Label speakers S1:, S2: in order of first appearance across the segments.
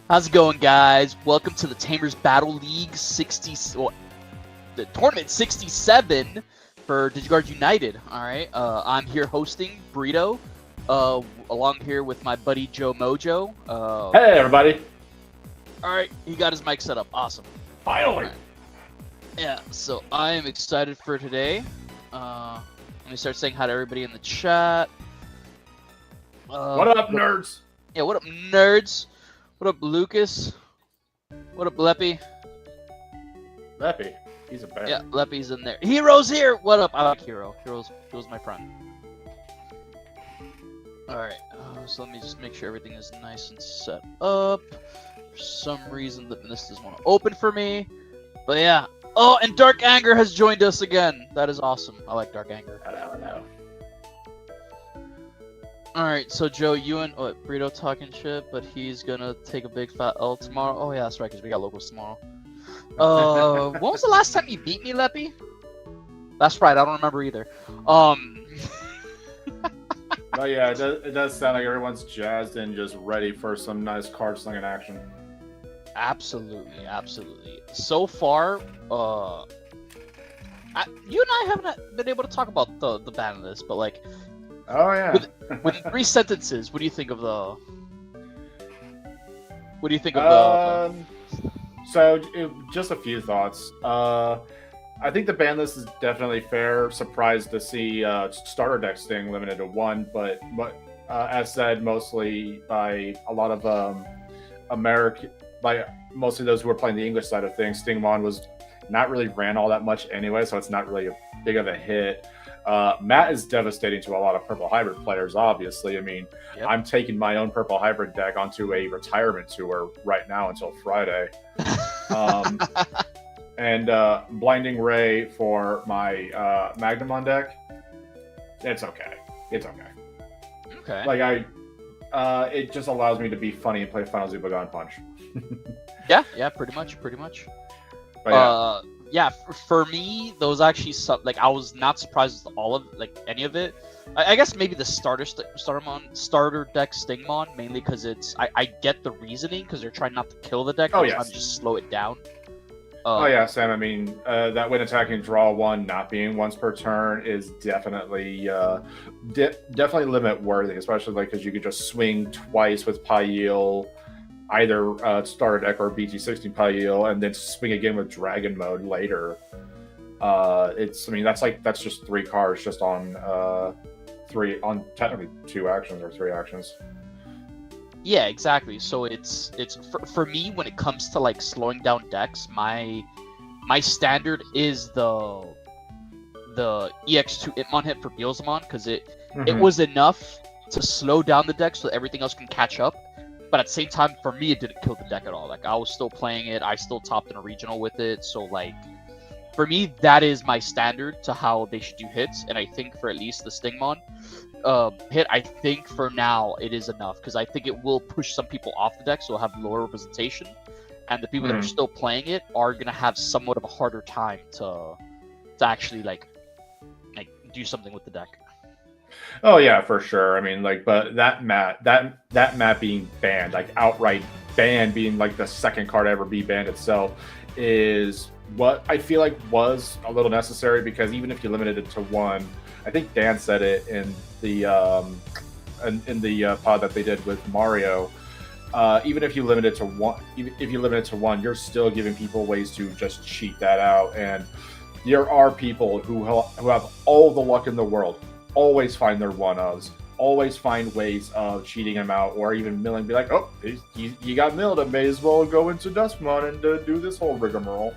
S1: How's it going, guys? Welcome to the Tamers Battle League 60, well, the tournament 67 for DigiGuard United. All right, I'm here hosting Burrito, along here with my buddy Joe Mojo.
S2: Hey, everybody!
S1: All right, he got his mic set up. Awesome.
S2: Finally.
S1: Right. Yeah, so I am excited for today. Let me start saying hi to everybody in the chat.
S2: What up, nerds?
S1: Yeah, what up, nerds? What up, Lucas? What up, Leppy?
S2: Leppy, he's a bear.
S1: Yeah, Leppy's in there. Hero's here! What up? I like Hero. Hero's my friend. Alright, so let me just make sure everything is nice and set up. For some reason, this doesn't want to open for me. But yeah. Oh, and Dark Anger has joined us again. That is awesome. I like Dark Anger.
S2: Hello.
S1: Alright, so Joe, you and Burrito talking shit, but he's gonna take a big fat L tomorrow. Oh yeah, that's right, because we got locals tomorrow. When was the last time you beat me, Leppy? That's right, I don't remember either.
S2: Oh yeah, it does sound like everyone's jazzed and just ready for some nice card slinging action.
S1: Absolutely, absolutely. So far, you and I haven't been able to talk about the ban of this, but like,
S2: oh yeah.
S1: With 3 sentences, what do you think of the? What do you think of
S2: just a few thoughts. I think the ban list is definitely fair. Surprised to see starter deck staying limited to 1, but as said, mostly by a lot of mostly those who are playing the English side of things. Stingmon was not really ran all that much anyway, so it's not really a big of a hit. Matt is devastating to a lot of Purple Hybrid players, obviously. I mean,
S1: Yep.
S2: I'm taking my own Purple Hybrid deck onto a retirement tour right now until Friday. And Blinding Ray for my Magnamon deck. It's okay. It's okay.
S1: Okay.
S2: Like, it just allows me to be funny and play Final Zubagon Punch.
S1: Yeah, pretty much.
S2: But
S1: yeah, for me, those actually like I was not surprised with all of any of it. I guess maybe the starter deck Stingmon, mainly because I get the reasoning because they're trying not to kill the deck, they're trying to just slow it down.
S2: Oh yeah, Sam. I mean, that when attacking draw 1 not being once per turn is definitely definitely limit worthy, especially because you could just swing twice with Payil, either starter deck or BG16 Payil, and then swing again with Dragon Mode later. That's just 3 cards just on technically 2 actions or 3 actions.
S1: Yeah, exactly. So it's for me when it comes to slowing down decks, my standard is the EX2 Itmon hit for Beelzemon because it was enough to slow down the deck so that everything else can catch up. But at the same time, for me, it didn't kill the deck at all. I was still playing it. I still topped in a regional with it. So for me, that is my standard to how they should do hits. And I think for at least the Stingmon hit, I think for now it is enough because I think it will push some people off the deck, so it'll have lower representation, and the people that are still playing it are gonna have somewhat of a harder time to actually do something with the deck.
S2: Oh yeah, for sure. I mean, but that mat being banned, outright banned, being the second card to ever be banned itself, is what I feel like was a little necessary because even if you limited it to 1. I think Dan said it in the pod that they did with Mario. Even if you limit it to 1, you're still giving people ways to just cheat that out. And there are people who have all the luck in the world, always find their 1-ofs, always find ways of cheating them out, or even milling, be like, oh, you got milled, I may as well go into Duskmon and do this whole rigmarole.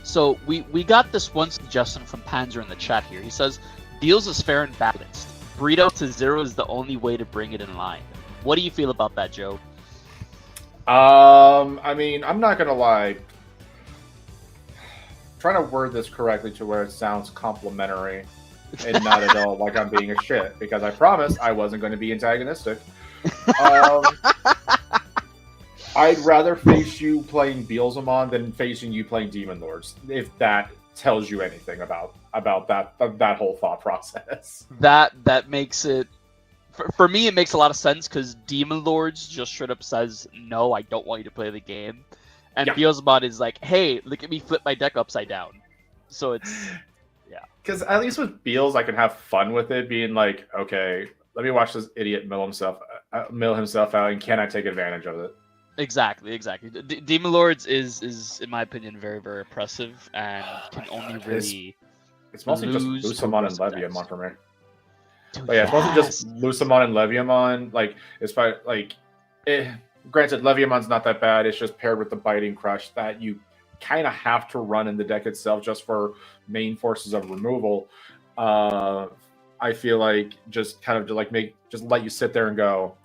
S1: So we got this one suggestion from Panzer in the chat here. He says, deals is fair and balanced. Burrito to 0 is the only way to bring it in line. What do you feel about that, Joe?
S2: I mean, I'm not gonna lie. I'm trying to word this correctly to where it sounds complimentary and not at all like I'm being a shit, because I promised I wasn't going to be antagonistic. I'd rather face you playing Beelzemon than facing you playing Demon Lords, if that tells you anything about that whole thought process.
S1: That makes it for me, it makes a lot of sense because Demon Lords just straight up says, no, I don't want you to play the game. And
S2: Yeah.
S1: Beelzebub is like, hey, look at me flip my deck upside down. So it's, yeah.
S2: Because at least with Beals, I can have fun with it, being like, okay, let me watch this idiot mill himself out, and can I take advantage of it?
S1: Exactly. Demon Lords is, in my opinion, very, very oppressive and can only really
S2: It's mostly just
S1: lose to
S2: Lucamon and
S1: aggressive
S2: Leviamon
S1: decks.
S2: for me.
S1: Dude,
S2: But yeah, it's mostly just
S1: yes.
S2: Lucamon and Leviamon. Like, it's granted, Leviamon's not that bad. It's just paired with the Biting Crush that you kind of have to run in the deck itself just for main forces of removal. I feel like just kind of just let you sit there and go,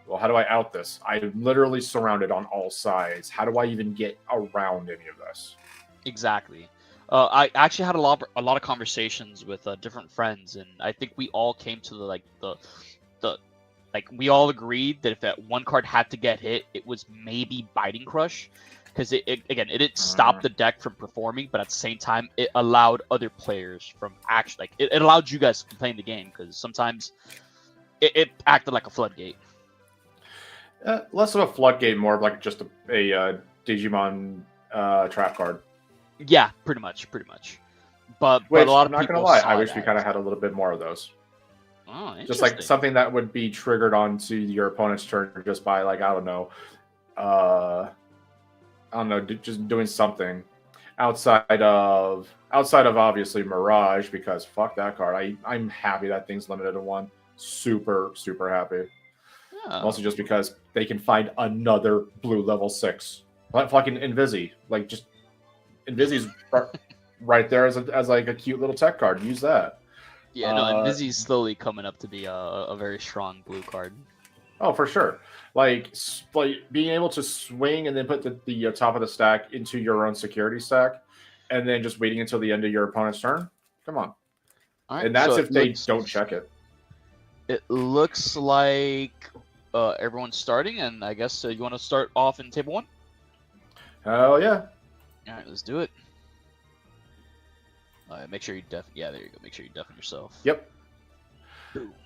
S2: well, how do I out this? I'm literally surrounded on all sides. How do I even get around any of this?
S1: Exactly. I actually had a lot of conversations with different friends, and I think we all came to the we all agreed that if that one card had to get hit, it was maybe Biting Crush, because it didn't stop the deck from performing, but at the same time it allowed other players from actually it allowed you guys from playing the game, because sometimes it acted like a floodgate.
S2: Less of a floodgate, more of like just a Digimon trap card.
S1: Yeah, pretty much. But
S2: Which,
S1: a lot
S2: I'm
S1: of
S2: not
S1: people
S2: gonna lie,
S1: saw
S2: I wish
S1: it
S2: we
S1: as-
S2: kind of had a little bit more of those.
S1: Oh,
S2: Just like
S1: interesting.
S2: something that would be triggered onto your opponent's turn just by like I don't know, just doing something outside of obviously Mirage, because fuck that card. I'm happy that thing's limited to one. Super happy.
S1: Yeah.
S2: Mostly just because they can find another blue level 6. Like fucking Invisi. Like just Invisi's right there as like a cute little tech card. Use that.
S1: Yeah, no, and Vizzy's slowly coming up to be a very strong blue card.
S2: Oh, for sure. Like being able to swing and then put the top of the stack into your own security stack, and then just waiting until the end of your opponent's turn. Come on.
S1: All right,
S2: And that's
S1: so
S2: if they don't check it.
S1: It looks like everyone's starting, and I guess you want to start off in table 1?
S2: Hell yeah.
S1: All right, let's do it. Make sure you yeah, there you go. Make sure you deafen yourself.
S2: Yep.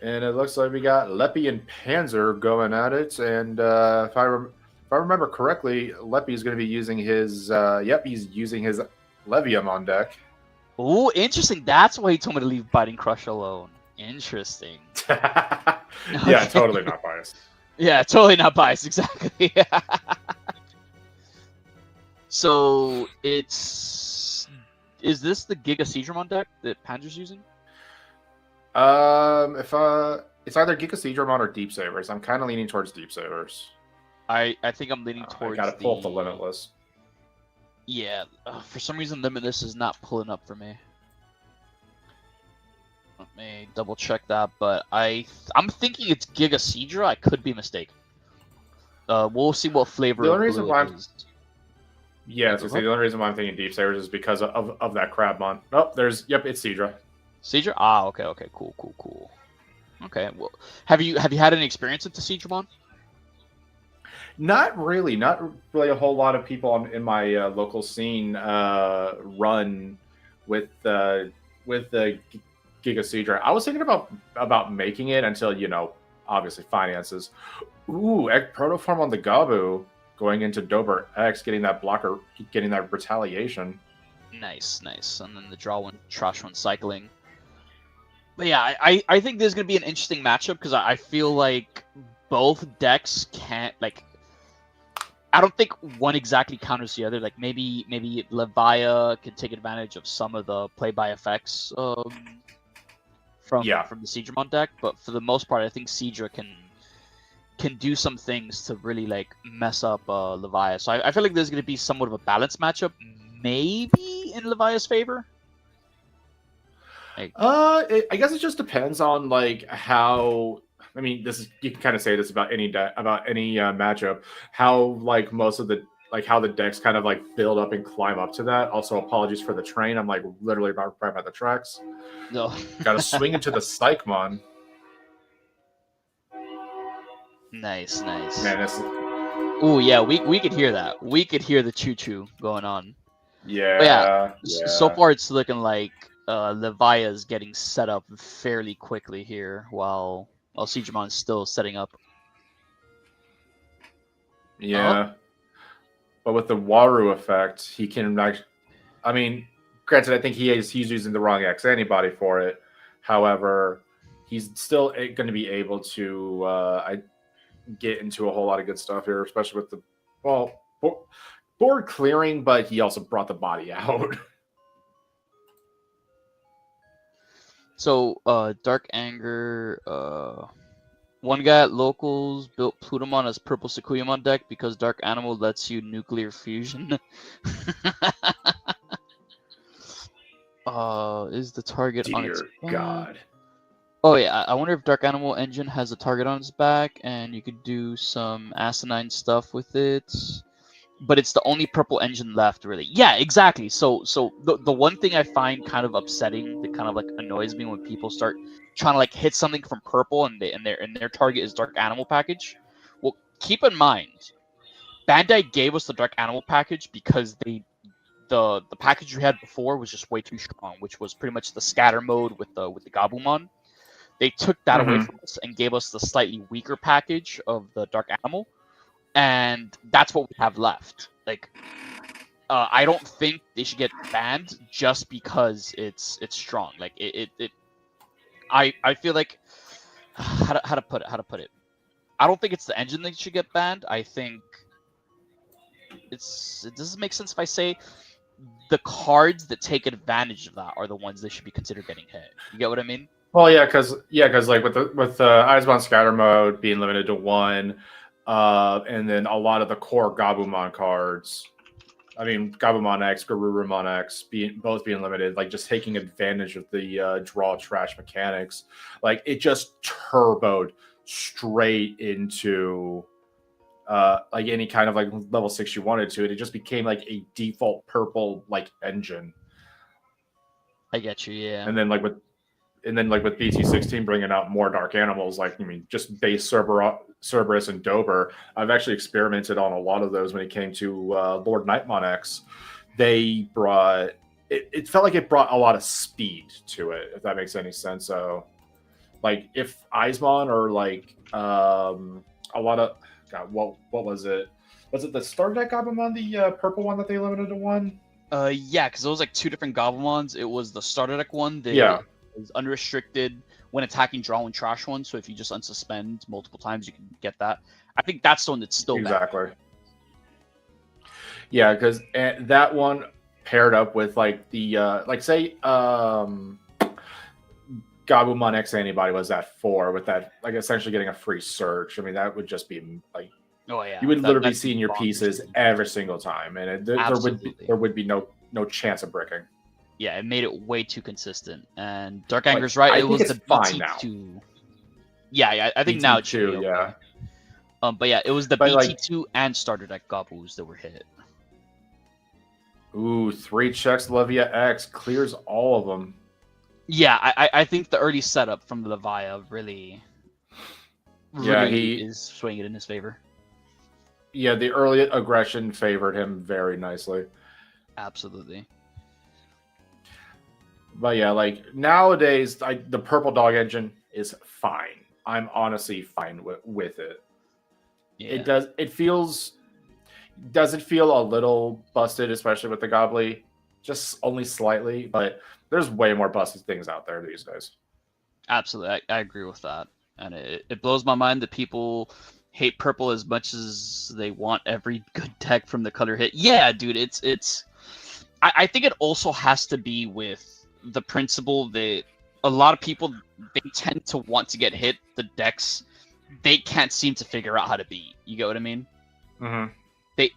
S2: And it looks like we got Leppy and Panzer going at it. And if I remember correctly, Leppy is going to be using his he's using his Leviamon deck.
S1: Ooh, interesting. That's why he told me to leave Biting Crush alone. Interesting.
S2: Yeah, totally not biased.
S1: Yeah, totally not biased. Exactly. So is this the Giga Seedramon deck that Panzer's using?
S2: If it's either Giga Seedramon or Deep Savers. I'm kind of leaning towards Deep Savers.
S1: I think I'm leaning towards.
S2: I gotta pull up the Limitless.
S1: Yeah, for some reason Limitless is not pulling up for me. Let me double check that, but I'm thinking it's Giga Seedra. I could be mistaken. We'll see what flavor.
S2: The only reason why
S1: Yeah,
S2: the only reason why I'm thinking Deep Savers is because of that Crabmon. Oh, it's Seedra.
S1: Seedra? Ah, okay, cool. Okay, well, have you had any experience with the Seedramon?
S2: Not really a whole lot of people in my local scene run with the Giga Seedra. I was thinking about making it until obviously finances. Ooh, Protoform on the Gabu going into Dober X, getting that blocker, getting that retaliation.
S1: Nice. And then the draw one, trash one cycling. But yeah, I think there's gonna be an interesting matchup because I feel like both decks can't I don't think one exactly counters the other. Like maybe Levia can take advantage of some of the play-by effects from the Seedramon deck, but for the most part, I think Seedra can do some things to really mess up Levia. So I feel like there's going to be somewhat of a balanced matchup, maybe in Levia's favor.
S2: I guess it just depends on how. I mean, you can kind of say this about any matchup. How most of the how the decks kind of build up and climb up to that. Also, apologies for the train. I'm literally right by the tracks.
S1: No,
S2: gotta swing into the Psychmon.
S1: Nice.
S2: Man,
S1: oh yeah, we could hear that. We could hear the choo-choo going on.
S2: Yeah.
S1: So far it's looking like Levia's getting set up fairly quickly here, while while Digimon is still setting up.
S2: Yeah. But with the Waru effect, he can actually, I mean, granted, I think he's using the wrong X antibody for it. However, he's still going to be able to get into a whole lot of good stuff here, especially with the board clearing, but he also brought the body out.
S1: So, Dark Anger, one guy at Locals built Plutomon as purple Sekuyamon deck because Dark Animal lets you nuclear fusion. Is the target on its back?
S2: God.
S1: Oh yeah, I wonder if Dark Animal Engine has a target on its back, and you could do some asinine stuff with it. But it's the only purple engine left, really. Yeah, exactly. So the one thing I find kind of upsetting, that kind of like annoys me when people start trying to like hit something from purple and their target is Dark Animal package. Well, keep in mind, Bandai gave us the Dark Animal package because the package we had before was just way too strong, which was pretty much the scatter mode with the Gabumon. They took that away from us and gave us the slightly weaker package of the Dark Animal. And that's what we have left. Like, I don't think they should get banned just because it's strong. Like I feel like how to put it. I don't think it's the engine that should get banned. I think it doesn't make sense if I say the cards that take advantage of that are the ones that should be considered getting hit. You get what I mean?
S2: Well, yeah, because like with the Eisbon scatter mode being limited to 1. And then a lot of the core Gabumon cards, I mean, Gabumon X, Garurumon X, both being limited, like just taking advantage of the draw trash mechanics. Like it just turboed straight into like any kind of like level 6 you wanted to. It just became like a default purple like engine.
S1: I get you, yeah.
S2: And then like with BT16 bringing out more Dark Animals, like I mean, just base Cerberus and Dober. I've actually experimented on a lot of those when it came to Lord Nightmon X. They brought it felt like it brought a lot of speed to it, if that makes any sense. So, like if Eismon or like a lot of what was it? Was it the starter deck Gabumon, the purple one that they limited to 1?
S1: Yeah, because it was like 2 different Gabumons. It was the starter deck one that is unrestricted when attacking draw and trash one. So if you just unsuspend multiple times, you can get that. I think that's the one that's still
S2: exactly
S1: bad.
S2: Yeah, because that one paired up with like the like say Gabumon X antibody was at 4 with that, like essentially getting a free search. I mean, that would just be like,
S1: oh yeah,
S2: you would literally be seeing your pieces every single time, and there would be no chance of bricking.
S1: Yeah, it made it way too consistent. And Dark Anger's right. It was the BT2. Yeah, I think now it should be okay. Yeah. But yeah, it was the BT2 and starter deck Gabus that were hit.
S2: Ooh, 3 checks Levia X clears all of them.
S1: Yeah, I think the early setup from the Levia really is swinging it in his favor.
S2: Yeah, the early aggression favored him very nicely.
S1: Absolutely.
S2: But yeah, like nowadays, the purple dog engine is fine. I'm honestly fine with it. Yeah. Does it feel a little busted, especially with the Gobbly? Just only slightly, but there's way more busted things out there these days.
S1: Absolutely, I agree with that, and it blows my mind that people hate purple as much as they want every good deck from the color hit. Yeah, dude, it's. I think it also has to be with the principle that a lot of people, they tend to want to get hit the decks they can't seem to figure out how to beat. You get what I mean?
S2: Mm-hmm.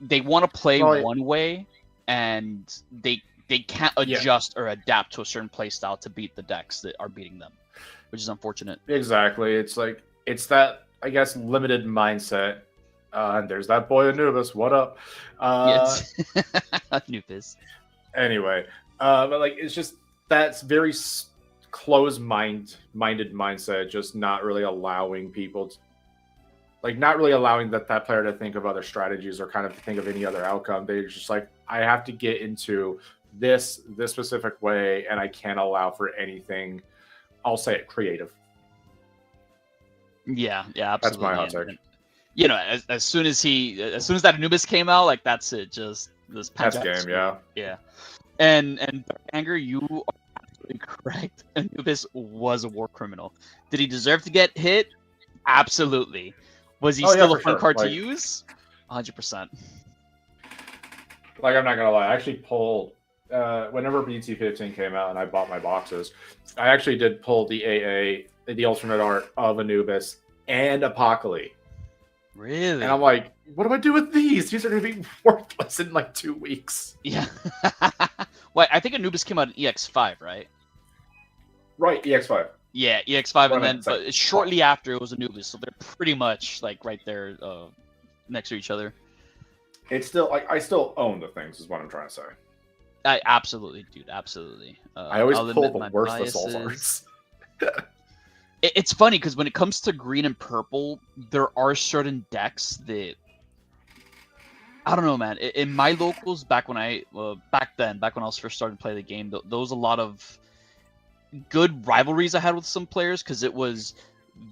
S1: They want to play one way, and they can't adjust or adapt to a certain play style to beat the decks that are beating them, which is unfortunate.
S2: Exactly. It's like it's that, I guess, limited mindset. And there's that boy Anubis. What up?
S1: Yes, Anubis.
S2: Anyway, but like it's just that's very closed-minded mindset, just not really allowing people to, like, not really allowing that player to think of other strategies or kind of think of any other outcome. They're just like, I have to get into this specific way, and I can't allow for anything, I'll say it, creative.
S1: Yeah,
S2: That's
S1: absolutely.
S2: my hot take.
S1: And, you know, as soon as that Anubis came out, like that's it. Just this
S2: That's
S1: Pangex.
S2: game, yeah.
S1: Yeah. And Dark Anger, you are absolutely correct. Anubis was a war criminal. Did he deserve to get hit? Absolutely. Was he
S2: Oh, yeah,
S1: still a
S2: for
S1: fun
S2: sure.
S1: card to
S2: Like,
S1: use? 100%.
S2: I'm not gonna lie. I actually pulled whenever BT15 came out and I bought my boxes. I actually did pull the AA, the alternate art of Anubis and Apocalypse.
S1: Really?
S2: And I'm like, what do I do with these? These are going to be worthless in like 2 weeks.
S1: Yeah. Wait, I think Anubis came out in EX5, right?
S2: Right, EX5.
S1: Yeah, EX5, and then
S2: It's
S1: but
S2: like,
S1: shortly after it was Anubis, so they're pretty much like right there, next to each other.
S2: It's still like I still own the things, is what I'm trying to say.
S1: I absolutely, dude, absolutely.
S2: I always
S1: I'll
S2: pull
S1: admit
S2: the
S1: my
S2: worst
S1: biases.
S2: assault arts.
S1: It's funny because when it comes to green and purple, there are certain decks that I don't know, man. In my locals, back when I back when I was first starting to play the game, there was a lot of good rivalries I had with some players because it was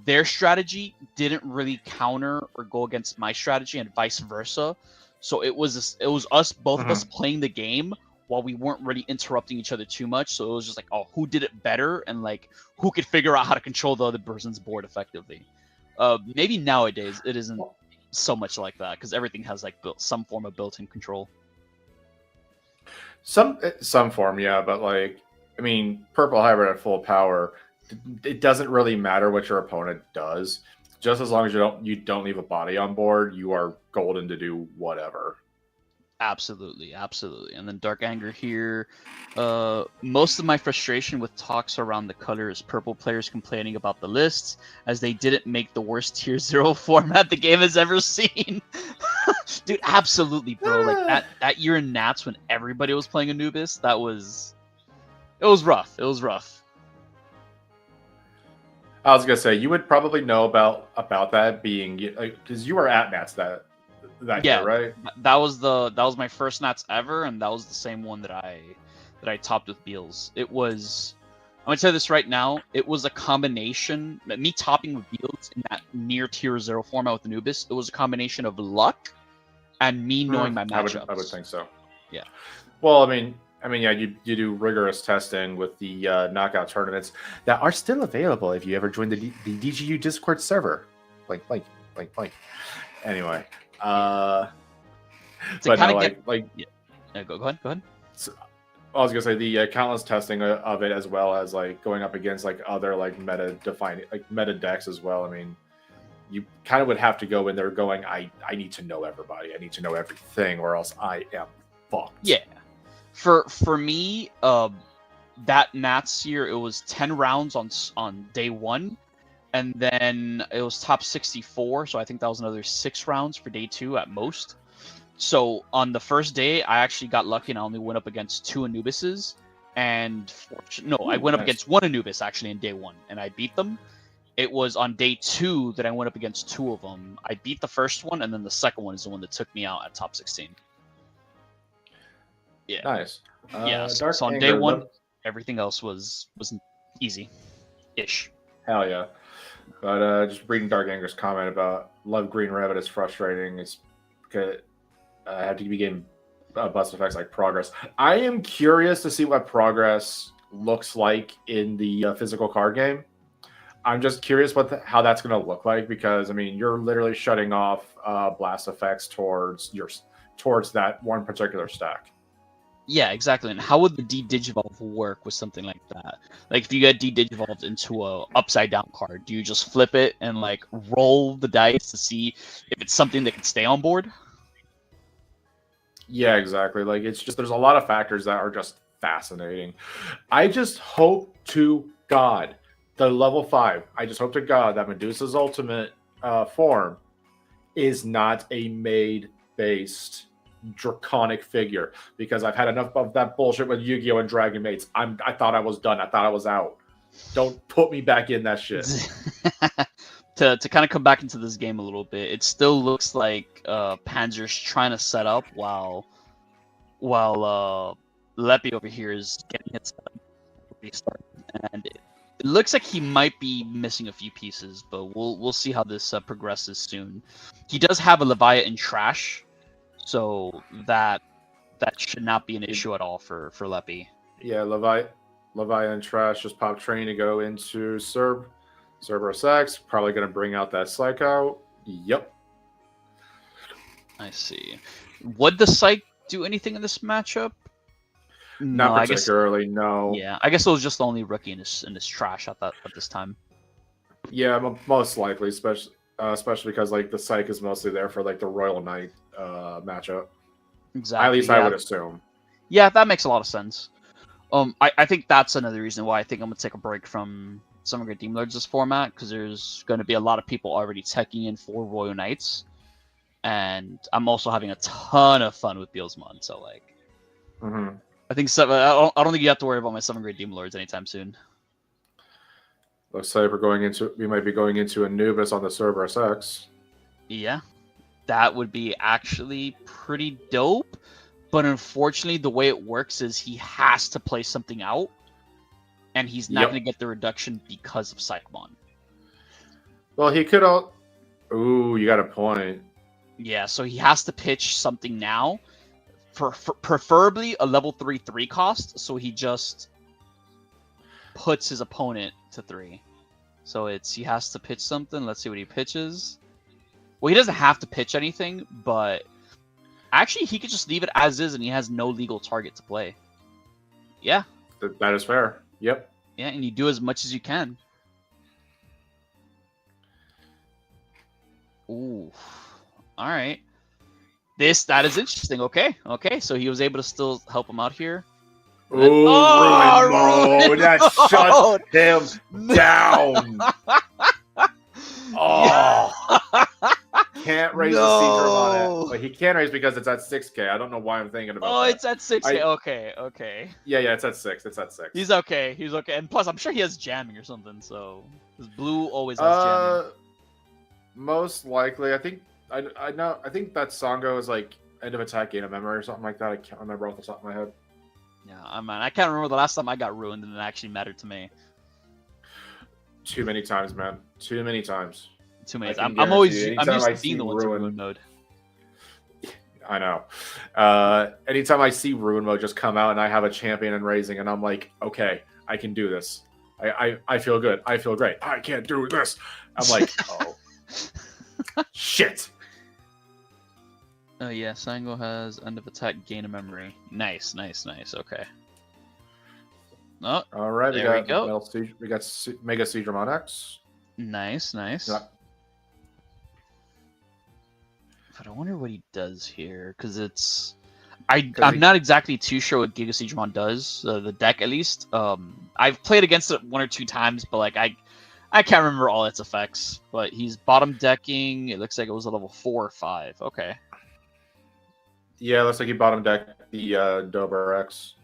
S1: their strategy didn't really counter or go against my strategy, and vice versa. So it was us, both of us, playing the game while we weren't really interrupting each other too much. So it was just like, oh, who did it better, and like who could figure out how to control the other person's board effectively. Maybe nowadays it isn't so much like that because everything has like some form of built-in control.
S2: Some form, yeah, but like I mean, purple hybrid at full power, it doesn't really matter what your opponent does. Just as long as you don't leave a body on board, you are golden to do whatever.
S1: Absolutely, absolutely. And then Dark Anger here. Most of my frustration with talks around the color is purple players complaining about the lists, as they didn't make the worst tier 0 format the game has ever seen. Dude, absolutely, bro. Like that year in Nats when everybody was playing Anubis, it was rough. It was rough.
S2: I was gonna say you would probably know about that being because you were at Nats that year, right?
S1: That was my first Nats ever, and that was the same one that I topped with Beals. It was, I'm gonna tell you this right now, it was a combination, me topping with Beals in that near tier 0 format with Anubis, it was a combination of luck and me knowing my matchups.
S2: I would think so.
S1: Yeah.
S2: Well, I mean, yeah, you do rigorous testing with the knockout tournaments that are still available if you ever join the DGU Discord server. Like. Anyway,
S1: to
S2: but
S1: kind
S2: no,
S1: of yeah. Go ahead.
S2: So, I was gonna say the countless testing of it, as well as like going up against like other like meta decks as well. I mean, you kind of would have to go in there going, I need to know everybody, I need to know everything, or else I am fucked.
S1: Yeah. For me, that Nats year, it was 10 rounds on day 1, and then it was top 64, so I think that was another 6 rounds for day 2 at most. So on the first day, I actually got lucky and I only went up against 2 Anubises, and I went up against 1 Anubis actually in day 1, and I beat them. It was on day 2 that I went up against 2 of them. I beat the first one, and then the second one is the one that took me out at top 16. Yeah.
S2: Nice.
S1: Yeah. So on day 1, everything else was easy-ish.
S2: Hell yeah. But just reading Dark Anger's comment about Love Green Rabbit is frustrating. It's because I have to be getting bust effects like Progress. I am curious to see what Progress looks like in the physical card game. I'm just curious how that's going to look like, because I mean, you're literally shutting off blast effects towards that one particular stack.
S1: Yeah, exactly. And how would the D-Digivolve work with something like that? Like, if you get D-Digivolved into a upside-down card, do you just flip it and, like, roll the dice to see if it's something that can stay on board?
S2: Yeah, exactly. Like, it's just, there's a lot of factors that are just fascinating. I just hope to God, the level 5, I just hope to God that Medusa's ultimate form is not a maid-based draconic figure, because I've had enough of that bullshit with Yu-Gi-Oh! And Dragon Mates. I thought I was done. I thought I was out. Don't put me back in that shit.
S1: To kind of come back into this game a little bit, it still looks like Panzer's trying to set up while Leppy over here is getting his restart. And It looks like he might be missing a few pieces, but we'll see how this progresses soon. He does have a Leviathan trash, so that should not be an issue at all for Leppy.
S2: Yeah, Leviathan trash just popped train to go into Cerberus X. Probably going to bring out that Psycho. Yep.
S1: I see. Would the Psych do anything in this matchup?
S2: Not particularly, no.
S1: Yeah, I guess it was just the only rookie in this trash at this time.
S2: Yeah, most likely, especially because like the Psych is mostly there for like the Royal Knight matchup.
S1: Exactly.
S2: At least I would assume.
S1: Yeah, that makes a lot of sense. I think that's another reason why I think I'm gonna take a break from Summer Great Demon Lords this format, because there's going to be a lot of people already teching in for Royal Knights, and I'm also having a ton of fun with Beelsmon. So like, I think I don't think you have to worry about my 7 Great Demon Lords anytime soon.
S2: Looks like we might be going into Anubis on the Cerberus X.
S1: Yeah, that would be actually pretty dope. But unfortunately, the way it works is he has to play something out, and he's not going to get the reduction because of Psychmon.
S2: Well, he could Ooh, you got a point.
S1: Yeah, so he has to pitch something now. For preferably a level 3/3 cost, so he just puts his opponent to 3. So he has to pitch something. Let's see what he pitches. Well, he doesn't have to pitch anything, but actually he could just leave it as is, and he has no legal target to play. Yeah,
S2: that is fair. Yep.
S1: Yeah, and you do as much as you can. Ooh, all right. That is interesting. Okay, so he was able to still help him out here.
S2: Ooh, ruin mode. That shut him down. Can't raise the Seedrum on it. But he can raise because it's at 6K. I don't know why I'm thinking about that.
S1: It's at 6K. Okay.
S2: Yeah, it's at 6. It's at 6.
S1: He's okay. And plus, I'm sure he has jamming or something. So, because blue always has jamming.
S2: Most likely, I think that Songo is like end of attack, gain of memory or something like that. I can't remember off the top of my head.
S1: Yeah, I can't remember the last time I got ruined and it actually mattered to me.
S2: Too many times, man. Too many times.
S1: I'm used to being the one to ruin mode.
S2: I know. Anytime I see ruin mode just come out and I have a champion and raising, and I'm like, okay, I can do this. I feel good. I feel great. I can't do this. I'm like, oh. Shit.
S1: Oh yeah, Sango has end of attack, gain of memory. Nice. Okay. Oh,
S2: all right.
S1: We got
S2: Mega Seedrum on X.
S1: Nice.
S2: Yeah.
S1: But I wonder what he does here, because I'm not exactly too sure what Giga Seedramon does. The deck, at least. I've played against it 1 or 2 times, but like I can't remember all its effects. But he's bottom decking. It looks like it was a level 4 or 5. Okay.
S2: Yeah, it looks like he bottom decked the Dober X.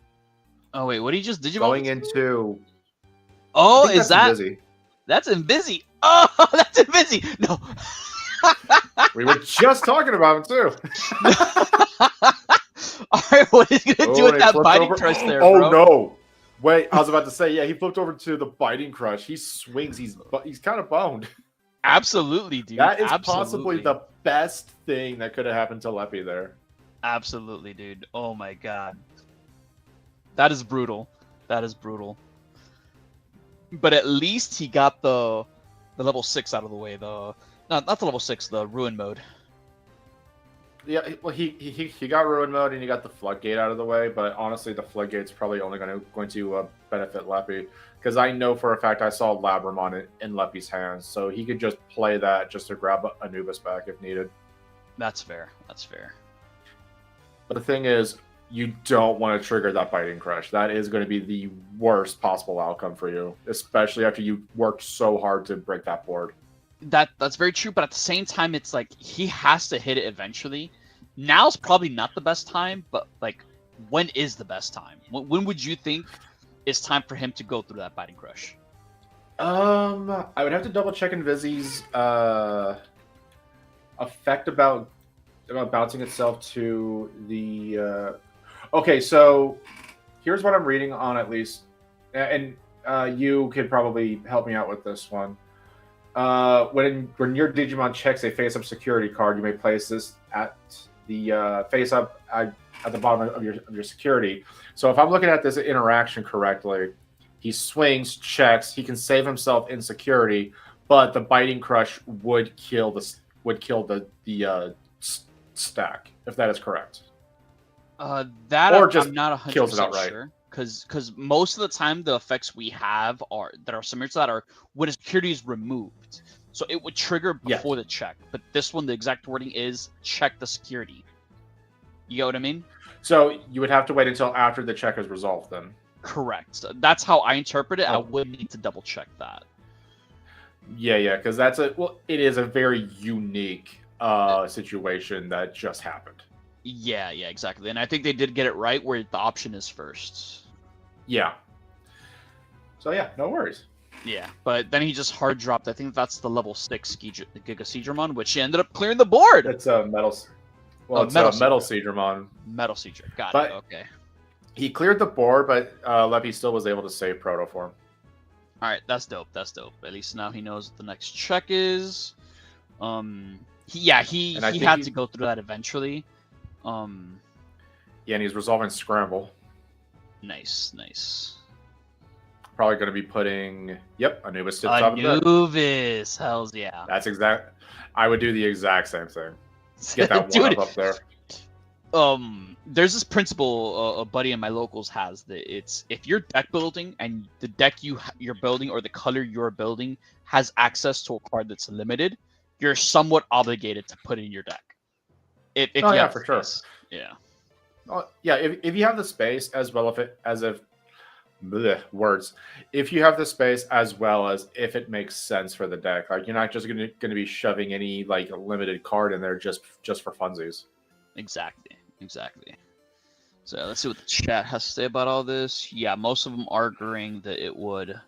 S1: Oh wait, what did he just Digimon?
S2: Going into.
S1: Oh, is that?
S2: Invisi.
S1: That's Invisi. Oh, that's Invisi. No.
S2: We were just talking about him too.
S1: All right, what is he gonna do with that biting crush there, bro?
S2: Oh no! Wait, I was about to say, yeah, he flipped over to the biting crush. He swings. He's kind of boned.
S1: Absolutely, dude.
S2: That is possibly the best thing that could have happened to Leppy there.
S1: Absolutely, dude. Oh my god, that is brutal. But at least he got the level 6 out of the way. Not the level 6, the ruin mode.
S2: Yeah, well, he got ruin mode and he got the floodgate out of the way. But honestly, the floodgate's probably only going to benefit Leppy, because I know for a fact I saw Labramon in Leppy's hands, so he could just play that just to grab Anubis back if needed.
S1: That's fair.
S2: But the thing is, you don't want to trigger that biting crush. That is going to be the worst possible outcome for you, especially after you worked so hard to break that board.
S1: That's very true, but at the same time, it's like he has to hit it eventually. Now's probably not the best time, but like, when is the best time? When would you think it's time for him to go through that biting crush?
S2: I would have to double check Invisi's effect about bouncing itself to the. Okay, so here's what I'm reading on, at least, and you could probably help me out with this one. When your Digimon checks a face-up security card, you may place this at the face-up at the bottom of your security. So if I'm looking at this interaction correctly, he swings, checks, he can save himself in security, but the biting crush would kill the stack, if that is correct.
S1: That
S2: or just
S1: I'm not
S2: kills it
S1: 100%
S2: outright.
S1: sure. Because most of the time the effects we have that are similar to that are when a security is removed. So it would trigger before the check. But this one, the exact wording is check the security. You get what I mean?
S2: So you would have to wait until after the check is resolved then.
S1: Correct. So that's how I interpret it. I would need to double check that.
S2: Yeah, because it is a very unique situation that just happened.
S1: Yeah, exactly. And I think they did get it right where the option is first.
S2: Yeah. So yeah, no worries.
S1: Yeah, but then he just hard dropped. I think that's the level 6 Giga which he ended up clearing the board.
S2: It's a metal. Well, it's
S1: Metal
S2: a Metal Seedramon.
S1: Metal Seedra. Got it. Okay.
S2: He cleared the board, but Leppy still was able to save Proto Form.
S1: All right, that's dope. That's dope. At least now he knows what the next check is. He had to go through that eventually.
S2: Yeah, and he's resolving Scramble.
S1: Nice.
S2: Probably going to be putting, Anubis to the top of that.
S1: Anubis, hells yeah.
S2: That's exact. I would do the exact same thing. Get that one up there.
S1: There's this principle a buddy in my locals has that it's if you're deck building and the deck you're building or the color you're building has access to a card that's limited, you're somewhat obligated to put in your deck. If you have
S2: for sure.
S1: Yeah.
S2: If you have the space if you have the space as well as if it makes sense for the deck, like you're not just gonna be shoving any like limited card in there just for funsies.
S1: Exactly. So let's see what the chat has to say about all this. Yeah, most of them are agreeing that it would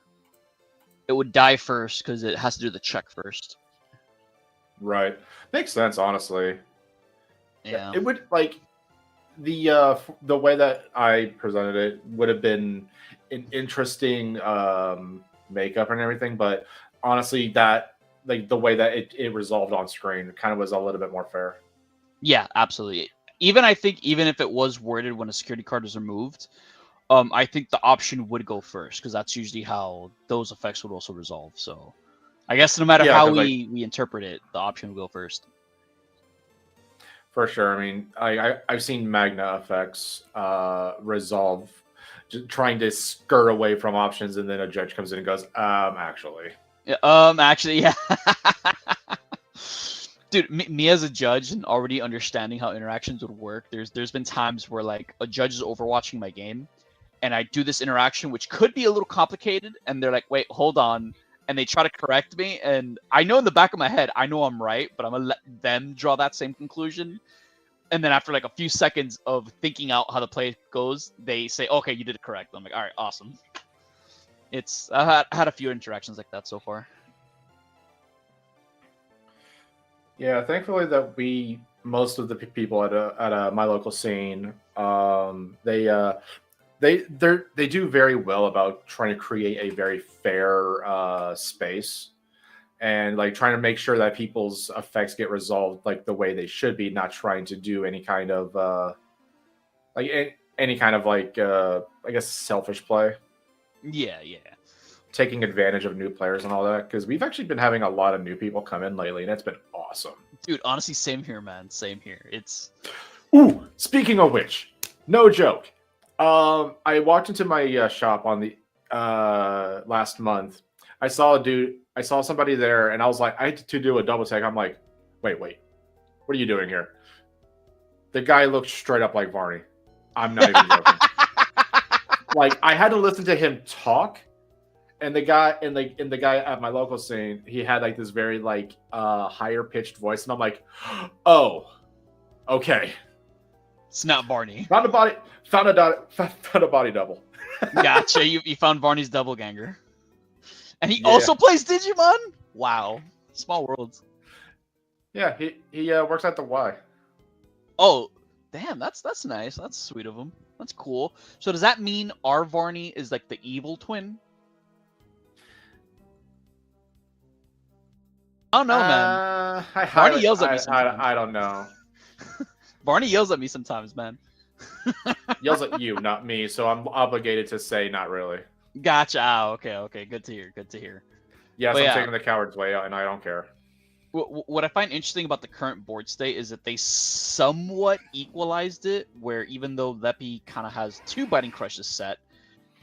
S1: die first because it has to do the check first.
S2: Right. Makes sense, honestly.
S1: Yeah.
S2: It would like the way that I presented it would have been an interesting makeup and everything, but honestly, that like the way that it resolved on screen kind of was a little bit more fair.
S1: Yeah, absolutely. I think even if it was worded when a security card is removed, I think the option would go first because that's usually how those effects would also resolve. So I guess no matter how we interpret it, the option will go first.
S2: For sure. I mean, I've seen Magna effects resolve trying to skirt away from options, and then a judge comes in and goes, actually.
S1: Yeah. Dude, me as a judge and already understanding how interactions would work, there's been times where like a judge is overwatching my game, and I do this interaction which could be a little complicated, and they're like, "Wait, hold on," and they try to correct me, and I know in the back of my head I know I'm right, but I'm gonna let them draw that same conclusion, and then after like a few seconds of thinking out how the play goes, they say, "Okay, you did it correct." I'm like, "All right, awesome." I had a few interactions like that so far.
S2: Yeah, thankfully that most of the people at my local scene, they do very well about trying to create a very fair space, and like trying to make sure that people's effects get resolved like the way they should be, not trying to do any kind of I guess selfish play.
S1: Yeah.
S2: Taking advantage of new players and all that, because we've actually been having a lot of new people come in lately, and it's been awesome.
S1: Dude, honestly, same here, man. Same here.
S2: Ooh, speaking of which, no joke. I walked into my shop on the last month. I saw somebody there, and I was like, I had to do a double take. I'm like, wait, what are you doing here? The guy looked straight up like Varney. I'm not even joking. Like, I had to listen to him talk. And the guy at my local scene, he had like this very like higher pitched voice, and I'm like, oh, okay.
S1: It's not Barney.
S2: Found a body double.
S1: Gotcha. You found Barney's doppelganger, and he also plays Digimon. Wow, small worlds.
S2: Yeah, he works at the Y.
S1: Oh, damn, that's nice. That's sweet of him. That's cool. So does that mean our Varney is like the evil twin?
S3: I don't know, man. Barney yells at me sometimes.
S2: I don't know.
S3: Barney yells at me sometimes, man.
S2: Yells at you, not me, so I'm obligated to say not really.
S3: Gotcha. Oh, okay. Good to hear. Good to hear.
S2: Yes,
S3: But
S2: I'm
S3: yeah.
S2: taking the coward's way out, and I don't care.
S3: What I find interesting about the current board state is that they somewhat equalized it, where even though Leppy kind of has 2 Biting Crushes set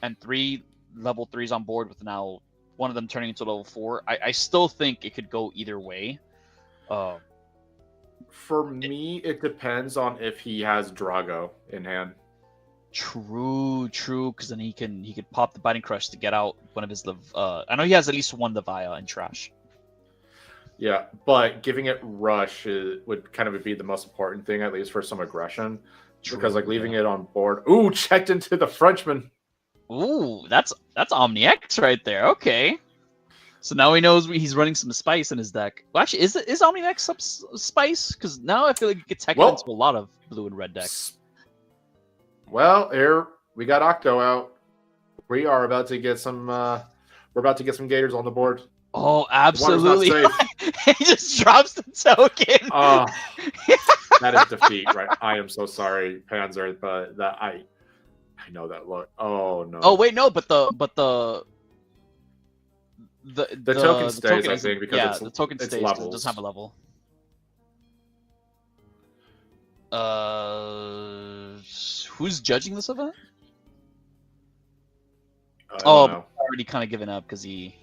S3: and 3 level 3s on board, with now one of them turning into level 4, I still think it could go either way.
S2: For me, it depends on if he has Drago in hand.
S3: True, because then he could pop the Biting Crush to get out one of his I know he has at least one Levia in trash.
S2: Yeah, but giving it rush would kind of be the most important thing, at least for some aggression.
S3: True,
S2: because like leaving it on board. Ooh, checked into the Frenchman.
S3: Ooh, that's Omni X right there. Okay. So now he knows he's running some spice in his deck. Well, actually, is Omni X some spice? Because now I feel like you could tech it into a lot of blue and red decks.
S2: Well, here we got Octo out. We are about to get some. We're about to get some Gators on the board.
S3: Oh, absolutely! He just drops the token.
S2: That is defeat, right? I am so sorry, Panzer, but that I know that look. Oh no.
S3: Oh wait, no, but the
S2: token stays, I think, because
S3: the token stays because it doesn't have a level. Who's judging this event? Already kind of given up because he.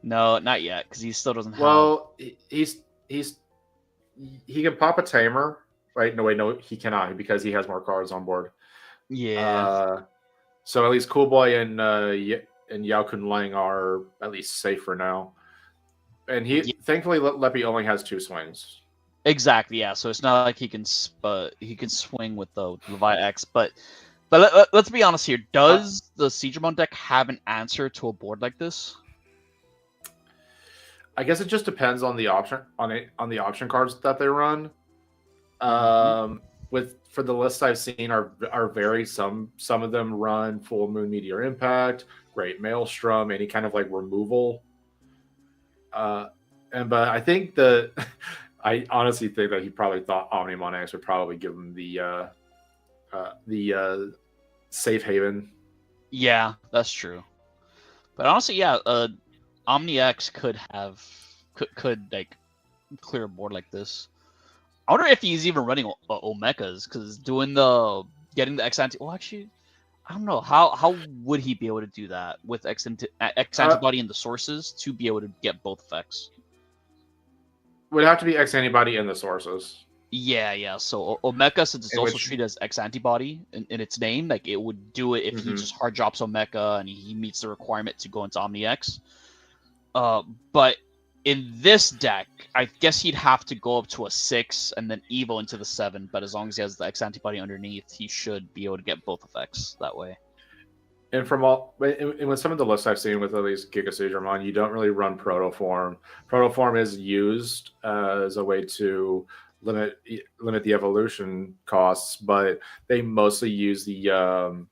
S3: No, not yet, because he still doesn't have.
S2: Well, he can pop a Tamer, right? No, he cannot because he has more cards on board.
S3: Yeah.
S2: So at least Cool Boy and Yao Kun Lang are at least safe for now. And thankfully Leppy only has 2 swings.
S3: Exactly, yeah. So it's not like he can swing with the Levi X, but let's be honest here. Does the Digimon deck have an answer to a board like this?
S2: I guess it just depends on the option on the option cards that they run. For the lists I've seen are very some of them run Full Moon Meteor Impact, Great Maelstrom, any kind of like removal. But I think I honestly think that he probably thought Omnimon X would probably give him the safe haven.
S3: Yeah, that's true. But honestly, yeah, Omni X could like clear a board like this. I wonder if he's even running Omechas, because getting the X anti. Well, actually, I don't know how would he be able to do that with X antibody in the sources to be able to get both effects.
S2: Would have to be X antibody in the sources.
S3: Yeah. So Omecha, since it's also treated as X antibody in its name, like it would do it if he just hard drops Omecha and he meets the requirement to go into Omni X. But in this deck, I guess he'd have to go up to a 6 and then Evo into the 7. But as long as he has the X antibody underneath, he should be able to get both effects that way.
S2: And with some of the lists I've seen with at least Giga Digimon, you don't really run Protoform. Protoform is used as a way to limit the evolution costs, but they mostly use the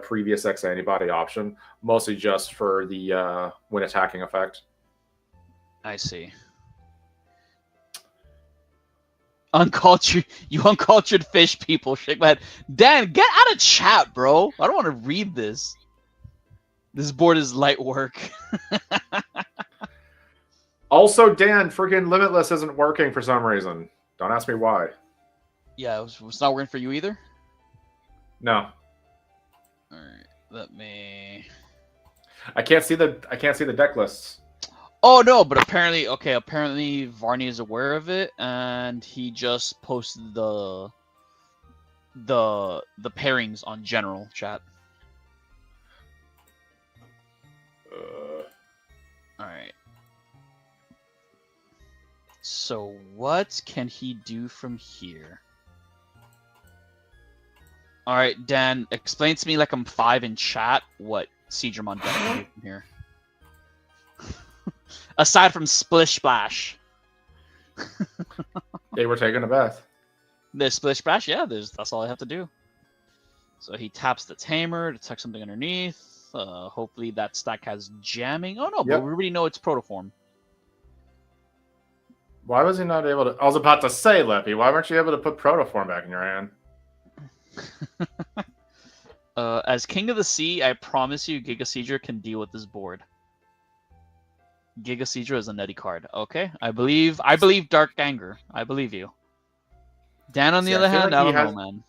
S2: previous X antibody option, mostly just for the when attacking effect.
S3: I see. You uncultured fish people. Shake my head. Dan, get out of chat, bro. I don't want to read this. This board is light work.
S2: Also, Dan, freaking Limitless isn't working for some reason. Don't ask me why.
S3: Yeah, it's not working for you either?
S2: No.
S3: Alright, let me...
S2: I can't see the deck lists.
S3: Oh no, but apparently Varney is aware of it, and he just posted the pairings on general chat. Alright. So what can he do from here? Alright, Dan, explain to me like I'm 5 in chat what Digimon does from here. Aside from Splish Splash.
S2: They were taking a bath.
S3: The Splish Splash, yeah, that's all I have to do. So he taps the Tamer to tuck something underneath. Hopefully that stack has jamming. Oh no, but we already know it's Protoform.
S2: Why was he not able to? I was about to say, Leppy, why weren't you able to put Protoform back in your hand?
S3: As King of the Sea, I promise you, Gigaseedra can deal with this board. Gigaseedra is a nutty card. Okay, I believe Dark Anger. I believe you. Dan, on the other hand, I don't know, man.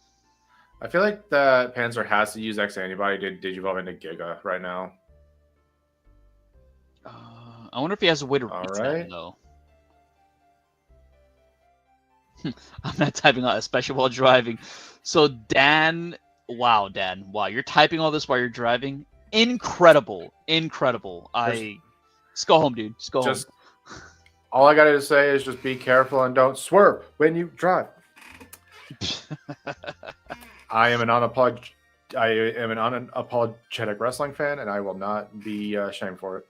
S2: I feel like the Panzer has to use X Antibody to Digivolve into Giga right now.
S3: I wonder if he has a way to reach that, though. I'm not typing out, especially while driving. So, Dan... Wow, Dan. Wow, you're typing all this while you're driving? Incredible. Incredible. Just go home, dude. Just go home.
S2: All I gotta say is just be careful and don't swerve when you drive. I am an unapologetic wrestling fan, and I will not be ashamed for it.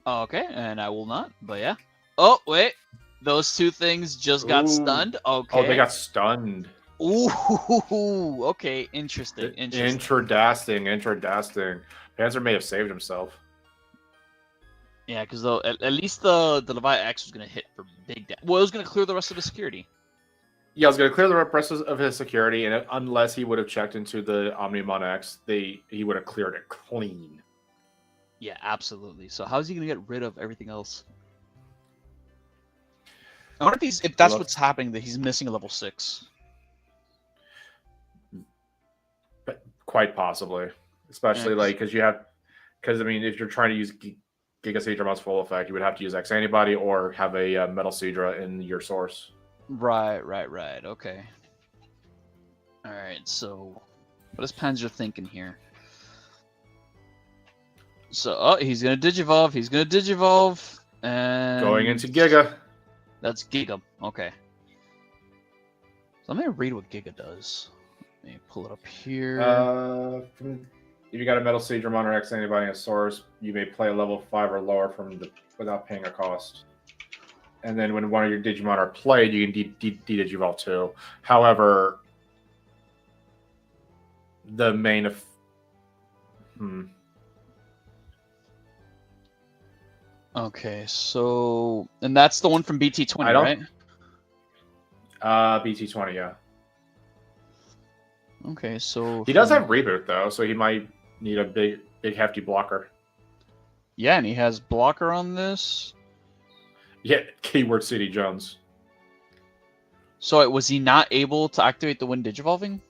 S3: Okay, and I will not, but yeah. Oh, wait. Those two things just got stunned? Okay.
S2: Oh, they got stunned.
S3: Ooh, okay. Interesting.
S2: Interesting. Panzer may have saved himself.
S3: Yeah, because though at least the Levi X was going to hit for big damage. Well, it was going to clear the rest of his security.
S2: Yeah, I was going to clear the rest of his security, and unless he would have checked into the Omnimon X, he would have cleared it clean.
S3: Yeah, absolutely. So how's he going to get rid of everything else? I wonder if that's what's happening, that he's missing a level 6.
S2: Quite possibly. Especially because I mean, if you're trying to use Gigaseedra Mouse full effect, you would have to use X Antibody or have a Metal Seedra in your source.
S3: Right. Okay. Alright, so what is Panzer thinking here? So, he's going to Digivolve. And
S2: going into Giga.
S3: That's Giga. Okay. So let me read what Giga does. Let me pull it up here.
S2: If you got a Metal Seedramon or X Antibody in a source, you may play a level 5 or lower without paying a cost. And then when one of your Digimon are played, you can de-Digivolve too. However, the main
S3: Okay, so... And that's the one from BT20, right?
S2: BT20, yeah.
S3: Okay, so...
S2: He does have Reboot, though, so he might need a big hefty blocker.
S3: Yeah, and he has blocker on this.
S2: Yeah, keyword City Jones.
S3: So was he not able to activate the Wind Digivolving?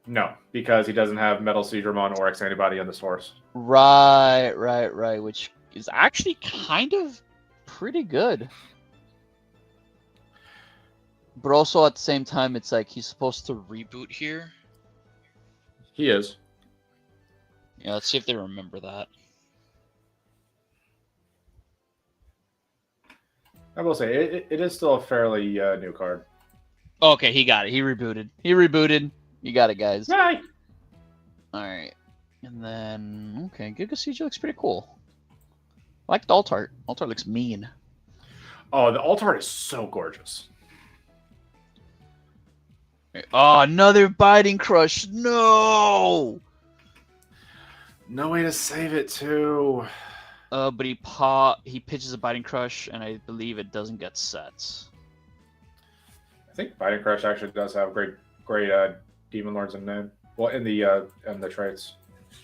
S2: No, because he doesn't have Metal Seedramon or X Antibody on the source.
S3: Right, which is actually kind of pretty good. But also at the same time, it's like he's supposed to reboot here.
S2: He is.
S3: Yeah, let's see if they remember that.
S2: I will say, it is still a fairly new card.
S3: Okay, he got it. He rebooted. You got it, guys.
S2: Yay!
S3: Alright. And then, okay, Gigaseedra looks pretty cool. I like the Altart. Altart looks mean.
S2: Oh, the Altart is so gorgeous.
S3: Oh, another Biting Crush. No!
S2: No way to save it, too.
S3: But he pitches a Biting Crush, and I believe it doesn't get set.
S2: I think Biting Crush actually does have great Demon Lords in name. Well, in the traits.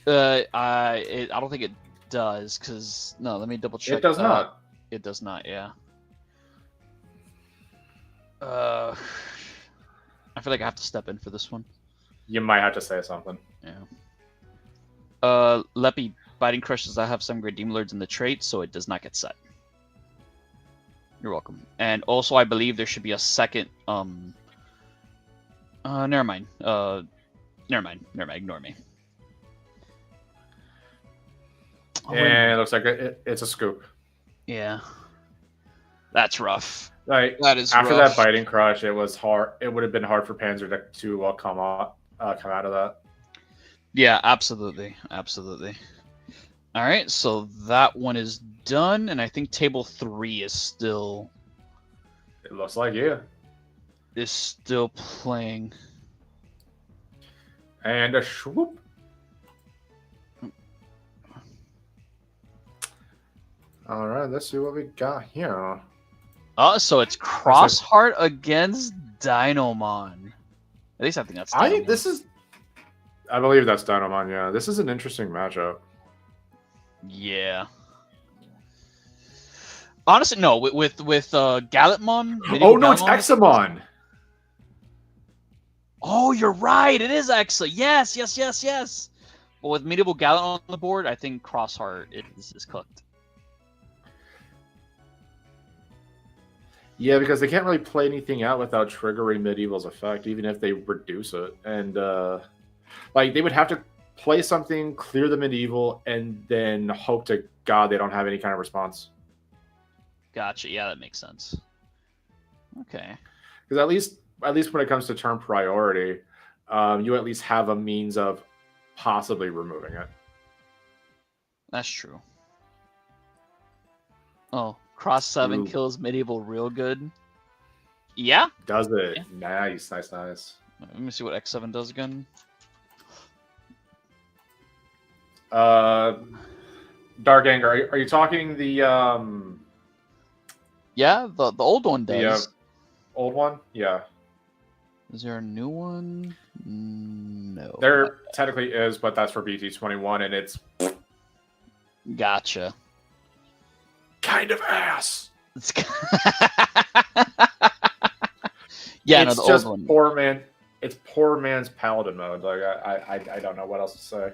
S3: I don't think it does, because... No, let me double check.
S2: It does not.
S3: It does not, yeah. I feel like I have to step in for this one.
S2: You might have to say something.
S3: Yeah. Leppy, Biting Crush does not have some great Demon Lords in the trait, so it does not get set. You're welcome. And also, I believe there should be a second, never mind. Never mind. Ignore me.
S2: And it looks like it's a scoop.
S3: Yeah. That's rough.
S2: Like,
S3: that is
S2: after
S3: rough.
S2: that Biting Crush, it was hard. It would have been hard for Panzer to come out of that.
S3: Yeah, absolutely. All right, so that one is done, and I think table 3 is still.
S2: It looks like, yeah.
S3: Is still playing.
S2: And a swoop. All right, let's see what we got here.
S3: So it's Crossheart against Dynamon. At least I think that's Dynamon.
S2: I believe that's Dynamon, yeah. This is an interesting matchup.
S3: Yeah. Honestly, no. With Gallantmon.
S2: Oh no, it's Examon.
S3: Oh, you're right. It is Exa. Yes. But with Medieval Gallant on the board, I think Crossheart is cooked.
S2: Yeah, because they can't really play anything out without triggering Medieval's effect, even if they reduce it. And like they would have to play something, clear the Medieval, and then hope to God they don't have any kind of response.
S3: Gotcha. Yeah, that makes sense. Okay.
S2: Because at least when it comes to turn priority, you at least have a means of possibly removing it.
S3: That's true. Oh, Cross 7 kills Medieval real good. Yeah?
S2: Does it?
S3: Yeah.
S2: Nice.
S3: Let me see what X7 does again.
S2: Dark Anger, are you talking the
S3: Yeah, the old one does.
S2: The old one? Yeah.
S3: Is there a new one? No.
S2: There technically is, but that's for BT21, and it's
S3: Gotcha.
S2: Kind of ass.
S3: Yeah,
S2: it's
S3: no,
S2: just
S3: old one.
S2: poor man. It's poor man's paladin mode. Like I don't know what else to say.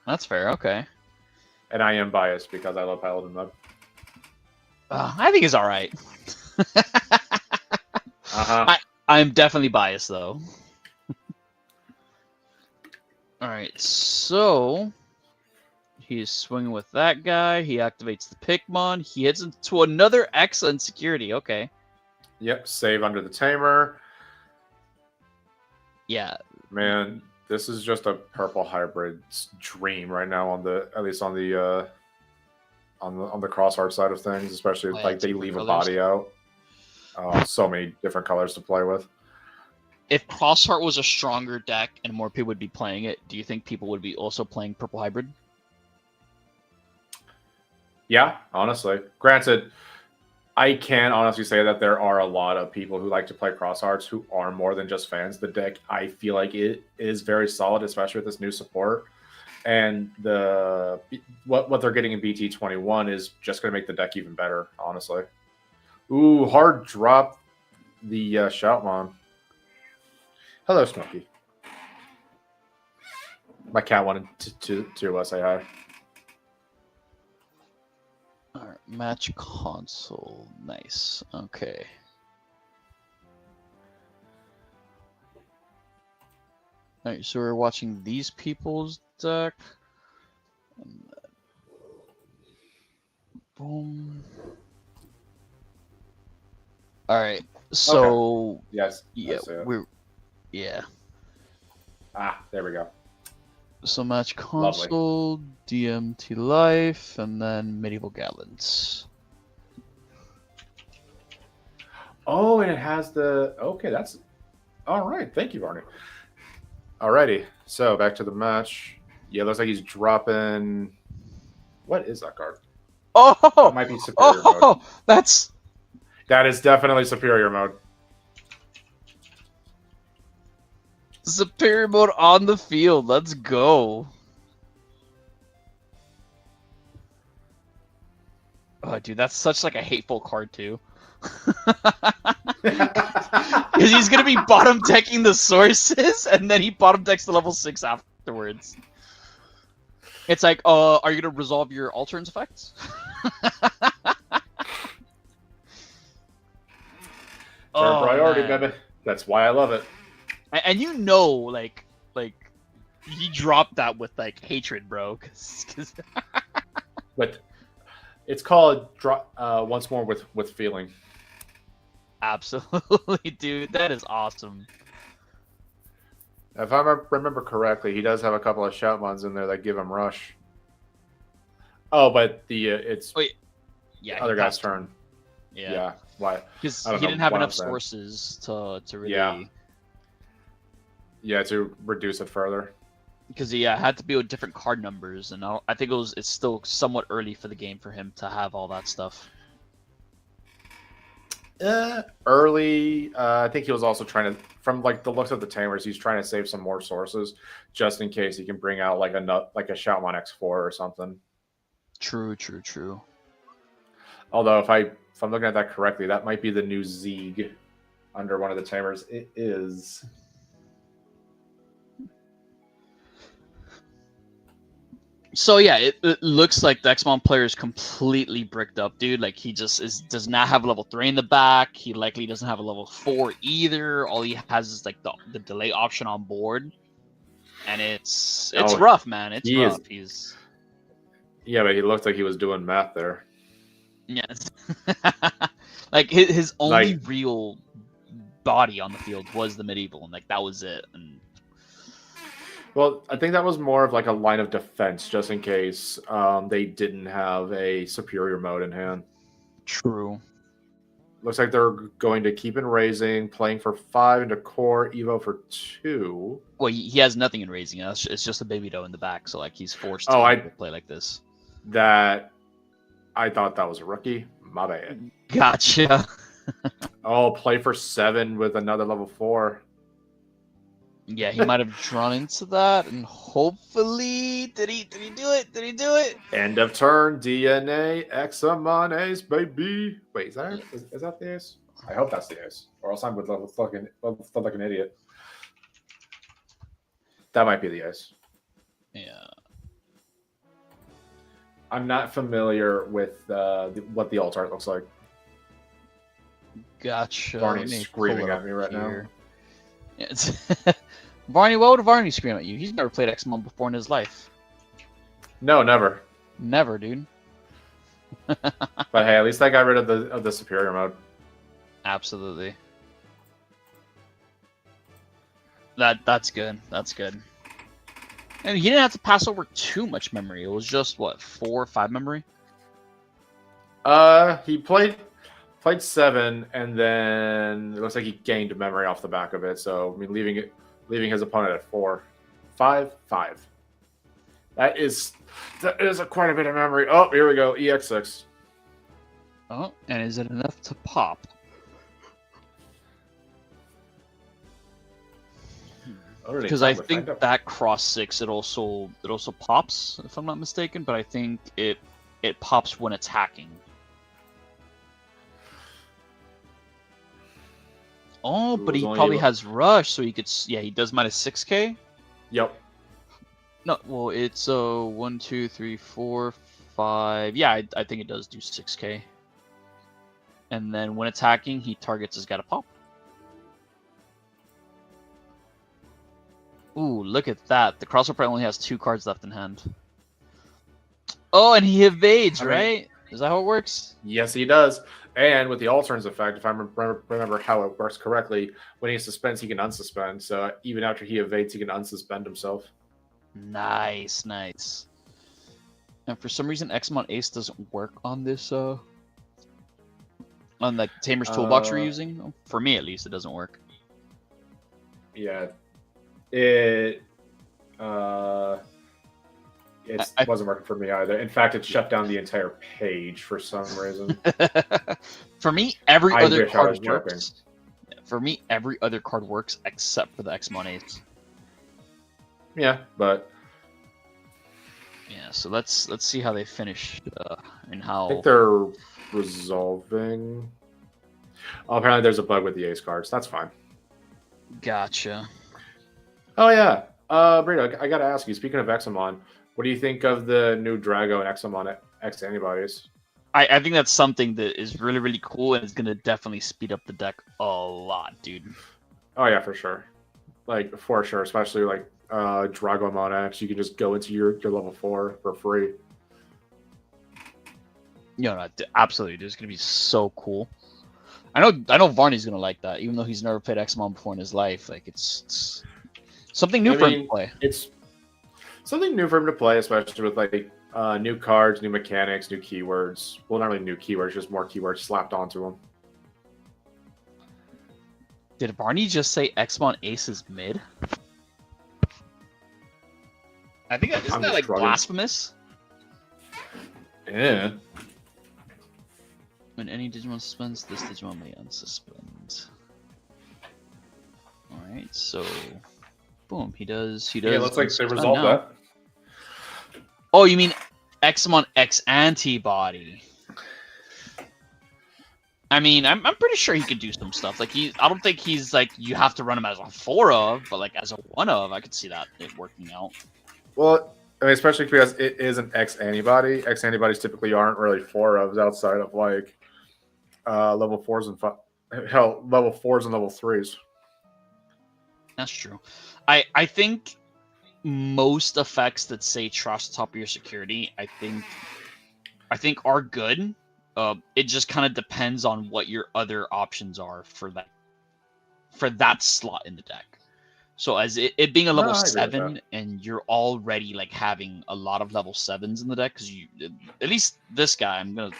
S3: That's fair. Okay.
S2: And I am biased because I love paladin mode.
S3: I think it's all right. I'm definitely biased though. All right, so he's swinging with that guy. He activates the Pikmon. He hits into another excellent security. Okay.
S2: Yep, save under the Tamer.
S3: Yeah.
S2: Man, this is just a purple hybrid's dream right now on the Crossheart side of things, especially like they leave a body out. So many different colors to play with.
S3: If Crossheart was a stronger deck and more people would be playing it, do you think people would be also playing Purple Hybrid?
S2: Yeah, honestly. Granted, I can honestly say that there are a lot of people who like to play Crosshearts who are more than just fans. The deck, I feel like it is very solid, especially with this new support. And what they're getting in BT21 is just going to make the deck even better, honestly. Ooh, hard drop the Shoutmon. Hello, Smokey. My cat wanted to say hi.
S3: Alright, match console. Nice. Okay. Alright, so we're watching these people's deck. And boom. Alright, so
S2: okay. Yes.
S3: Yeah, yeah.
S2: There we go.
S3: So match console, lovely. DMT Life, and then Medieval Gallants.
S2: Oh, and it has the... Okay, that's... All right, thank you, Barney. Alrighty, so back to the match. Yeah, looks like he's dropping... What is that card?
S3: Oh!
S2: That might be Superior mode.
S3: That
S2: is definitely Superior mode.
S3: Superior mode on the field. Let's go. Oh, dude, that's such like a hateful card too. Because he's gonna be bottom decking the sources, and then he bottom decks the level 6 afterwards. It's like, are you gonna resolve your Alterns effects?
S2: Priority, baby. That's why I love it.
S3: And you know, like he dropped that with like hatred, bro. Cause...
S2: But it's called once more with feeling.
S3: Absolutely, dude. That is awesome.
S2: If I remember correctly, he does have a couple of Shoutmons in there that give him rush. Oh, but it's other guy's turn. Yeah. Why?
S3: Because he didn't have enough sources to really.
S2: Yeah, to reduce it further.
S3: Because it had to be with different card numbers, and I think it's still somewhat early for the game for him to have all that stuff.
S2: Early. I think he was also trying to, from like the looks of the Tamers, he's trying to save some more sources just in case he can bring out like a Shoutmon X4 or something.
S3: True, true, true.
S2: Although if I'm looking at that correctly, that might be the new Zeeg under one of the Tamers. It is.
S3: So yeah, it looks like the Xmon player is completely bricked up, dude. Like he just does not have a level 3 in the back. He likely doesn't have a level 4 either. All he has is like the delay option on board, and it's rough, man. It's rough.
S2: Yeah, but he looked like he was doing math there.
S3: Yes. Like his only real body on the field was the medieval, and like that was it. And
S2: well, I think that was more of like a line of defense, just in case they didn't have a superior mode in hand.
S3: True.
S2: Looks like they're going to keep in raising, playing for 5 into core, Evo for 2.
S3: Well, he has nothing in raising. It's just a baby doe in the back, so like he's forced to play like this.
S2: That I thought that was a rookie. My bad.
S3: Gotcha.
S2: Oh, play for 7 with another level 4.
S3: Yeah, he might have drawn into that, and hopefully, did he do it? Did he do it?
S2: End of turn, DNA, Examon Ace, baby. Wait, is that the ace? I hope that's the ace, or else I'm with look like an idiot. That might be the ace.
S3: Yeah.
S2: I'm not familiar with what the alt art looks like.
S3: Gotcha.
S2: Barney's screaming at me right now.
S3: Yeah, Varney, why would Varney scream at you? He's never played Xmon before in his life.
S2: No, never.
S3: Never, dude.
S2: But hey, at least I got rid of the superior mode.
S3: Absolutely. That's good. That's good. And he didn't have to pass over too much memory. It was just what, 4 or 5 memory?
S2: He played 7, and then it looks like he gained memory off the back of it. So I mean, leaving his opponent at 4, 5. That is quite a bit of memory. Oh, here we go. EX6.
S3: Oh, and is it enough to pop? Because I think that cross 6 it also pops, if I'm not mistaken, but I think it pops when attacking. Oh, but he probably has rush, so he could. Yeah, he does minus 6k.
S2: Yep.
S3: No, well, it's 1, 2, 3, 4, 5. Yeah, I think it does do 6k. And then when attacking, he targets his guy to pop. Ooh, look at that. The crossover only has 2 cards left in hand. Oh, and he evades, right? Is that how it works?
S2: Yes, he does. And with the alternates effect, if I remember how it works correctly, when he suspends, he can unsuspend. So even after he evades, he can unsuspend himself.
S3: Nice, nice. And for some reason, Xmon Ace doesn't work on this, on the Tamer's toolbox you're using. For me, at least, it doesn't work.
S2: Yeah. It wasn't working for me either. In fact, it shut down the entire page for some reason.
S3: For me, every other card works. For me, every other card works except for the Xmon Ace.
S2: Yeah, but
S3: yeah. So let's see how they finish and how.
S2: I think they're resolving. Oh, apparently there's a bug with the Ace cards. That's fine.
S3: Gotcha.
S2: Oh yeah, Brito, I gotta ask you. Speaking of Examon, what do you think of the new Drago and Examon X antibodies?
S3: I think that's something that is really, really cool and is going to definitely speed up the deck a lot, dude.
S2: Oh, yeah, for sure. Like, for sure. Especially, like, Dragomon X. You can just go into your level 4 for free.
S3: No, absolutely. It's going to be so cool. I know Varney's going to like that, even though he's never played Xmon before in his life. Like, it's something new for him to play.
S2: It's something new for him to play, especially with, like, new cards, new mechanics, new keywords. Well, not really new keywords, just more keywords slapped onto them.
S3: Did Varney just say Xmon Ace is mid? I think isn't that like blasphemous?
S2: Yeah.
S3: When any Digimon suspends, this Digimon may unsuspend. Alright, so boom, he does.
S2: Yeah, it looks like they
S3: unsuspend
S2: resolved
S3: now.
S2: that.
S3: Oh, you mean Examon X antibody? I mean, I'm pretty sure he could do some stuff. Like I don't think he's like you have to run him as a 4 of, but like as a 1 of, I could see that it working out.
S2: Well, I mean, especially because it is an X antibody. X antibodies typically aren't really 4 ofs outside of like level 4s and level 4s and level 3s.
S3: That's true. I think most effects that say trust top of your security, I think are good. It just kind of depends on what your other options are for that slot in the deck. So as it being a level 7 and you're already like having a lot of level 7s in the deck, because you at least this guy, I'm gonna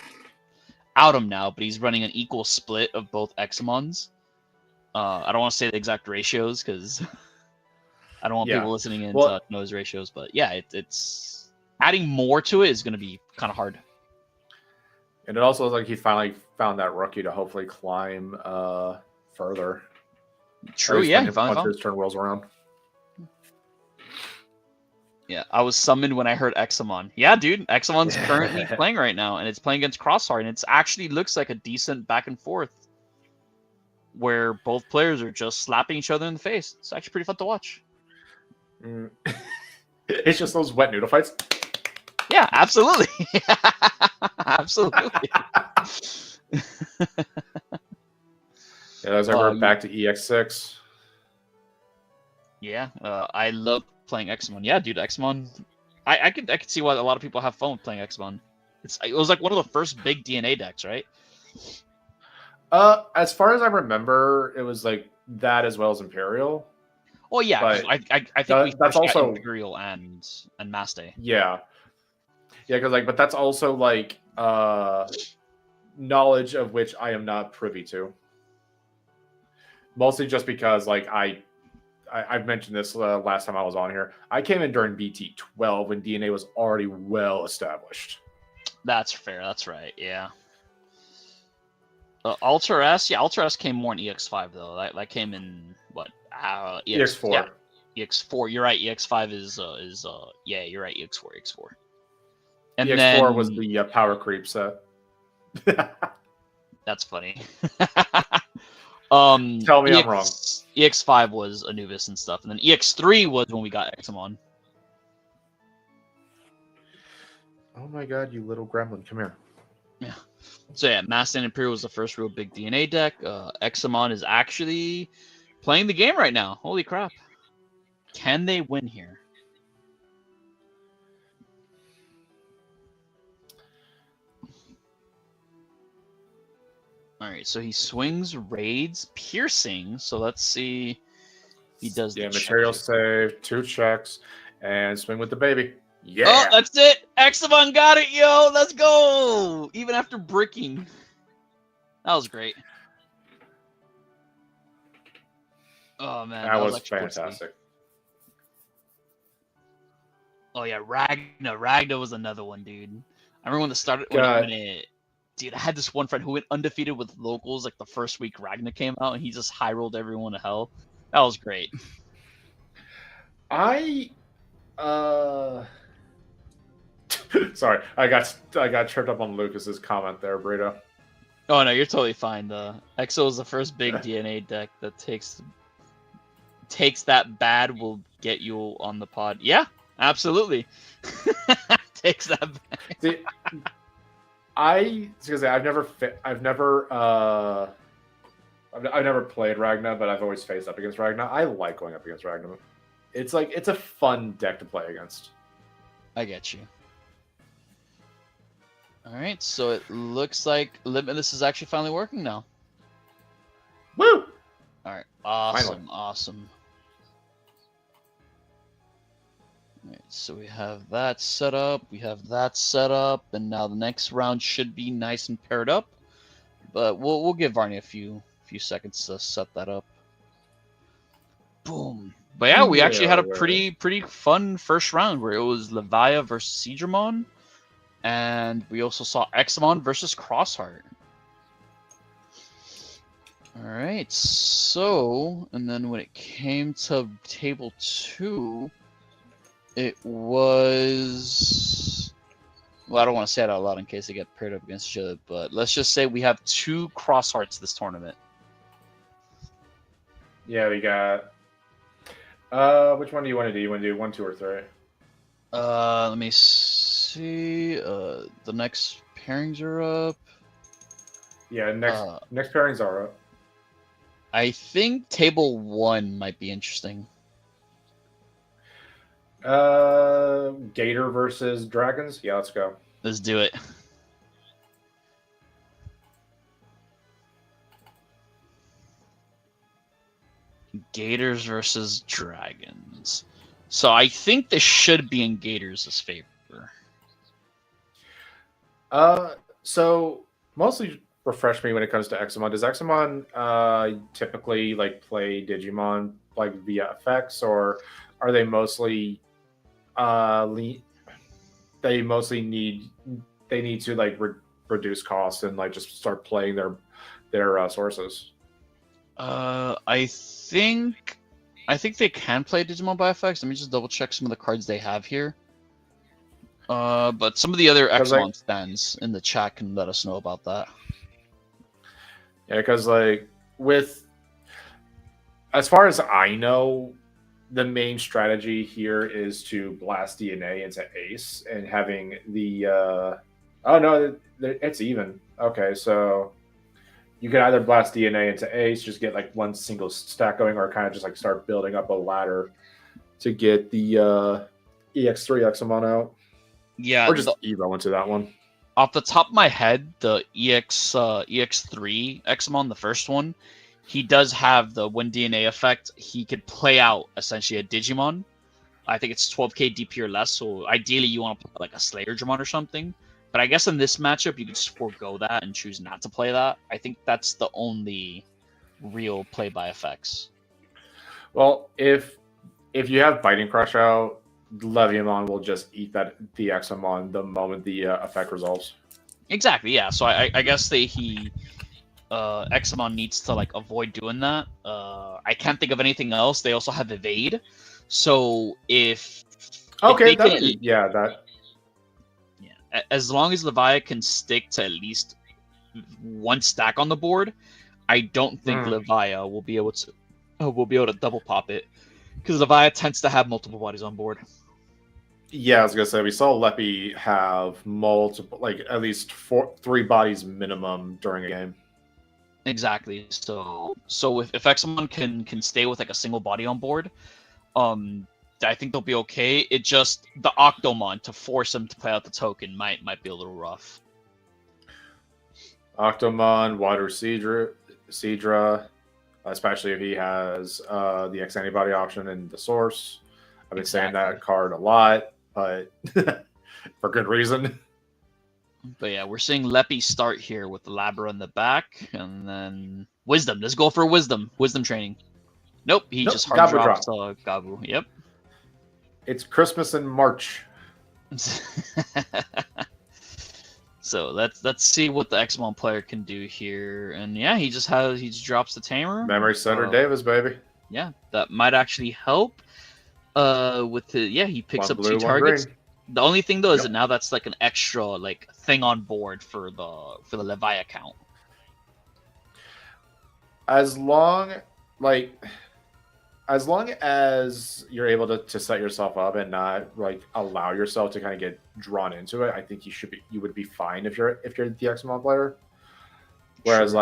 S3: out him now, but he's running an equal split of both Examons. I don't want to say the exact ratios because I don't want people listening in to know his ratios, but yeah, it's adding more to it is going to be kind of hard.
S2: And it also looks like he finally found that rookie to hopefully climb further.
S3: True, yeah.
S2: Once his turn rolls around.
S3: Yeah, I was summoned when I heard Examon. Yeah, dude, Examon's currently playing right now, and it's playing against Crossheart, and it actually looks like a decent back and forth where both players are just slapping each other in the face. It's actually pretty fun to watch.
S2: It's just those wet noodle fights.
S3: Yeah, absolutely. Absolutely.
S2: Yeah, as I went back to EX6.
S3: Yeah, I love playing Examon. Yeah, dude, Examon. I could see why a lot of people have fun with playing Examon. It was like one of the first big DNA decks, right?
S2: As far as I remember, it was like that as well as Imperial.
S3: Oh yeah,
S2: but
S3: I think
S2: that's also
S3: Imperial and Maste.
S2: Yeah, because but that's also like knowledge of which I am not privy to. Mostly just because like I've mentioned this last time I was on here. I came in during BT12 when DNA was already well established.
S3: That's fair. That's right. Yeah. Ultra S, Ultra S came more in EX5 though. That came in what?
S2: EX4.
S3: Yeah, EX4. You're right. EX5 is yeah. You're right. EX4. And
S2: EX4
S3: then
S2: was the power creep set.
S3: That's funny.
S2: Tell me I'm wrong.
S3: EX5 was Anubis and stuff, and then EX3 was when we got Examon.
S2: Oh my god, you little gremlin, come here.
S3: Yeah. So yeah, Master and Imperial was the first real big DNA deck. Examon is actually playing the game right now. Holy crap. Can they win here? Alright, so he swings, raids, piercing. So let's see. He does the
S2: material save, 2 checks, and swing with the baby. Yeah.
S3: Oh, that's it. Examon got it, yo. Let's go. Even after bricking. That was great. Oh, man.
S2: That was fantastic.
S3: Oh, yeah. Ragna was another one, dude. I remember when it started. Dude, I had this one friend who went undefeated with locals like the first week Ragna came out, and he just high rolled everyone to hell. That was great.
S2: Sorry, I got tripped up on Lucas's comment there, Burrito.
S3: Oh no, you're totally fine. The Exo is the first big DNA deck that takes that bad will get you on the pod. Yeah, absolutely. Takes that bad.
S2: See, I've never played Ragna, but I've always faced up against Ragna. I like going up against Ragna. It's a fun deck to play against.
S3: I get you. Alright, so it looks like Limitless is actually finally working now.
S2: Woo!
S3: Alright, awesome,
S2: finally.
S3: Awesome. Alright, so we have that set up, and now the next round should be nice and paired up. But we'll give Varney a few seconds to set that up. Boom. But yeah, we actually had a pretty fun first round where it was Levia versus Digimon. And we also saw Examon versus Crossheart. All right, so, and then when it came to table 2, it was... Well, I don't want to say it out loud in case they get paired up against each other, but let's just say we have 2 cross hearts this tournament.
S2: Yeah, we got... which one do you want to do? You want to do 1, 2, or 3?
S3: Let me see. The next pairings are up.
S2: Yeah, next pairings are up.
S3: I think table 1 might be interesting.
S2: Gator versus Dragons? Yeah, let's go.
S3: Let's do it. Gators versus Dragons. So I think this should be in Gators' favor.
S2: So mostly refresh me when it comes to Examon. Does Examon typically like play Digimon like via effects, or are they mostly they mostly need to like reduce costs and like just start playing their sources?
S3: I think they can play Digimon by effects. Let me just double check some of the cards they have here. But some of the other Examon stands in the chat can let us know about that.
S2: Yeah, because like as far as I know, the main strategy here is to blast DNA into Ace and having the oh no, it's even. Okay, so you can either blast DNA into Ace, just get like one single stack going, or kind of just like start building up a ladder to get the EX3 Examon out.
S3: Yeah,
S2: or just Evo into that one.
S3: Off the top of my head, the EX3 Examon, the first one, he does have the when DNA effect. He could play out essentially a Digimon. I think it's 12k DP or less. So ideally, you want to play like a Slayer Dramon or something. But I guess in this matchup, you could just forego that and choose not to play that. I think that's the only real play by effects.
S2: Well, if you have Biting Crush out, Leviamon will just eat the Examon the moment the effect resolves.
S3: Exactly, yeah. So I guess Examon needs to like avoid doing that. I can't think of anything else. They also have Evade. So if as long as Levia can stick to at least one stack on the board, I don't think Levia will be able to double pop it, because Levia tends to have multiple bodies on board.
S2: Yeah, I was gonna say we saw Leppy have multiple, like at least 3 bodies minimum during a game.
S3: Exactly. So if Examon can stay with like a single body on board, I think they'll be okay. It just the Octomon to force him to play out the token might be a little rough.
S2: Octomon, Water Seadra, especially if he has the X antibody option in the source. I've been saying that card a lot, but for good reason.
S3: But yeah, we're seeing Leppy start here with the Labra in the back, and then Wisdom. Let's go for Wisdom. Wisdom training. Nope, he just hard drops Gabu. Yep.
S2: It's Christmas in March.
S3: So let's see what the Examon player can do here. And yeah, he just drops the Tamer.
S2: Memory Center Davis, baby.
S3: Yeah, that might actually help. With he picks up
S2: blue,
S3: 2 targets.
S2: green.
S3: The only thing though is that now that's like an extra like thing on board for the Levi account.
S2: As long as you're able to set yourself up and not like allow yourself to kind of get drawn into it, I think you would be fine if you're the Examon player. Whereas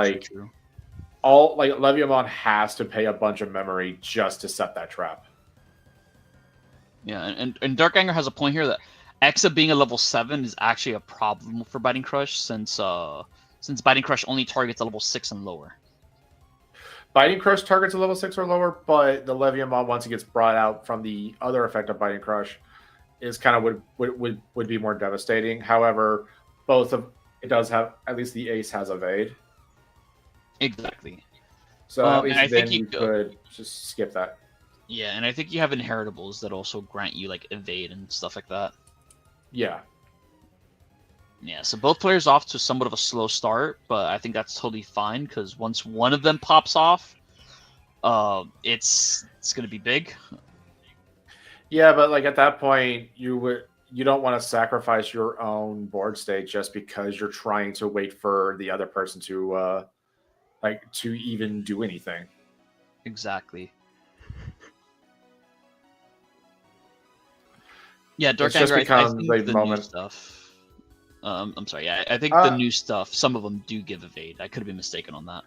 S2: all like Leviamon has to pay a bunch of memory just to set that trap.
S3: Yeah, and Dark Anger has a point here that Exa being a level 7 is actually a problem for Biting Crush since Biting Crush only targets a level 6 and lower.
S2: Biting Crush targets a level 6 or lower, but the Leviamon, once it gets brought out from the other effect of Biting Crush, is kind of would be more devastating. However, it does have, at least the Ace has Evade.
S3: Exactly.
S2: So at least then you could just skip that.
S3: Yeah, and I think you have inheritables that also grant you like Evade and stuff like that.
S2: Yeah.
S3: Yeah, so both players off to somewhat of a slow start, but I think that's totally fine because once one of them pops off, it's gonna be big.
S2: Yeah, but like at that point, you don't want to sacrifice your own board state just because you're trying to wait for the other person to to even do anything.
S3: Exactly. Yeah, Dark
S2: It's just
S3: Anger. I
S2: become
S3: think
S2: the
S3: the new
S2: moment.
S3: stuff. I'm sorry. Yeah, I think the new stuff. Some of them do give evade. I could have been mistaken on that.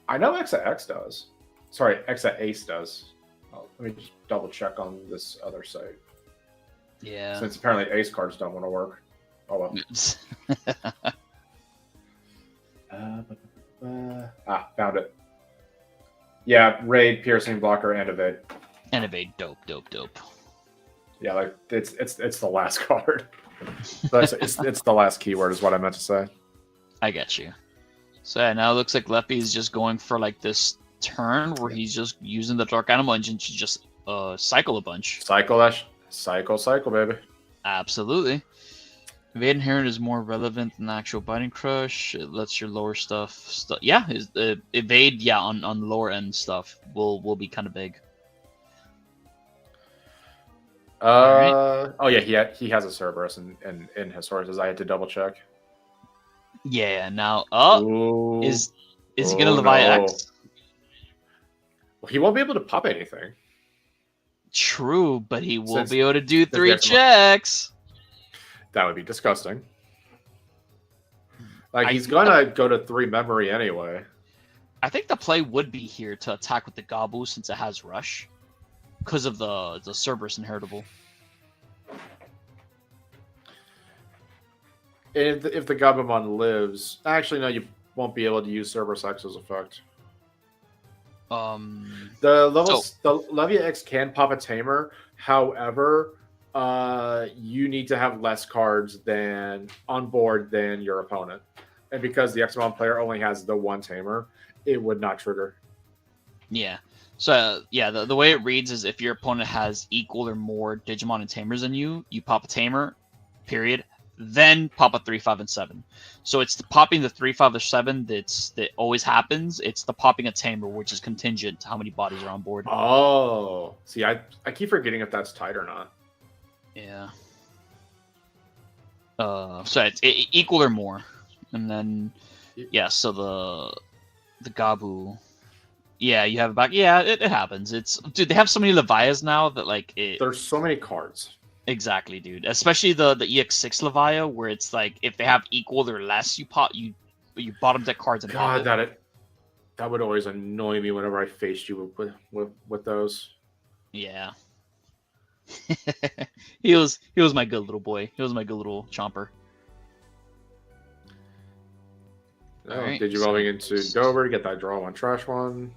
S2: I know X does. Sorry, X Ace does. Oh, let me just double check on this other site.
S3: Yeah.
S2: Since apparently Ace cards don't want to work. Oh well. Found it. Yeah, raid, piercing, blocker, and evade.
S3: And evade, dope.
S2: Yeah, like it's the last card. But it's the last keyword is what I meant to say.
S3: I get you. So yeah, now it looks like Leppy is just going for like this turn where he's just using the Dark Animal Engine to just cycle a bunch.
S2: Cycle, baby.
S3: Absolutely. Evade Inherent is more relevant than the actual Biting Crush. It lets your lower stuff. Yeah, evade. Yeah, on the lower end stuff will be kind of big.
S2: Right. Oh yeah, he has a Cerberus in his sources. I had to double check.
S3: Yeah. Now, is he gonna Levi X?
S2: Well, he won't be able to pop anything.
S3: True, but he will be able to do 3 checks.
S2: That would be disgusting. Like he's gonna go to 3 memory anyway.
S3: I think the play would be here to attack with the Gabu since it has Rush. Because of the Cerberus inheritable.
S2: If the Gabumon lives, actually no, you won't be able to use Cerberus X's effect. The Levia X can pop a Tamer, however, you need to have less cards than on board than your opponent, and because the Xmon player only has the 1 Tamer, it would not trigger.
S3: Yeah. So, yeah, the way it reads is if your opponent has equal or more Digimon and Tamers than you, you pop a Tamer, period, then pop a 3, 5, and 7. So it's the popping the 3, 5, or 7 that always happens. It's the popping a Tamer, which is contingent to how many bodies are on board.
S2: Oh. See, I keep forgetting if that's tight or not.
S3: Yeah. So it's equal or more. And then, yeah, so the Gabu... Yeah, you have a back. Yeah, it happens. Dude, they have so many Levias now that like
S2: there's so many cards.
S3: Exactly, dude. Especially the EX6 Levia, where it's like if they have equal or less, you bottom deck cards and
S2: God, that would always annoy me whenever I faced you with those.
S3: Yeah. he was my good little boy. He was my good little chomper.
S2: Oh, right, did you rolling into Dover to get that draw 1 trash 1?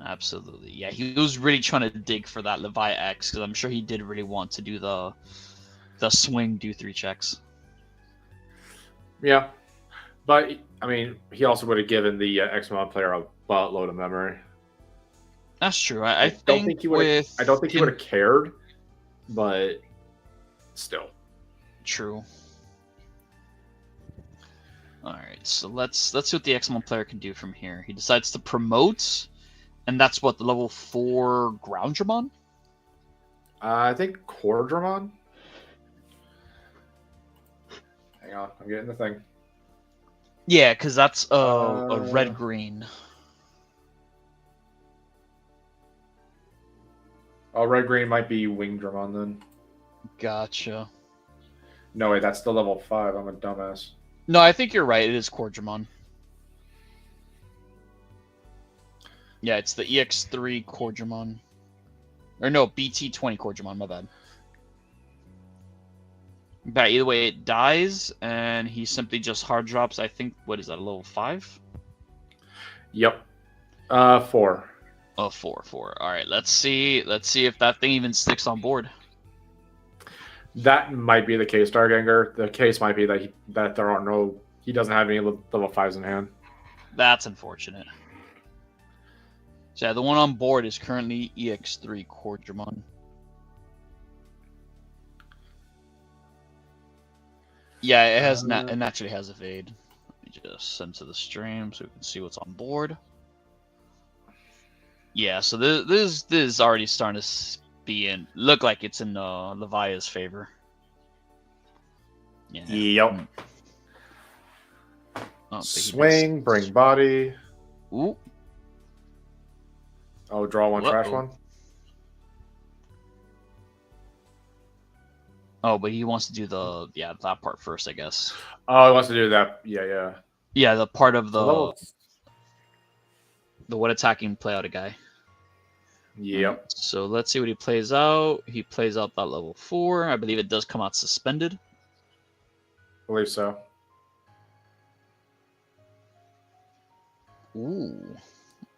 S3: Absolutely. Yeah, he was really trying to dig for that Levi X because I'm sure he did really want to do the swing, do 3 checks.
S2: Yeah. But, I mean, he also would have given the Xmon player a buttload of memory.
S3: That's true. I don't think he would
S2: have cared, but still.
S3: True. All right, so let's see what the Xmon player can do from here. He decides to promote, and that's what, the level 4 Groundramon?
S2: I think Cordramon. Hang on, I'm getting the thing.
S3: Yeah, because that's a red-green.
S2: Oh, red-green might be Wingdramon then.
S3: Gotcha.
S2: No, wait, that's the level 5. I'm a dumbass.
S3: No, I think you're right. It is Cordramon. Yeah, it's the EX3 Cordramon. Or no, BT20 Cordramon, my bad. But either way, it dies, and he simply just hard drops, I think, what is that, a level 5?
S2: Yep. 4.
S3: Oh, 4. Alright, let's see if that thing even sticks on board.
S2: That might be the case, Darganger. The case might be that there are no... He doesn't have any level 5s in hand.
S3: That's unfortunate. So yeah, the one on board is currently EX3 Cordramon. Yeah, it has it naturally has evade. Let me just send to the stream so we can see what's on board. Yeah, so this is already starting to look like it's in Levia's favor. Yeah.
S2: Yep.
S3: Oh,
S2: Swing, bring body.
S3: Ooh.
S2: Oh, draw one, trash one.
S3: Oh, but he wants to do that part first, I guess.
S2: Oh, he wants to do that. Yeah.
S3: Yeah, the part of
S2: So
S3: the what attacking play out a guy.
S2: Yep.
S3: So let's see what he plays out. He plays out that level 4. I believe it does come out suspended.
S2: I believe so.
S3: Ooh.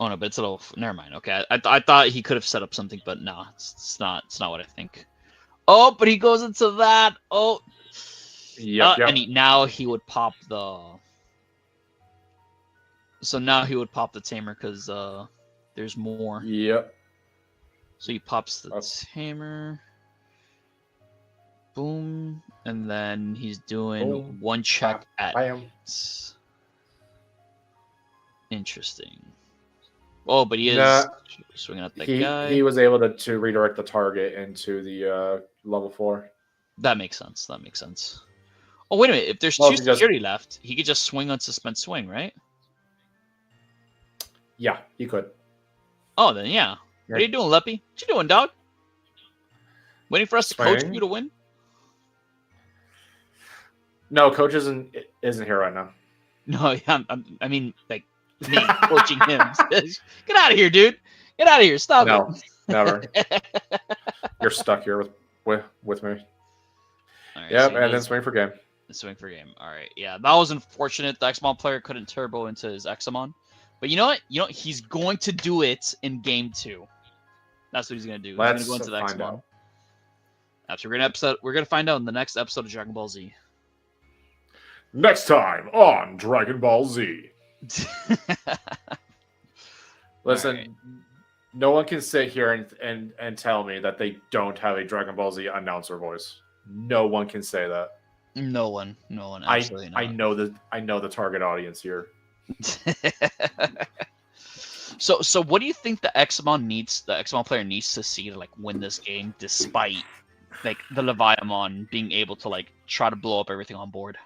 S3: Oh no, but it's a little. Never mind. Okay, I thought he could have set up something, but no, it's not. It's not what I think. Oh, but he goes into that. Oh.
S2: Yep.
S3: And now he would pop the. So now he would pop the tamer because there's more.
S2: Yep.
S3: So he pops the tamer. Boom, and then he's doing one check at. Interesting. Oh, but he is swinging at that guy.
S2: He was able to redirect the target into the level 4.
S3: That makes sense. Oh, wait a minute. If there's 2 security left, he could just swing on suspend swing, right?
S2: Yeah, he could.
S3: Oh, then yeah. What are you doing, Leppy? What you doing, dog? Waiting for us to coach you to win?
S2: No, coach isn't here right now.
S3: No, yeah, I mean, like, me coaching him. Get out of here, dude. Get out of here. Stop
S2: it. Never. You're stuck here with me.
S3: Right,
S2: yep,
S3: so
S2: and then swing for game.
S3: Swing for game. All right. Yeah, that was unfortunate. The Xmon player couldn't turbo into his Xmon. But you know what? He's going to do it in game 2. That's what he's going to do. He's going to go into the Xmon. Absolutely. We're going to find out in the next episode of Dragon Ball Z.
S2: Next time on Dragon Ball Z. Listen, no one can sit here and tell me that they don't have a Dragon Ball Z announcer voice. No one can say that.
S3: No one. Absolutely not.
S2: I know the target audience here.
S3: So what do you think the Xmon player needs to see to win this game, despite the Leviamon being able to try to blow up everything on board?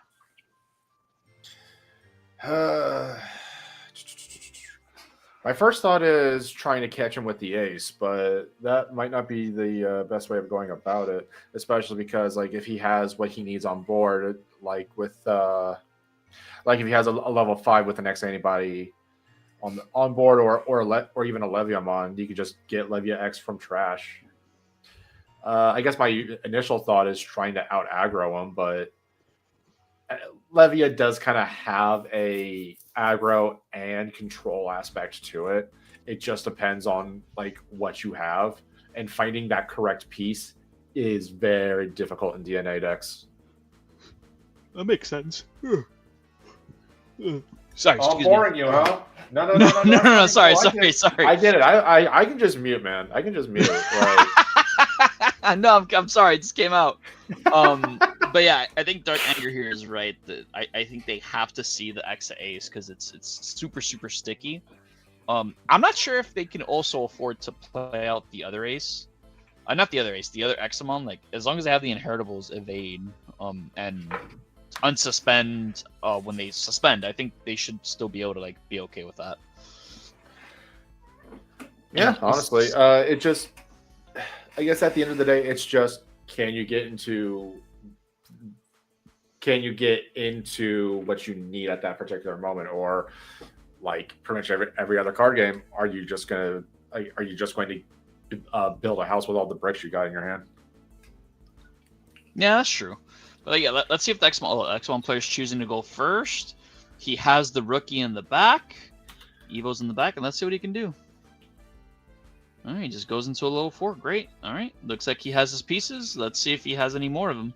S2: My first thought is trying to catch him with the ace, but that might not be the best way of going about it, especially because if he has what he needs on board, if he has a level 5 with the next antibody on board or even a Leviamon, you could just get Levia X from trash. I guess my initial thought is trying to out aggro him, but Levia does kind of have a aggro and control aspect to it. It just depends on what you have, and finding that correct piece is very difficult in DNA decks.
S3: That makes sense. Sorry,
S2: I'm boring you, huh?
S3: No. Sorry.
S2: I did it. I can just mute, man. I can just mute.
S3: No, I'm sorry. It just came out. But yeah, I think Dark Anger here is right. I think they have to see the X Ace because it's super sticky. I'm not sure if they can also afford to play out the other Ace. Not the other Ace, the other Xamon. As long as they have the inheritables evade and unsuspend when they suspend, I think they should still be able to be okay with that.
S2: Yeah, honestly, it just, I guess at the end of the day, it's just can you get into what you need at that particular moment, or pretty much every other card game, are you just going to build a house with all the bricks you got in your hand?
S3: Yeah, that's true. But yeah, let's see if the X1 player is choosing to go first. He has the rookie in the back. Evo's in the back, and let's see what he can do. All right, he just goes into a level 4. Great. All right, looks like he has his pieces. Let's see if he has any more of them.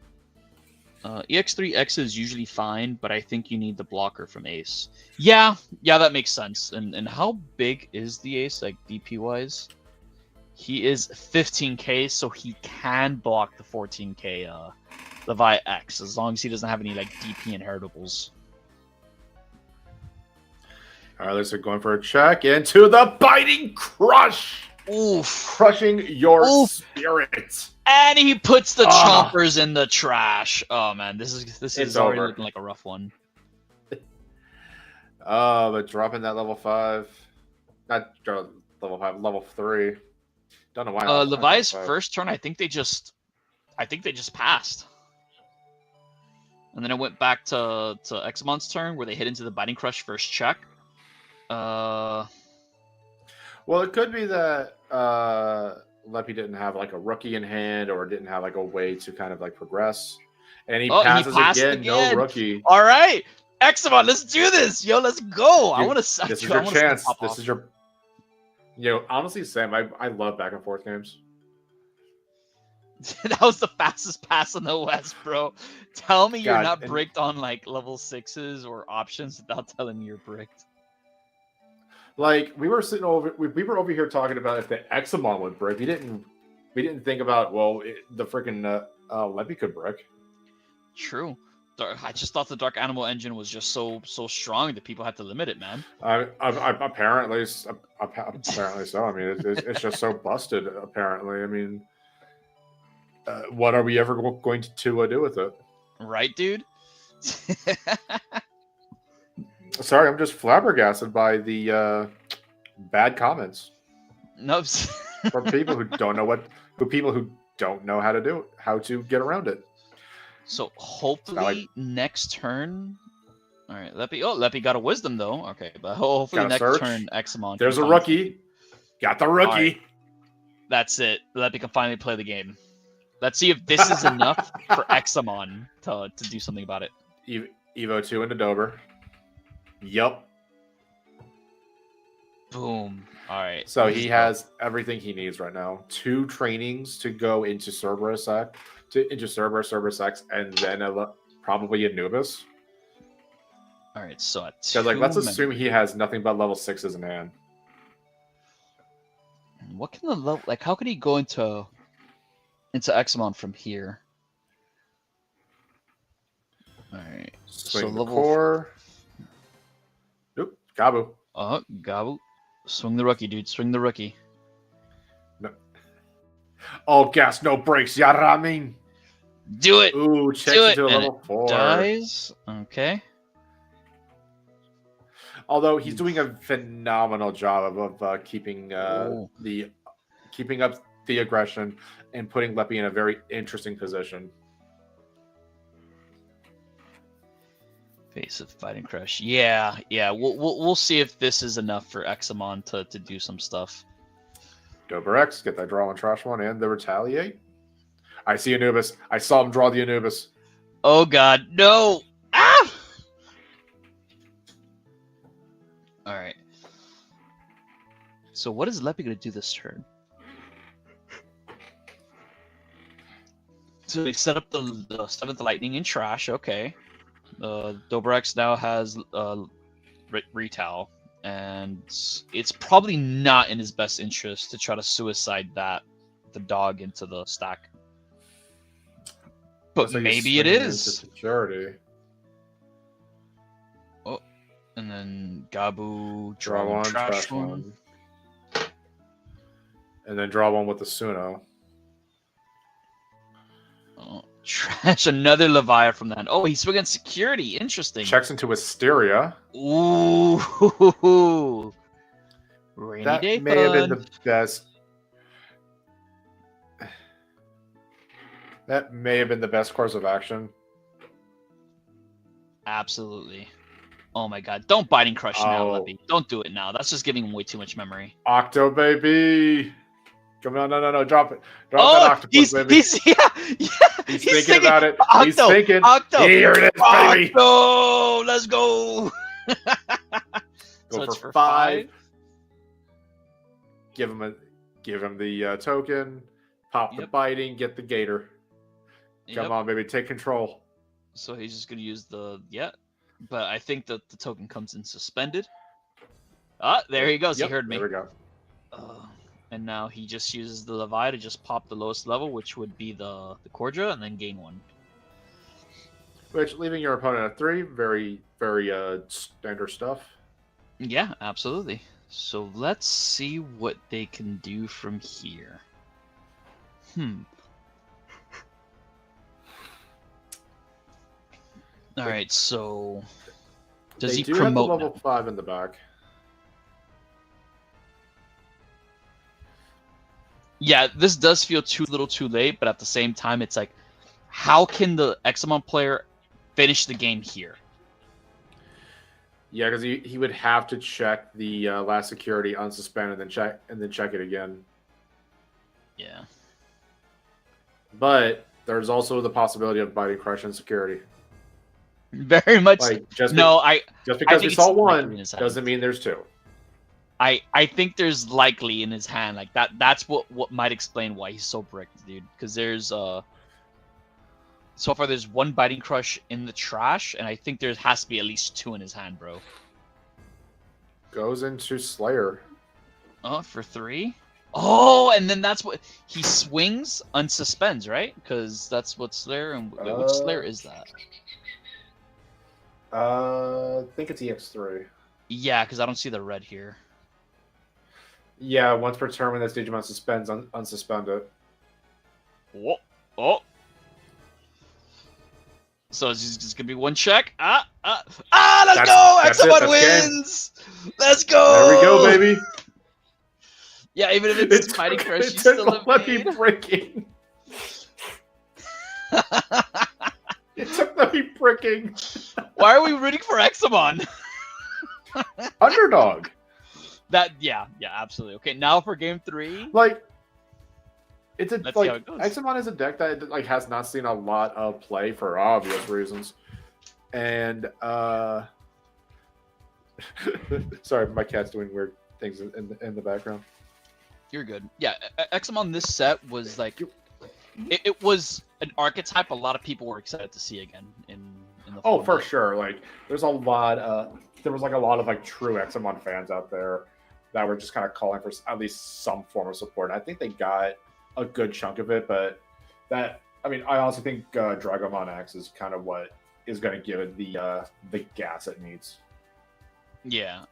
S3: EX3X is usually fine, but I think you need the blocker from Ace. Yeah, that makes sense. And how big is the Ace, DP-wise? He is 15k, so he can block the 14k Levi X, as long as he doesn't have any like DP inheritables.
S2: All right, let's going for a check into the biting crush.
S3: Oof.
S2: Crushing your spirit.
S3: And he puts the chompers in the trash. Oh man, this is already
S2: over.
S3: looking like a rough one.
S2: But dropping that level 5. Not level 5, level 3. Don't know why.
S3: Levi's first turn, I think they just passed. And then it went back to Examon's turn where they hit into the biting crush first check.
S2: Well, it could be that Leppy didn't have like a rookie in hand or didn't have like a way to kind of like progress. And he passes again, no rookie.
S3: All right. Examon, let's do this. Yo, let's go. I want to.
S2: This is your chance. This is your. Honestly, Sam, I love back and forth games.
S3: That was the fastest pass in the West, bro. Tell me you're not bricked on like level 6s or options without telling me you're bricked.
S2: Like we were sitting over, we were over here talking about if the Examon would brick. We didn't think about the freaking Leppy could brick. True.
S3: I just thought the Dark Animal engine was just so strong that people had to limit it, man.
S2: Apparently so. I mean, it's just so busted. Apparently, I mean, what are we ever going to do with it?
S3: Right, dude.
S2: Sorry, I'm just flabbergasted by the bad comments.
S3: Nope.
S2: From people who don't know how to get around it.
S3: So hopefully next turn. All right, Leppy got a wisdom though. Okay, but hopefully next turn Examon.
S2: There's a rookie. Got the rookie. Right.
S3: That's it. Leppy can finally play the game. Let's see if this is enough for Examon to do something about it.
S2: Evo 2 into Dober. Yup.
S3: Boom. All right.
S2: So he has everything he needs right now. 2 trainings to go into Cerberus X, and then probably Anubis.
S3: All right. So
S2: let's assume he has nothing but level 6s in hand.
S3: What can the level how could he go into Examon from here? All right.
S2: Swing the core. Nope. Gabu.
S3: Gabu. Swing the rookie, dude. Swing the rookie.
S2: No. All gas, no brakes. Yaramin.
S3: Do it.
S2: Ooh, checks into a level 4.
S3: Dies. Okay.
S2: Although he's doing a phenomenal job of keeping up the aggression and putting Leppy in a very interesting position.
S3: Face of Fighting Crush. Yeah. We'll see if this is enough for Examon to do some stuff.
S2: Dober X, get that draw on trash one and the retaliate. I see Anubis. I saw him draw the Anubis.
S3: Oh god, no! Ah! Alright. So what is Leppy gonna do this turn? So they set up the 7th Lightning in trash, okay. Dobrex now has Retail, and it's probably not in his best interest to try to suicide the dog into the stack. But maybe it is.
S2: Security.
S3: Oh, and then Gabu,
S2: draw one, trash one. And then draw one with the Suno.
S3: Oh, trash another Leviathan from that. Oh, he's swinging security. Interesting.
S2: Checks into Hysteria.
S3: Ooh. Rainy day
S2: may have been the best. That may have been the best course of action.
S3: Absolutely. Oh my god. Don't biting crush now, Leppy. Don't do it now. That's just giving him way too much memory.
S2: Octo, baby. Come on, no. Drop it. Drop that octopus, baby. He's thinking about it.
S3: Octo,
S2: he's thinking.
S3: Octo.
S2: Here it is, baby.
S3: Octo. Let's go.
S2: Go so for 5. Give him the token. Pop the biting. Get the gator. Come on, baby. Take control.
S3: So he's just gonna use but I think that the token comes in suspended. There he goes. He heard me.
S2: There we go.
S3: And now he just uses the Levi to just pop the lowest level, which would be the Cordra, and then gain 1.
S2: Which, leaving your opponent at 3, very, very standard stuff.
S3: Yeah, absolutely. So let's see what they can do from here. All right, so does he
S2: do
S3: promote
S2: have the level
S3: now?
S2: 5 in the back.
S3: Yeah, this does feel too little too late, but at the same time, it's like, how can the Examon player finish the game here?
S2: Yeah, because he would have to check the last security, unsuspend, and then check it again.
S3: Yeah.
S2: But there's also the possibility of biting crush and security.
S3: Very much.
S2: Like, just
S3: I
S2: because we
S3: think
S2: saw
S3: it's
S2: one doesn't mean there's 2.
S3: I think there's likely in his hand, like that's what might explain why he's so bricked, dude. Because there's so far there's 1 biting crush in the trash, and I think there has to be at least 2 in his hand, bro.
S2: Goes into Slayer.
S3: Oh, for 3. Oh, and then that's what he swings, unsuspends, right? Because that's what Slayer and which Slayer is that?
S2: I think it's EX3.
S3: Yeah, because I don't see the red here.
S2: Yeah, once per turn when this Digimon suspends, unsuspend it.
S3: Oh, oh. So it's just gonna be 1 check. Let's go! Examon wins! Game. Let's go!
S2: There we go, baby.
S3: Yeah, even if it's fighting crush,
S2: it
S3: you
S2: took
S3: still
S2: the breaking. It took the breaking.
S3: Why are we rooting for Examon?
S2: Underdog.
S3: Yeah, absolutely. Okay, now for game 3.
S2: Like, it's
S3: Let's see how it goes.
S2: Examon is a deck that like has not seen a lot of play for obvious reasons, and sorry, my cat's doing weird things in the background.
S3: You're good. Yeah, Examon this set was like, it was an archetype a lot of people were excited to see again in the.
S2: Oh, for sure. Like, there's a lot. There was like a lot of like true Examon fans out there that were just kind of calling for at least some form of support. And I think they got a good chunk of it, but I also think Dragomon X is kind of what is going to give it the gas it needs. Yeah,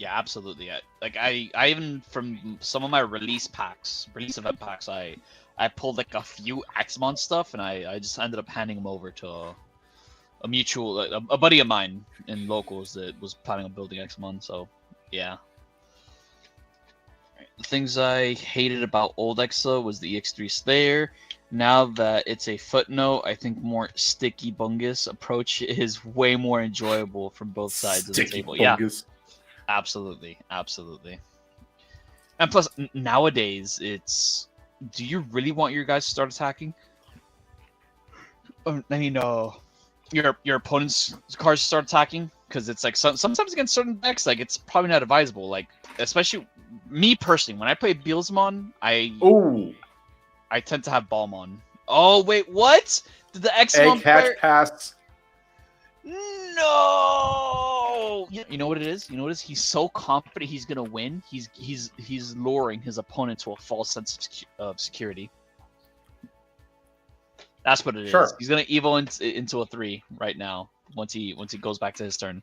S3: absolutely. I even from some of my release event packs, I pulled like a few Examon stuff, and I just ended up handing them over to a mutual, a buddy of mine in locals that was planning on building Examon. So yeah. The things I hated about old Exa was the EX3 Slayer. Now that it's a footnote, I think more sticky bungus approach is way more enjoyable from both sides of the table. Bungus. Yeah, absolutely. And plus, nowadays, it's, do you really want your guys to start attacking? Your opponent's cards start attacking? Because it's like, sometimes against certain decks, like, it's probably not advisable. Like, especially me personally, when I play Beelzemon, I tend to have Balmon. Oh wait, what? Did the Examon player
S2: pass?
S3: No. You know what it is? He's so confident he's gonna win. He's luring his opponent to a false sense of security. That's what it is. He's gonna evo into a 3 right now. Once he goes back to his turn.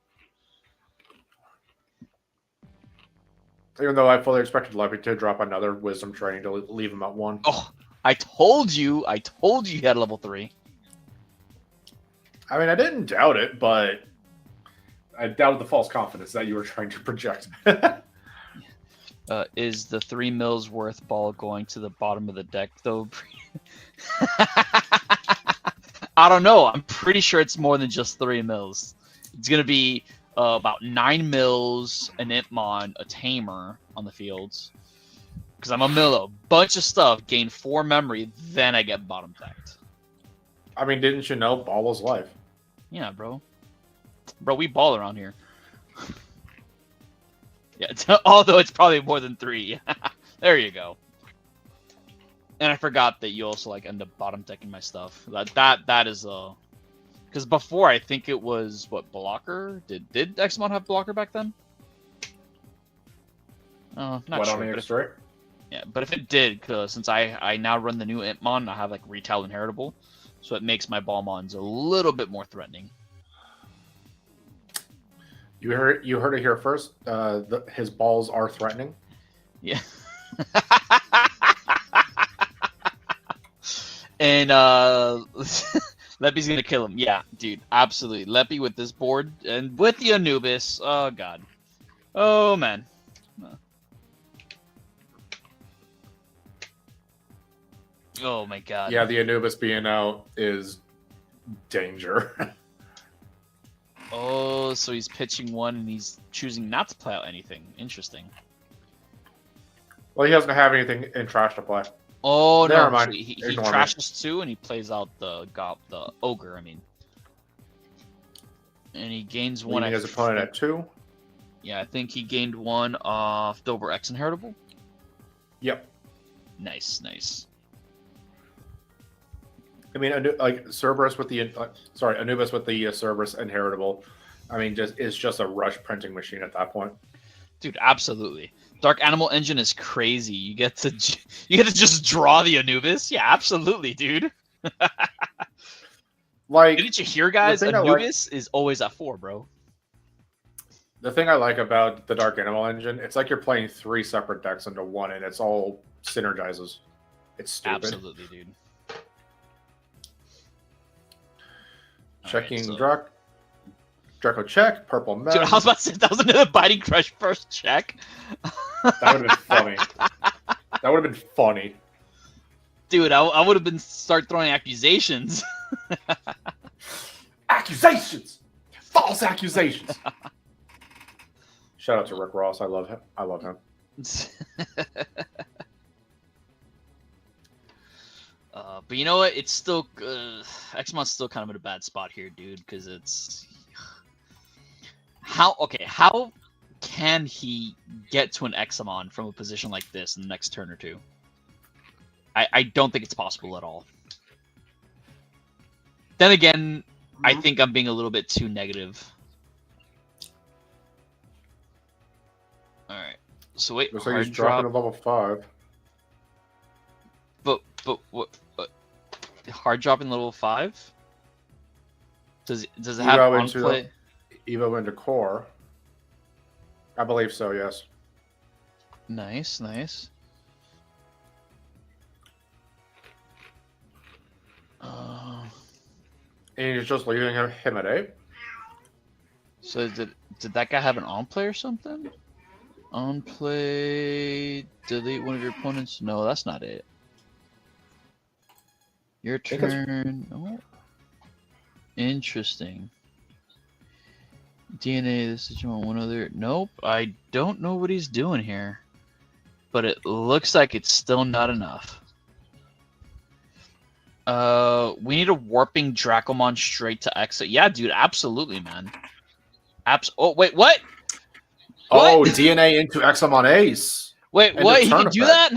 S2: Even though I fully expected Levy to drop another Wisdom training to leave him at 1.
S3: Oh, I told you he had level 3.
S2: I mean, I didn't doubt it, but I doubted the false confidence that you were trying to project.
S3: Is the 3 mils worth ball going to the bottom of the deck, though? I don't know. I'm pretty sure it's more than just 3 mils. It's going to be about 9 mils, an Itmon, a Tamer on the fields. Because I'm a mill a bunch of stuff, gain 4 memory, then I get bottom decked.
S2: I mean, didn't you know ball was life?
S3: Yeah, bro. Bro, we ball around here. Yeah, although it's probably more than 3. There you go. And I forgot that you also like end up bottom decking my stuff. That is because before I think it was what, blocker? Did Examon have blocker back then? Oh, not sure.
S2: But
S3: but if it did, since I now run the new Itmon, I have like retail inheritable. so it makes my Balmons a little bit more threatening.
S2: You heard it here first. His balls are threatening.
S3: Yeah. And Leppy's gonna kill him. Yeah, dude, absolutely. Leppy with this board and with the Anubis. Oh god. Oh man. Oh my god.
S2: Yeah, the Anubis being out is danger.
S3: Oh, so he's pitching one and he's choosing not to play out anything. Interesting.
S2: Well, he doesn't have anything in trash to play.
S3: Oh
S2: Never
S3: no,
S2: mind.
S3: so he
S2: Ignore me.
S3: trashes two and he plays out the ogre. I mean, and he gains one.
S2: Leaving his opponent at 2.
S3: Yeah, I think he gained one off Dober X Inheritable.
S2: Yep.
S3: Nice, nice.
S2: I mean, like Cerberus with the Anubis with the Cerberus Inheritable. I mean, it's just a rush printing machine at that point.
S3: Dude, absolutely. Dark Animal Engine is crazy. You get to just draw the Anubis. Yeah, absolutely, dude.
S2: Like,
S3: didn't you hear, guys? Anubis is always at 4, bro.
S2: The thing I like about the Dark Animal Engine, it's like you're playing 3 separate decks into one, and it's all synergizes. It's stupid.
S3: Absolutely, dude.
S2: Checking
S3: right, so...
S2: Draco check, purple men.
S3: Dude, I was about to say that was another Biting Crush first check.
S2: That would have been funny. That would have been funny.
S3: Dude, I would have been start throwing accusations.
S2: Accusations! False accusations! Shout out to Rick Ross. I love him.
S3: But you know what? It's still Xmon's still kind of in a bad spot here, dude, because it's how can he get to an Examon from a position like this in the next turn or two? I don't think it's possible at all. Then again, I think I'm being a little bit too negative. All right. So wait,
S2: looks like he's dropping to level 5.
S3: But what? Hard dropping level 5? Does it have on play?
S2: Evo into core. I believe so. Yes.
S3: Nice, nice.
S2: And he's just leaving him at 8.
S3: So did that guy have an on play or something? On play, delete one of your opponents. No, that's not it. Your turn. Oh. Interesting. DNA, this is one other. Nope, I don't know what he's doing here. But it looks like it's still not enough. We need a warping Dracomon straight to exit. Yeah, dude, absolutely, man. Oh, wait, what?
S2: Oh,
S3: What?
S2: DNA into Examon Ace.
S3: Wait, what? He can do that?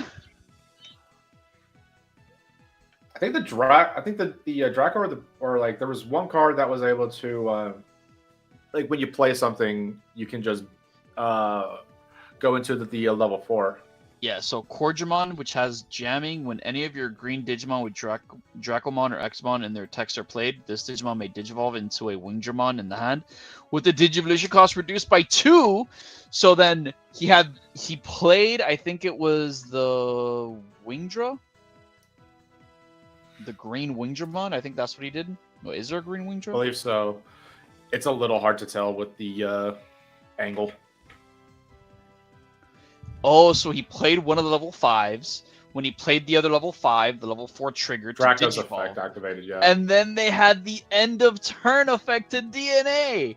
S2: I think the Draco or like there was one card that was able to like when you play something, you can just go into the level 4.
S3: Yeah, so Corgimon, which has jamming, when any of your green Digimon with Dracomon or Xmon and their texts are played, this Digimon may Digivolve into a Wingdramon in the hand, with the Digivolution cost reduced by 2. So then he played, I think it was the Wingdra? The green Wingdramon? I think that's what he did. Oh, is there a green Wingdra?
S2: I believe so. It's a little hard to tell with the angle.
S3: Oh, so he played one of the level 5s. When he played the other level 5, the level 4 triggered to
S2: Draco's
S3: Digivolve.
S2: effect activated, yeah.
S3: And then they had the end of turn effect to DNA.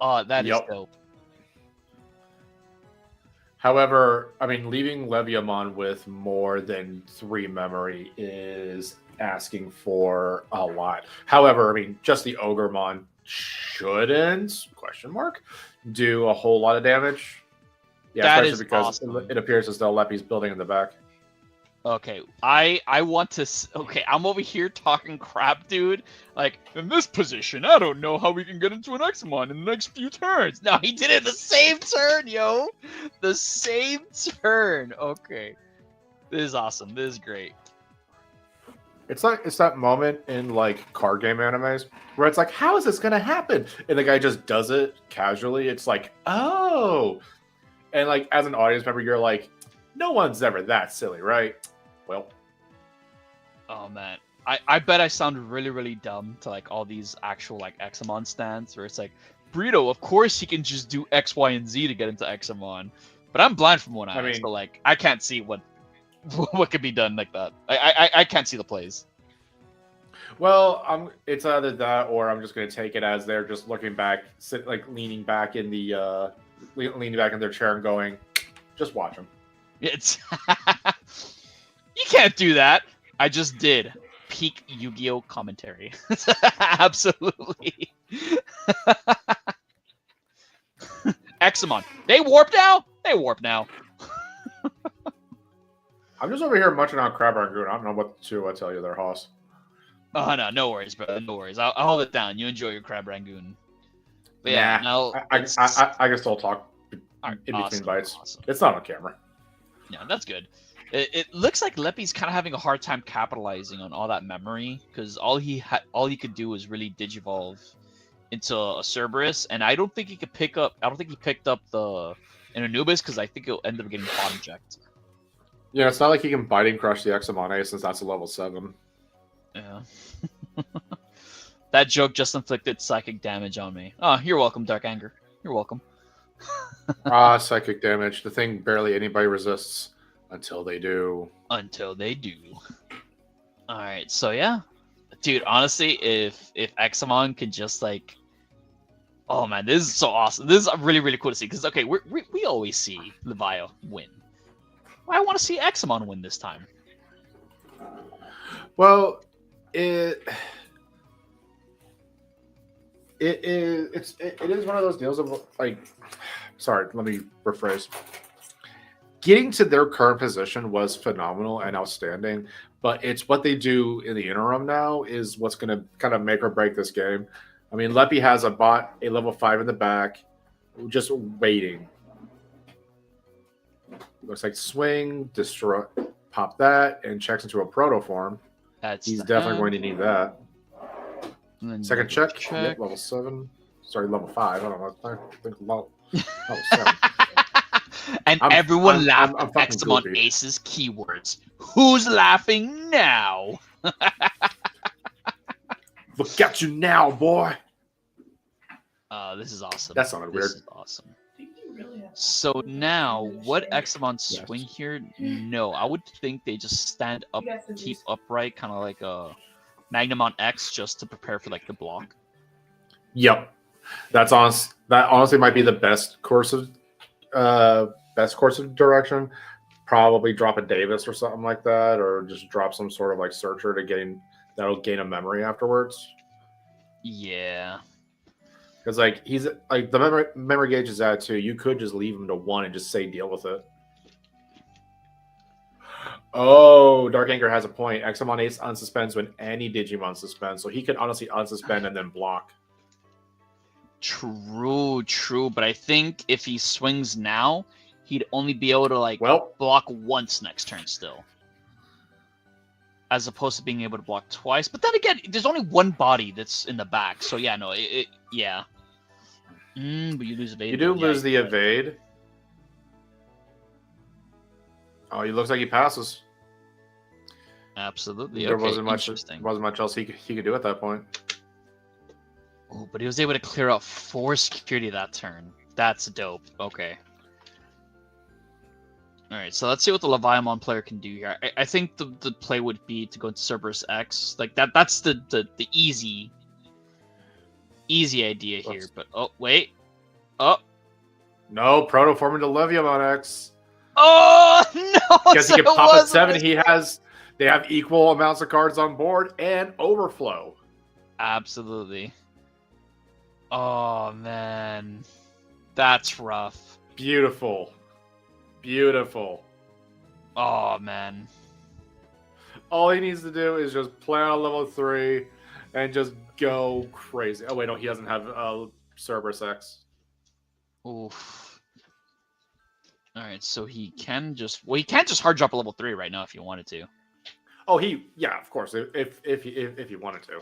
S3: Oh, that is dope.
S2: However, I mean, leaving Leviamon with more than 3 memory is asking for a lot. However, I mean, just the Ogremon shouldn't, do a whole lot of damage. Yeah,
S3: that
S2: especially
S3: is
S2: because
S3: awesome.
S2: it appears as though Leppy's building in the back.
S3: Okay, I want to... Okay, I'm over here talking crap, dude. Like, in this position, I don't know how we can get into an Examon in the next few turns. No, he did it the same turn, yo! The same turn! Okay. This is awesome. This is great.
S2: It's that moment in like card game animes where it's like, how is this gonna happen? And the guy just does it casually. It's like, oh, and like as an audience member, you're like, no one's ever that silly, right? Well,
S3: Oh man, I bet I sound really really dumb to like all these actual like Examon stands where it's like, Burrito, of course he can just do X, Y, and Z to get into Examon, but I'm blind from one eye,
S2: I mean,
S3: so like I can't see what what could be done like that. I can't see the plays.
S2: well, it's either that or I'm just gonna take it as they're just looking back, leaning back in the leaning back in their chair and going, just watch them.
S3: It's you can't do that. I just did. Peak Yu-Gi-Oh commentary. Absolutely. Examon. They warp now? They warp now.
S2: I'm just over here munching on Crab Rangoon. I don't know what to tell you there, Hoss.
S3: Oh no, no worries, brother. No worries. I'll hold it down. You enjoy your Crab Rangoon. But yeah, now
S2: I can still talk in between bites.
S3: Awesome.
S2: It's not on camera.
S3: Yeah, that's good. It looks like Leppy's kind of having a hard time capitalizing on all that memory because all he could do was really digivolve into a Cerberus, and I don't think he could pick up. I don't think he picked up the an Anubis because I think he'll end up getting bottom checked.
S2: Yeah, it's not like he can biting crush the Examon A since that's a level 7.
S3: Yeah. That joke just inflicted psychic damage on me. Oh, you're welcome, Dark Anger. You're welcome.
S2: Psychic damage. The thing barely anybody resists until they do.
S3: Until they do. Alright, so yeah. Dude, honestly, if Examon could just like... Oh man, this is so awesome. This is really, really cool to see. Because, okay, we always see Leviathan win. I want to see Examon win this time.
S2: Well, it is one of those deals of like, sorry, let me rephrase. Getting to their current position was phenomenal and outstanding, but it's what they do in the interim now is what's going to kind of make or break this game. I mean, Leppy has a level 5 in the back, just waiting. Looks like swing, destroy, pop that, and checks into a proto form. He's definitely going to need that. Second check. Yep, level 7. Sorry, level 5. I don't know. I think level 7.
S3: And everyone laughed at Examon Ace's keywords. Who's laughing now?
S2: Look at you now, boy.
S3: This is awesome.
S2: That sounded weird.
S3: This is awesome. So now, what Examon swing here? No, I would think they just stand up, keep upright, kind of like a Magnum on X, just to prepare for like the block.
S2: Yep, that's honest. That honestly might be the best course of direction. Probably drop a Davis or something like that, or just drop some sort of like searcher that'll gain a memory afterwards.
S3: Yeah.
S2: Because like he's like the memory gauge is at 2. You could just leave him to 1 and just say deal with it. Oh, Dark Anger has a point. Examon Ace unsuspends when any Digimon suspends, so he could honestly unsuspend and then block.
S3: True. But I think if he swings now, he'd only be able to block once next turn still, as opposed to being able to block twice. But then again, there's only one body that's in the back, so yeah, no, yeah. But you lose evade.
S2: You do lose the evade. Oh, he looks like he passes.
S3: Absolutely.
S2: There wasn't much else he could do at that point.
S3: Oh, but he was able to clear out 4 security that turn. That's dope. Okay. All right, so let's see what the Leviathan player can do here. I think the play would be to go into Cerberus X. Like that's the easy idea here. But oh wait,
S2: no, protoform into Leviathan X.
S3: Oh no!
S2: Because he can pop at 7. They have equal amounts of cards on board and overflow.
S3: Absolutely. Oh man, that's rough.
S2: Beautiful.
S3: Oh man.
S2: All he needs to do is just play on level 3 and just go crazy. Oh wait, no, he doesn't have Cerberus X.
S3: Oof. All right, so he can just hard drop a level 3 right now if you wanted to.
S2: Oh, yeah, of course, if he wanted to.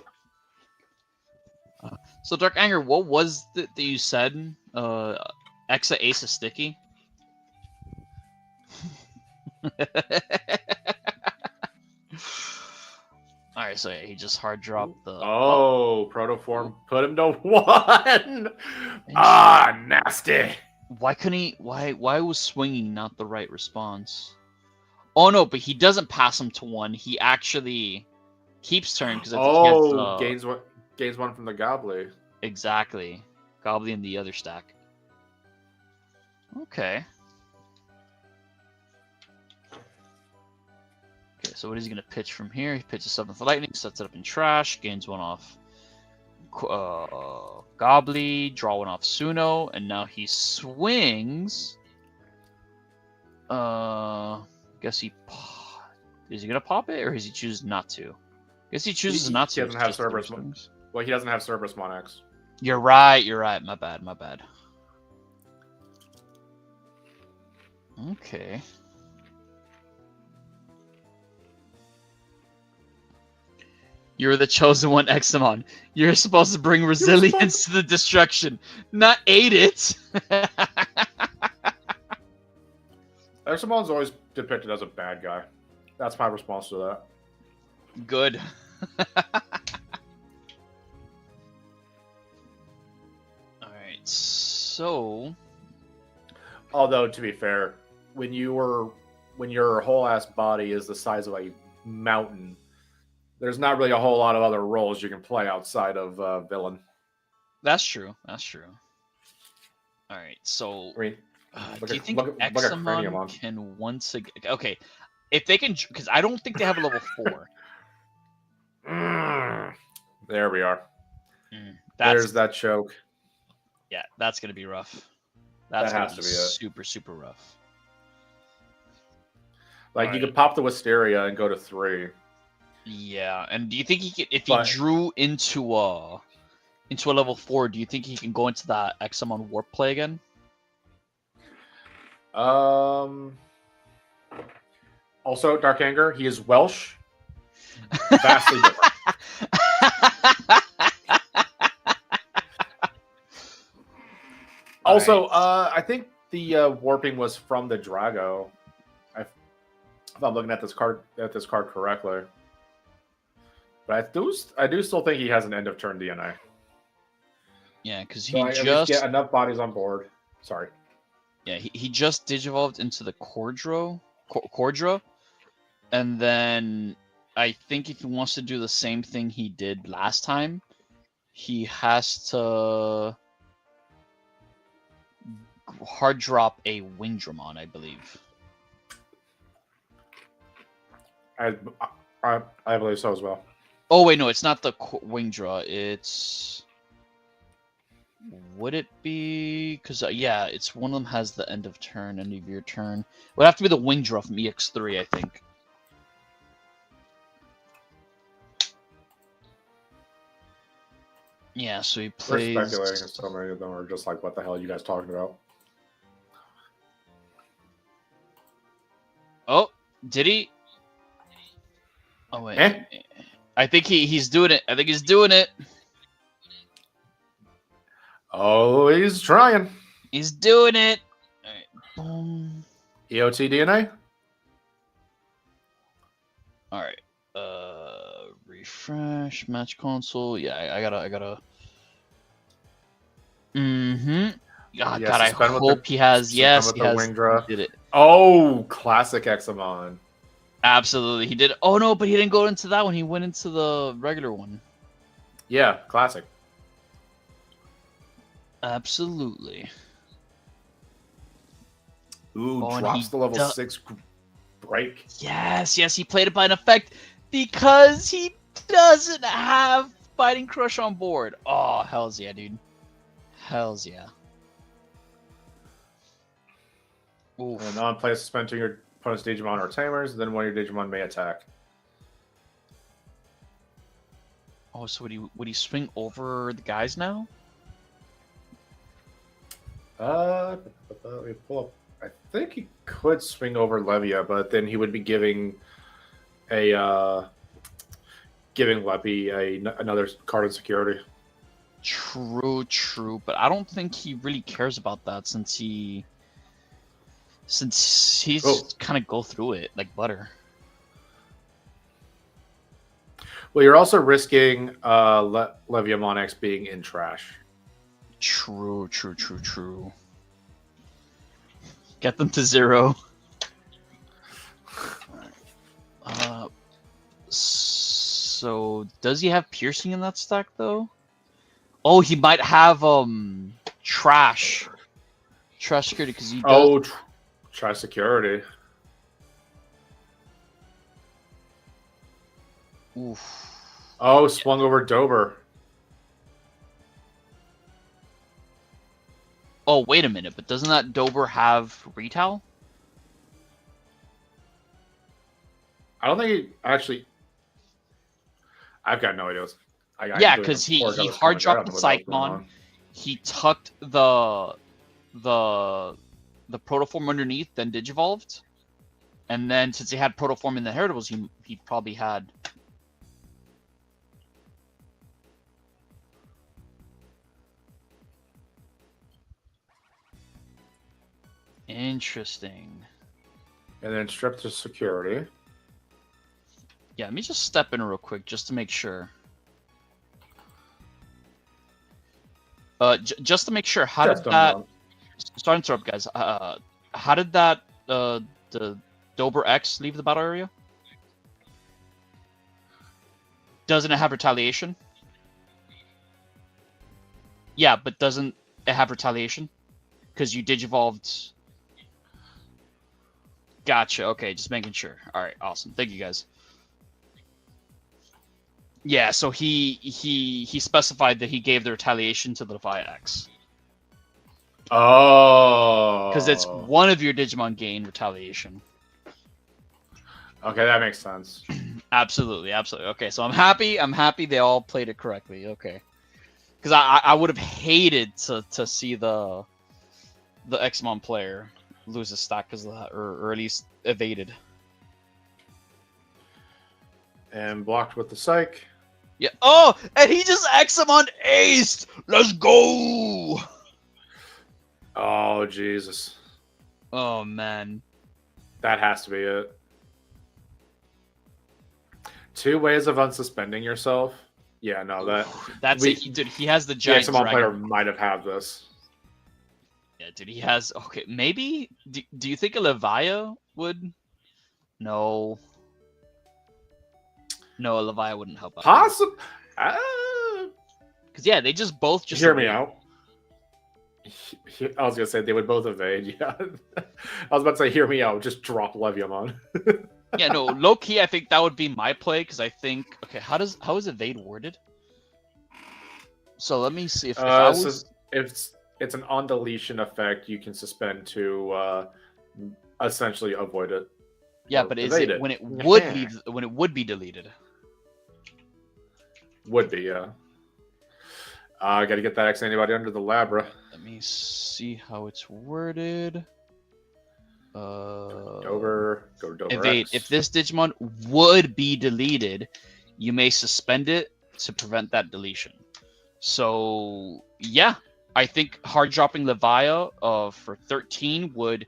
S3: So Dark Anger, what was that you said? Exa Ace is sticky. All right, so yeah, he just hard dropped the.
S2: Protoform put him to 1. Ah, nasty.
S3: Why couldn't he? Why was swinging not the right response? Oh no, but he doesn't pass him to 1. He actually keeps turn because I think he has,
S2: gains 1 from the Gobbly.
S3: Exactly, Gobbly in the other stack. Okay. Okay, so what is he gonna pitch from here? He pitches 7th Lightning, sets it up in trash, gains 1 off Gobbly, draw 1 off Suno, and now he swings. Guess is he gonna pop it or does he choose not to? Guess he chooses not to.
S2: He doesn't have Cerberus. Well, he doesn't have Cerberus Monex.
S3: You're right. My bad. Okay. You're the chosen one, Examon. You're supposed to bring resilience to the destruction, not aid it.
S2: Examon's always depicted as a bad guy. That's my response to that.
S3: Good. Alright, so...
S2: Although, to be fair, when your whole ass body is the size of a mountain, there's not really a whole lot of other roles you can play outside of villain.
S3: That's true. Alright, so... do you think Examon can once again... Okay, if they can... Because I don't think they have a level 4.
S2: There we are. There's that choke.
S3: Yeah, that's going to be rough. That's going to be super, super rough.
S2: Like, you could pop the Wisteria and go to 3.
S3: Yeah, and do you think he could... If he drew into a level 4, do you think he can go into that Examon Warp play again?
S2: Also, Dark Anger, he is Welsh. Vastly different. Also, I think the warping was from the Drago. If I'm looking at this card correctly, but I do still think he has an end of turn DNA.
S3: Yeah, because
S2: he just get enough bodies on board. Sorry.
S3: Yeah, he just digivolved into the Cordra, and then I think if he wants to do the same thing he did last time, he has to hard drop a Wingdramon, I believe.
S2: I believe so as well.
S3: Oh wait, no, it's not the Wingdra. It's... Would it be... Because, yeah, it's one of them has the end of turn, end of your turn. It would have to be the Wingdra from EX3, I think. Yeah, so he plays...
S2: We're speculating, and so many of them are just like, what the hell are you guys talking about?
S3: Oh, did he? Oh, wait. I think he's doing it. I think he's doing it.
S2: Oh, he's trying.
S3: He's doing it. All right. Boom.
S2: EOT DNA?
S3: All right. Refresh match console. Yeah, I gotta. God, I hope he has. Yes, he has. He did it.
S2: Oh, classic Examon.
S3: Absolutely, he did. Oh no, but he didn't go into that one. He went into the regular one.
S2: Yeah, classic.
S3: Absolutely.
S2: Ooh, drops the level 6 break.
S3: Yes, he played it by an effect because he doesn't have Fighting Crush on board. Oh, hells yeah, dude. Hells yeah.
S2: Oof. And non-play suspend to your opponent's Digimon or Tamers, then one of your Digimon may attack.
S3: Oh, so would he swing over the guys now?
S2: Let me pull up. I think he could swing over Levia, but then he would be giving giving Leppy another card of security.
S3: True, but I don't think he really cares about that since he's kind of go through it like butter.
S2: Well, you're also risking Leviamon X being in trash.
S3: True. Get them to 0. So does he have piercing in that stack though? Oh, he might have trash security because he does.
S2: Trash security.
S3: Oof.
S2: Oh, swung over Dober.
S3: Oh, wait a minute, but doesn't that Dober have retail?
S2: I don't think he actually. I've got no idea.
S3: Yeah, because he hard dropped the Psychmon. He tucked the Protoform underneath, then Digivolved, and then since he had Protoform in the Heritables, he probably had. Interesting.
S2: And then stripped to security.
S3: Yeah, let me just step in real quick just to make sure. Just to make sure, how did that? Sorry to interrupt, guys. How did that the Dober X leave the battle area? Doesn't it have retaliation? Yeah, but doesn't it have retaliation? Because you digivolved. Gotcha. Okay, just making sure. All right, awesome. Thank you, guys. Yeah, so he specified that he gave the retaliation to the Levi X.
S2: Oh.
S3: Because it's one of your Digimon gain retaliation.
S2: Okay, that makes sense.
S3: Absolutely. Okay, so I'm happy they all played it correctly. Okay. Because I would have hated to see the Xmon player lose a stack because of that, or at least evaded.
S2: And blocked with the Psych.
S3: Yeah. Oh, and he just Xmon aced! Let's go!
S2: Oh, Jesus.
S3: Oh, man.
S2: That has to be it. 2 ways of unsuspending yourself. Yeah, no,
S3: that's it. Dude, he has the giant
S2: Xmon player might have had this.
S3: Yeah, dude, he has. Okay, maybe. Do you think a Levia would? No. No, a Levia wouldn't help out.
S2: Possible.
S3: Because yeah, they just both just
S2: hear me out. I was gonna say they would both evade. Yeah, I was about to say, hear me out. Just drop Leviamon.
S3: Yeah, no, low key. I think that would be my play because I think. Okay, how is evade worded? So let me see if I was.
S2: It's an on deletion effect. You can suspend to essentially avoid it.
S3: Yeah, but is it when it would leave when it would be deleted?
S2: Would be, yeah. I got to get that X antibody under the Labra.
S3: Let me see how it's worded.
S2: Dober
S3: evade.
S2: X.
S3: If this Digimon would be deleted, you may suspend it to prevent that deletion. So yeah, I think hard dropping Levia for 13 would.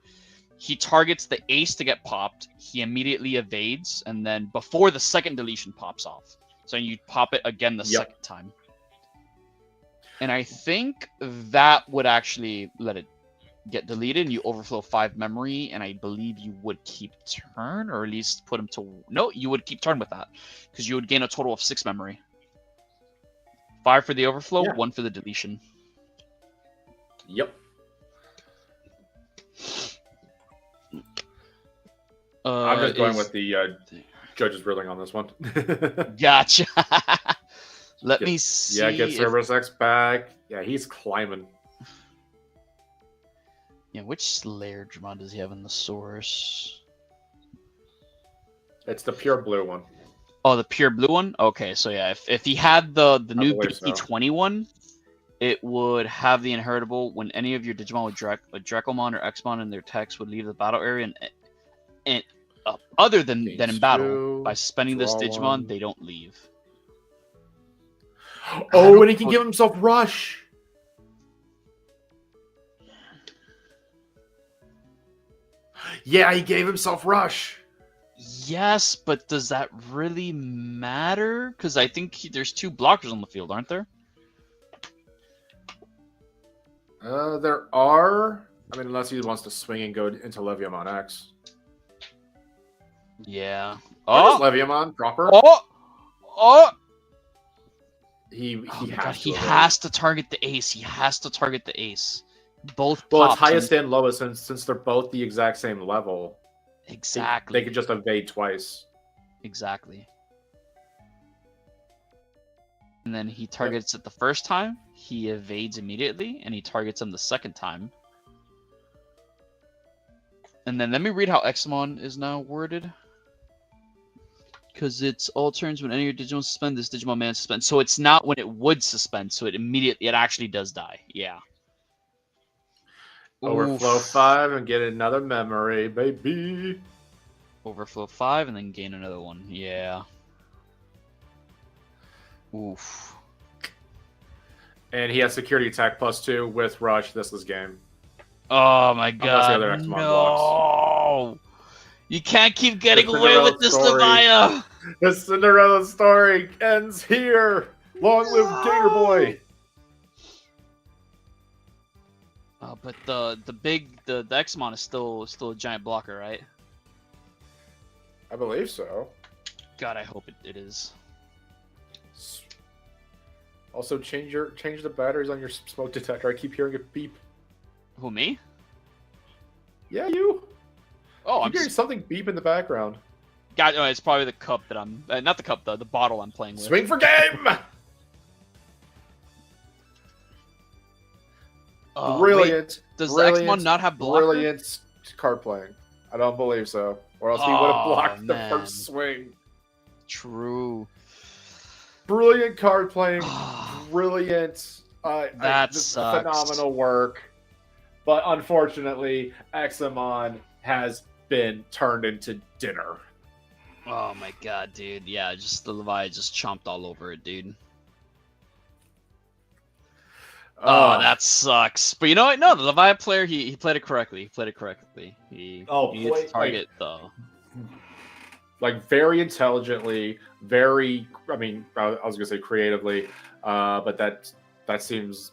S3: He targets the ace to get popped. He immediately evades, and then before the second deletion pops off, so you pop it again the second time. And I think that would actually let it get deleted, and you overflow 5 memory, and I believe you would keep turn, or at least put him to... No, you would keep turn with that, because you would gain a total of 6 memory. 5 for the overflow, 1 for the deletion.
S2: Yep. I'm just going with the judge's ruling on this one.
S3: Gotcha. Let me see.
S2: Yeah, get Cerberus X back. Yeah, he's climbing.
S3: Yeah, which layer Digimon does he have in the source?
S2: It's the pure blue one.
S3: Oh, the pure blue one? Okay, so yeah, if he had the new BT20 one, it would have the inheritable when any of your Digimon with Dracomon or Xmon in their text would leave the battle area, and Other than in
S2: Gains
S3: battle,
S2: 2,
S3: by spending this
S2: draw
S3: Digimon,
S2: 1.
S3: they don't leave.
S2: Oh, and he can give himself Rush. Yeah, he gave himself Rush.
S3: Yes, but does that really matter? Because I think there's 2 blockers on the field, aren't there?
S2: There are. I mean, unless he wants to swing and go into Leviamon X.
S3: Yeah.
S2: What is Leviamon proper?
S3: Oh!
S2: He
S3: God, he
S2: to
S3: has to target the ace. He has to target the ace. Both.
S2: Well, it's
S3: pops
S2: highest
S3: and...
S2: and lowest, since they're both the exact same level.
S3: Exactly.
S2: They could just evade twice.
S3: Exactly. And then he targets it the first time. He evades immediately, and he targets him the second time. And then let me read how Examon is now worded. Because it's all turns when any of your Digimon suspend, this Digimon man suspend. So it's not when it would suspend, so it actually does die. Yeah.
S2: Overflow
S3: Oof.
S2: 5 and get another memory, baby.
S3: Overflow 5 and then gain another one. Yeah. Oof.
S2: And he has security attack +2 with Rush. This is game.
S3: Oh my god.
S2: the other Examon
S3: no! You can't keep getting away
S2: Cinderella
S3: with this,
S2: story.
S3: Leviah!
S2: The Cinderella story ends here. Long live Gator Boy.
S3: But the Examon is still a giant blocker, right?
S2: I believe so.
S3: God, I hope it is.
S2: Also, change the batteries on your smoke detector. I keep hearing it beep.
S3: Who, me?
S2: Yeah, you.
S3: Oh,
S2: I'm hearing something beep in the background.
S3: God, no, it's probably the cup that I'm... not the cup, the bottle I'm playing with.
S2: Swing for game! Brilliant.
S3: Wait, does the Examon not have blocker?
S2: Brilliant card playing. I don't believe so. Or else he would have blocked the first swing.
S3: True.
S2: Brilliant card playing. Brilliant.
S3: That sucks.
S2: Phenomenal work. But unfortunately, Examon has been turned into dinner.
S3: Oh my god, dude. Yeah, just the Levi just chomped all over it, dude. Oh, that sucks. But you know what? No, the Levi player, he played it correctly. He played it correctly. He needed to target, though.
S2: Like, very intelligently, very, I mean, I was going to say creatively, but that seems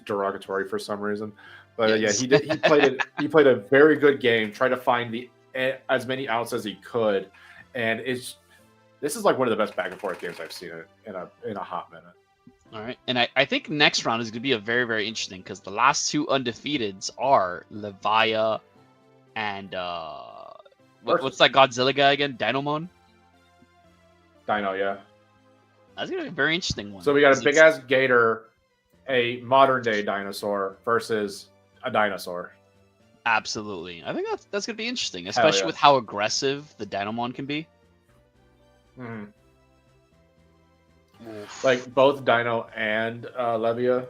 S2: derogatory for some reason. But
S3: yes.
S2: Yeah, he played a very good game, tried to find as many outs as he could, and this is like one of the best back and forth games I've seen in a hot minute.
S3: All right, and I think next round is going to be a very, very interesting because the last 2 undefeateds are Leviah and what's that Godzilla guy again? Dinomon?
S2: Dino, yeah.
S3: That's going to be a very interesting one.
S2: So we got a big ass gator, a modern day dinosaur versus a dinosaur.
S3: Absolutely. I think that's going to be interesting, especially with how aggressive the Dinomon can be.
S2: Mm-hmm. Like both Dino and Levia,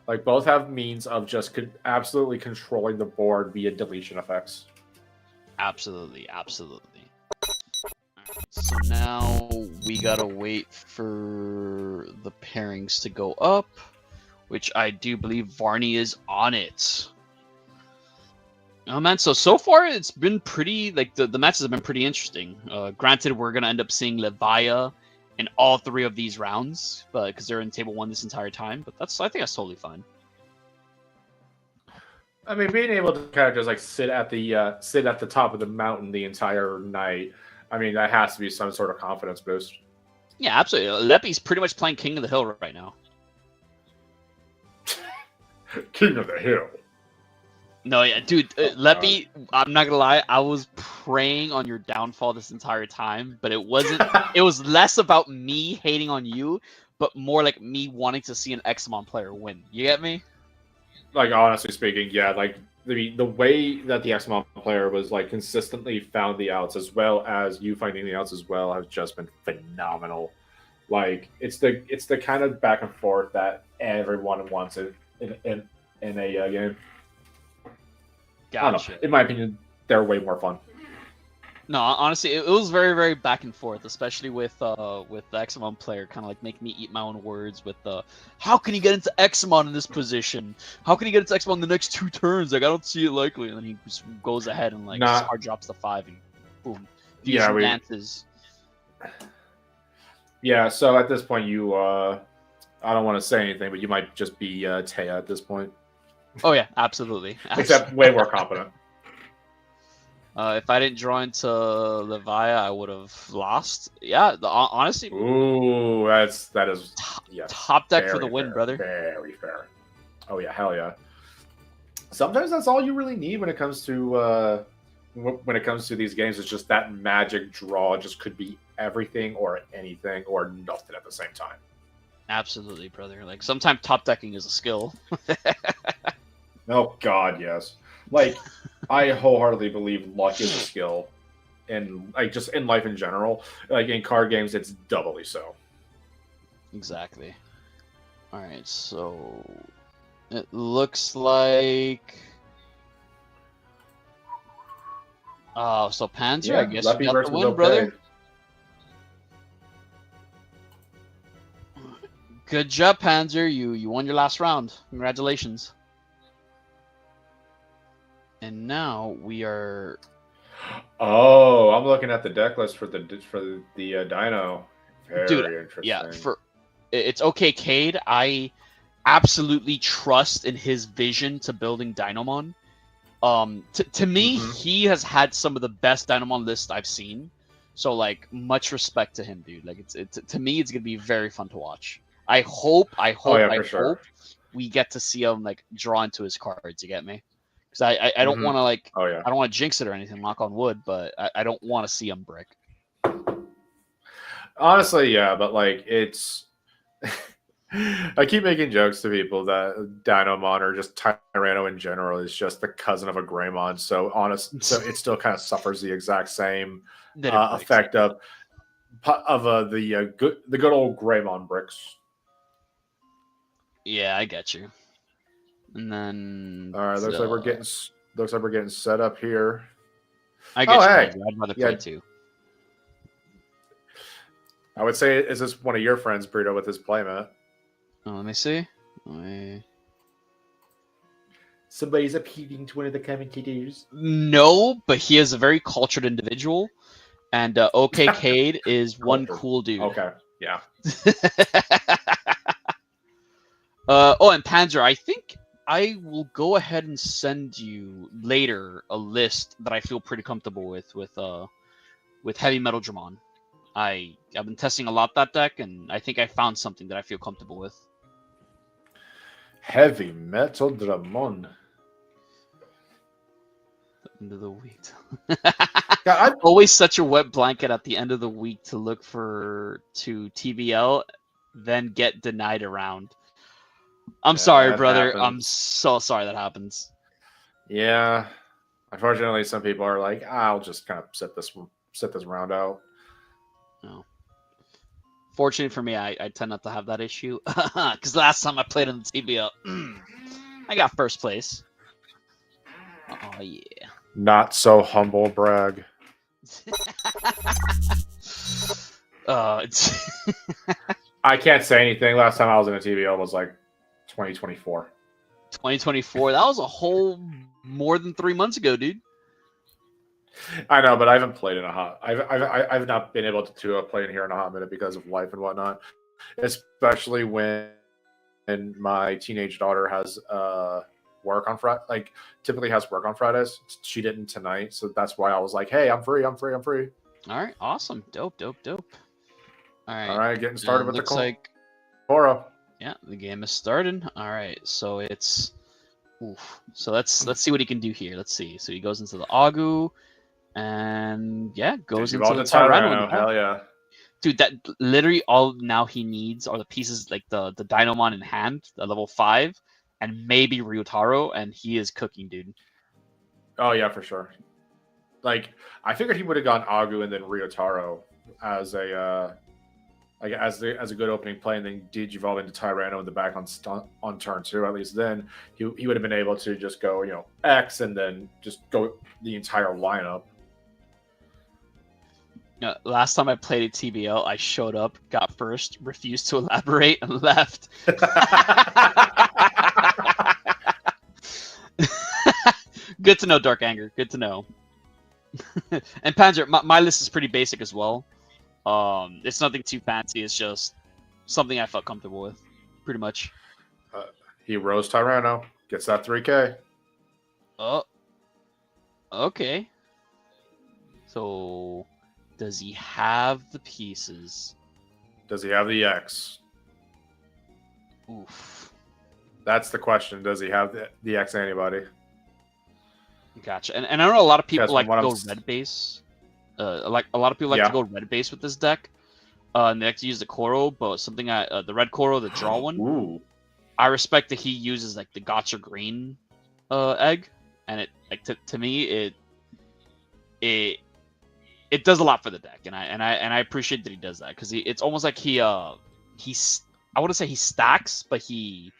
S2: like both have means of just absolutely controlling the board via deletion effects.
S3: Absolutely. So now we gotta wait for the pairings to go up, which I do believe Varney is on it. Oh man, so far it's been pretty, like the matches have been pretty interesting. Granted, we're gonna end up seeing Leviah in all 3 of these rounds, but because they're in table 1 this entire time. But I think that's totally fine.
S2: I mean, being able to kind of just like sit at the top of the mountain the entire night. I mean, that has to be some sort of confidence boost.
S3: Yeah, absolutely. Leppy's pretty much playing King of the Hill right now.
S2: King of the Hill.
S3: No, yeah, dude, Leppy, I'm not gonna lie, I was praying on your downfall this entire time, but it wasn't. It was less about me hating on you, but more like me wanting to see an Examon player win. You get me?
S2: Like, honestly speaking, yeah, like the way that the Examon player was like consistently found the outs as well as you finding the outs as well has just been phenomenal. Like, it's the kind of back and forth that everyone wants in a game.
S3: Gotcha.
S2: In my opinion, they're way more fun.
S3: No, honestly, it was very, very back and forth, especially with the Examon player, kind of like making me eat my own words with the, how can he get into Examon in this position? How can he get into Examon in the next 2 turns? Like, I don't see it likely. And then he just goes ahead and like
S2: Not,
S3: hard drops the 5 and boom,
S2: yeah,
S3: fusion dances.
S2: Yeah, so at this point, you, I don't want to say anything, but you might just be Taya at this point.
S3: Oh yeah, absolutely.
S2: Except way more competent.
S3: If I didn't draw into Levia, I would have lost. Yeah, honestly.
S2: Ooh, that is
S3: top deck for the win,
S2: fair,
S3: brother.
S2: Very fair. Oh yeah, hell yeah. Sometimes that's all you really need when it comes to these games. It's just that magic draw. It just could be everything or anything or nothing at the same time.
S3: Absolutely, brother. Like sometimes top decking is a skill.
S2: Oh God, yes. Like I wholeheartedly believe luck is a skill, and like just in life in general. Like in card games, it's doubly so.
S3: Exactly. All right, so it looks like. Oh, so Panzer,
S2: Yeah,
S3: I guess
S2: Leppy
S3: you got
S2: versus
S3: the win,
S2: okay.
S3: brother. Good job, Panzer. You won your last round. Congratulations. And now we are.
S2: Oh, I'm looking at the deck list for the Dino. Very
S3: Dude,
S2: interesting.
S3: yeah, it's okay, Cade. I absolutely trust in his vision to building Dynamon. To me, he has had some of the best Dynamon lists I've seen. So like, much respect to him, dude. Like, to me, it's gonna be very fun to watch. I hope we get to see him like draw into his cards. You get me? Because I don't want to like, I don't want to jinx it or anything. Knock on wood, but I don't want to see him brick.
S2: Honestly, yeah, but like it's. I keep making jokes to people that Dynamon or just Tyranno in general is just the cousin of a Greymon. So so it still kind of suffers the exact same effect of the good old Greymon bricks.
S3: Yeah, I get you. And then
S2: all right, looks like we're getting set up here.
S3: I get you. Hey. I'd rather play too.
S2: I would say, is this one of your friends, Burrito, with his playmat?
S3: Oh, let me see.
S2: Somebody's appealing to one of the commentators.
S3: No, but he is a very cultured individual, and OK Cade is one cool dude.
S2: Okay, yeah.
S3: And Panzer, I think I will go ahead and send you later a list that I feel pretty comfortable with heavy metal Dramon. I've been testing a lot that deck, and I think I found something that I feel comfortable with.
S2: Heavy metal Dramon.
S3: End of the week. I'm always such a wet blanket at the end of the week to look to TBL, then get denied around. I'm sorry, brother. Happens. I'm so sorry that happens.
S2: Yeah. Unfortunately, some people are like, I'll just kind of set this round out.
S3: No. Fortunately for me, I tend not to have that issue. Because last time I played in the TBL, I got first place. Oh, yeah.
S2: Not so humble brag.
S3: I
S2: can't say anything. Last time I was in a TBL was like 2024.
S3: 2024? That was a whole more than 3 months ago, dude.
S2: I know, but I haven't played in a hot. I've not been able to play in here in a hot minute because of life and whatnot. Especially when my teenage daughter has work on Friday. Like typically has work on Fridays. She didn't tonight, so that's why I was like, "Hey, I'm free. All
S3: right, awesome, dope. All
S2: right, getting started with
S3: looks
S2: the
S3: like
S2: Cora.
S3: Yeah, the game is started. All right, so it's. So let's see what he can do here. Let's see. So he goes into the Agu. And yeah, goes into the Tyranno.
S2: Hell yeah.
S3: Dude, that literally all now he needs are the pieces like the Dynamon in hand, the level 5, and maybe Ryotaro, and he is cooking, dude.
S2: Oh yeah, for sure. Like I figured he would have gone Agu and then Ryotaro as a as a good opening play, and then Digivolve into Tyranno in the back on turn 2. At least then he would have been able to just go X and then just go the entire lineup.
S3: Last time I played at TBL, I showed up, got first, refused to elaborate, and left. Good to know, Dark Anger. Good to know. And Panzer, my list is pretty basic as well. It's nothing too fancy. It's just something I felt comfortable with, pretty much.
S2: He rose Tyranno. Gets that 3K.
S3: Oh. Okay. So, does he have the pieces?
S2: Does he have the X?
S3: Oof.
S2: That's the question. Does he have the X antibody?
S3: Gotcha. And I know a lot of people
S2: Because
S3: like
S2: from
S3: to
S2: what
S3: go
S2: I'm
S3: red base. Like a lot of people like
S2: Yeah.
S3: to go red base with this deck. And they like to use the Koro, but something the red Koro, the draw one.
S2: Ooh.
S3: I respect that he uses like the gotcha green egg, and it like to me it does a lot for the deck, and I appreciate that he does that because it's almost like he's I wouldn't say he stacks, but he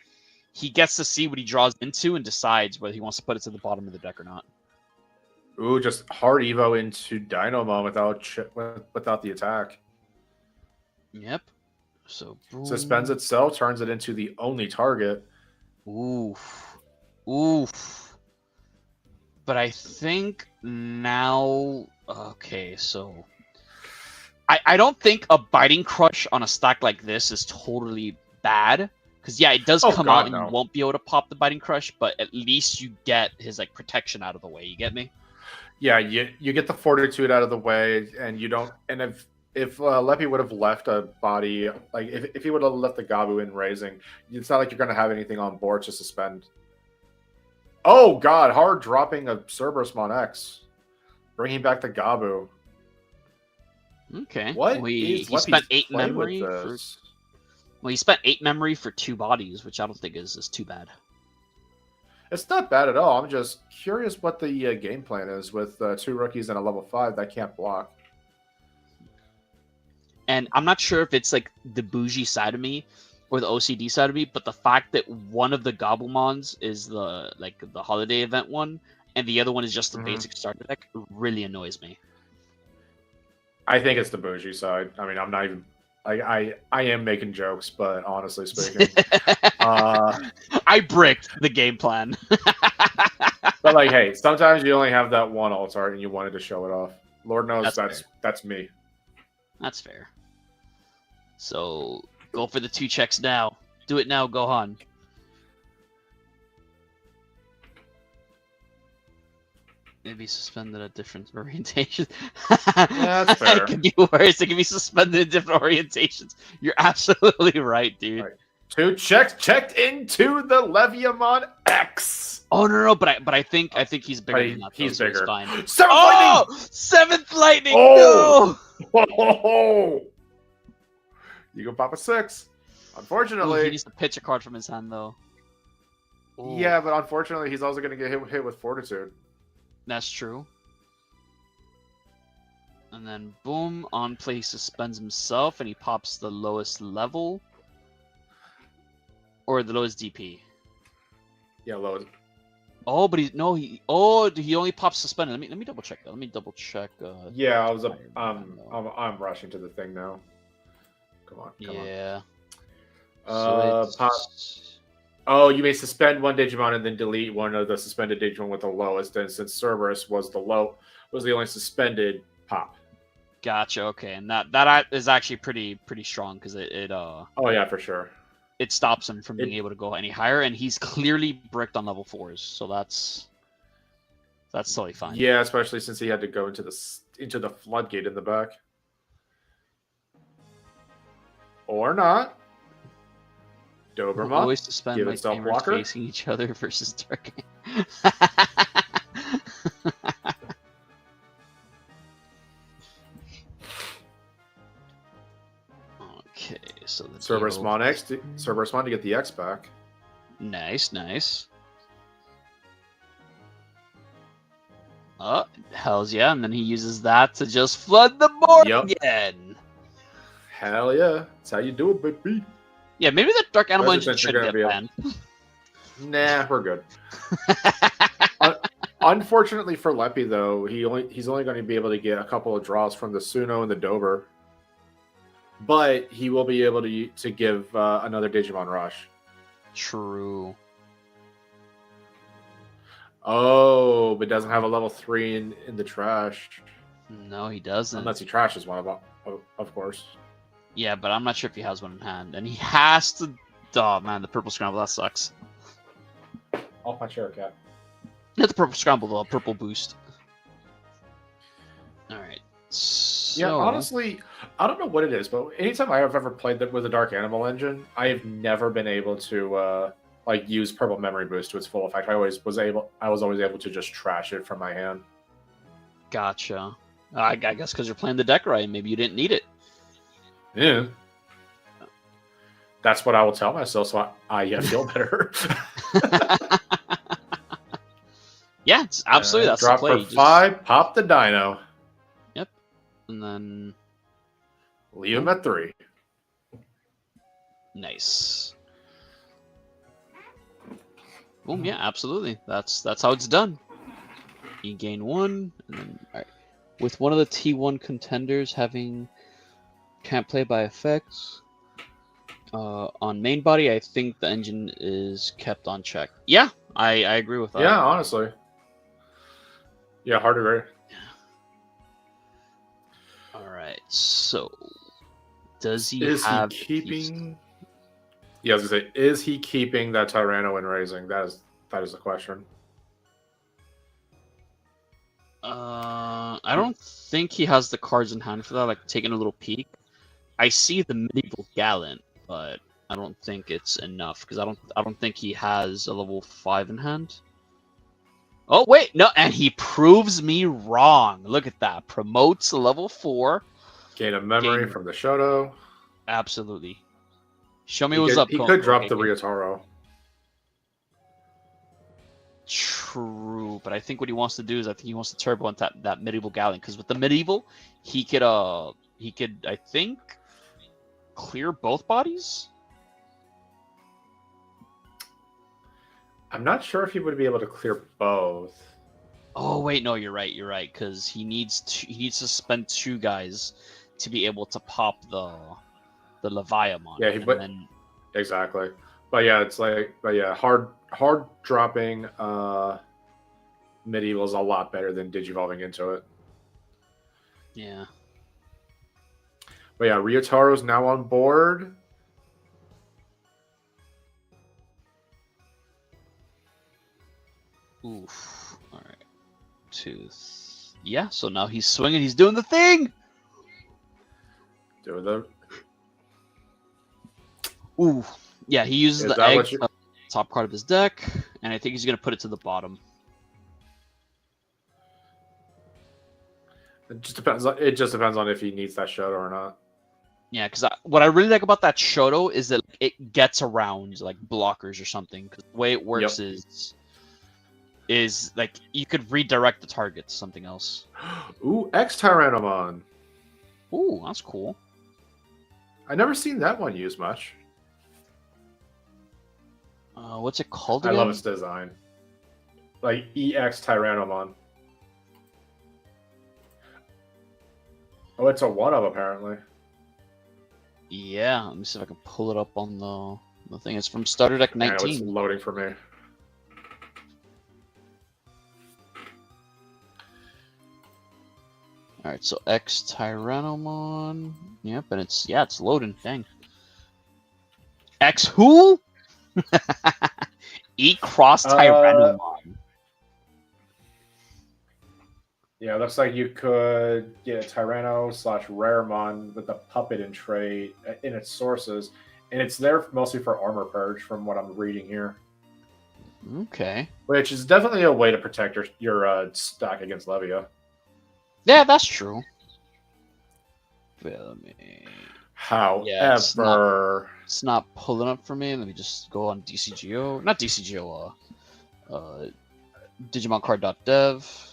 S3: gets to see what he draws into and decides whether he wants to put it to the bottom of the deck or not.
S2: Ooh, just hard Evo into Dynamo without the attack.
S3: Yep. So boom.
S2: Suspends itself, turns it into the only target.
S3: Oof. Oof. But I think now... Okay, so... I don't think a Biting Crush on a stack like this is totally bad. Because, yeah, it does come out and you won't be able to pop the Biting Crush, but at least you get his like protection out of the way. You get me?
S2: Yeah, you get the Fortitude out of the way, and you don't... And if Leppy would have left a body, like if he would have left the Gabu in raising, it's not like you're going to have anything on board to suspend. Oh God, hard dropping a Cerberus Mon X, bringing back the Gabu.
S3: Okay.
S2: What?
S3: Well, he spent 8 memory for. Well, he spent 8 memory for 2 bodies, which I don't think is too bad.
S2: It's not bad at all. I'm just curious what the game plan is with 2 rookies and a level 5 that can't block.
S3: And I'm not sure if it's like the bougie side of me or the OCD side of me, but the fact that one of the Gobblmons is the holiday event one, and the other one is just the basic starter deck really annoys me.
S2: I think it's the bougie side. I mean, I'm not even. I am making jokes, but honestly speaking,
S3: I bricked the game plan.
S2: But like, hey, sometimes you only have that one alt art, and you wanted to show it off. Lord knows that's me.
S3: That's fair. So go for the 2 checks now. Do it now, Gohan. Maybe suspended at different orientations.
S2: Yeah, that's fair.
S3: It could be worse. It can be suspended at different orientations. You're absolutely right, dude. Right.
S2: 2 checks checked into the Leviamon X.
S3: Oh no, but I think he's bigger than that.
S2: He's bigger.
S3: So fine.
S2: 7th lightning!
S3: 7th lightning!
S2: Oh! No! You can pop a 6. Unfortunately,
S3: he needs to pitch a card from his hand, though. Ooh.
S2: Yeah, but unfortunately, he's also going to get hit with Fortitude.
S3: That's true. And then, boom, on play, he suspends himself, and he pops the lowest level. Or the lowest DP.
S2: Yeah, lowest.
S3: Oh, but he only pops suspended. Let me double check that. Let me double check.
S2: Yeah, I'm rushing to the thing now. Come on.
S3: Yeah.
S2: Oh, you may suspend one Digimon and then delete one of the suspended Digimon with the lowest. And since Cerberus was the only suspended pop.
S3: Gotcha. Okay, and that is actually pretty strong because it. Oh
S2: yeah, for sure.
S3: It stops him from being able to go any higher, and he's clearly bricked on level 4s, so that's totally fine.
S2: Yeah, especially since he had to go into the floodgate in the back. Or not. Doberman.
S3: We'll always suspend
S2: give
S3: my
S2: itself
S3: Tamers
S2: blocker
S3: facing each other versus Dark. Okay, so the
S2: Cerberus Mon X, Cerberus Mon to get the X back.
S3: Nice. Oh, hells yeah, and then he uses that to just flood the board again.
S2: Hell yeah. That's how you do it, baby.
S3: Yeah, maybe the Dark Animal Engine should get banned.
S2: Nah, we're good. Unfortunately for Leppy, though, he's only going to be able to get a couple of draws from the Suno and the Dober, but he will be able to give another Digimon Rush.
S3: True.
S2: Oh, but doesn't have a level 3 in the trash.
S3: No, he doesn't.
S2: Unless he trashes one, of course.
S3: Yeah, but I'm not sure if he has one in hand. And he has to... Oh, man, the purple scramble, that sucks.
S2: Off my chair, cat.
S3: Not the purple scramble, the purple boost. Alright. So...
S2: Yeah, honestly, I don't know what it is, but anytime I have ever played with a Dark Animal engine, I have never been able to use Purple Memory Boost to its full effect. I was always able to just trash it from my hand.
S3: Gotcha. I guess because you're playing the deck right, maybe you didn't need it.
S2: Yeah. That's what I will tell myself, so I feel better.
S3: Yeah, it's absolutely. That's
S2: drop
S3: the play.
S2: for 5, pop the dino.
S3: Yep. And then...
S2: Leave him at 3.
S3: Nice. Boom, yeah, absolutely. That's how it's done. You gain 1, and then... Alright. With one of the T1 contenders having... Can't play by effects... on main body, I think the engine is kept on check. Yeah, I agree with that.
S2: Yeah, honestly. Yeah, hard to agree.
S3: Alright, so... Does he
S2: Is
S3: have...
S2: he keeping... Yeah, I was going to say, is he keeping that Tyranno in Raising? That is the question.
S3: I don't think he has the cards in hand for that, like taking a little peek. I see the medieval Gallant, but I don't think it's enough because I don't think he has a level 5 in hand. Oh wait, no, and he proves me wrong. Look at that. Promotes a level 4.
S2: Gain a memory from the Shoto.
S3: Absolutely. Show me what's up.
S2: He could drop the Ryotaro.
S3: True, but I think what he wants to do is I think he wants to turbo on that medieval Gallant because with the medieval he could I think clear both bodies.
S2: I'm not sure if he would be able to clear both.
S3: Oh wait, no, you're right, because he needs to spend 2 guys to be able to pop the Leviathan.
S2: Yeah, exactly. But yeah, it's like, hard dropping medieval is a lot better than digivolving into it.
S3: Yeah.
S2: But yeah, Ryotaro's now on board.
S3: Oof. All right. 2. Yeah. So now he's swinging. He's doing the thing.
S2: Doing the.
S3: Ooh. Yeah. He uses the egg, top card of his deck, and I think he's gonna put it to the bottom.
S2: It just depends. It just depends on if he needs that Shoto or not.
S3: Yeah, because what I really like about that Shoto is that it gets around like blockers or something. Because the way it works is like you could redirect the target to something else.
S2: Ooh, X Tyrannomon.
S3: Ooh, that's cool.
S2: I never seen that one used much.
S3: What's it called again?
S2: I love its design. Like EX Tyrannomon. Oh, it's a 1-of apparently.
S3: Yeah, let me see if I can pull it up on the thing. It's from Starter Deck 19.
S2: It's loading for me.
S3: Alright, so X Tyrannomon. Yep, and it's loading. Dang. X who? E Cross Tyrannomon.
S2: Yeah, looks like you could get a Tyranno/Raremon with the puppet in trade in its sources, and it's there mostly for armor purge, from what I'm reading here.
S3: Okay.
S2: Which is definitely a way to protect your stack against Levia.
S3: Yeah, that's true. Wait, let me...
S2: However...
S3: it's not pulling up for me. Let me just go on DCGO. Not DCGO, DigimonCard.dev.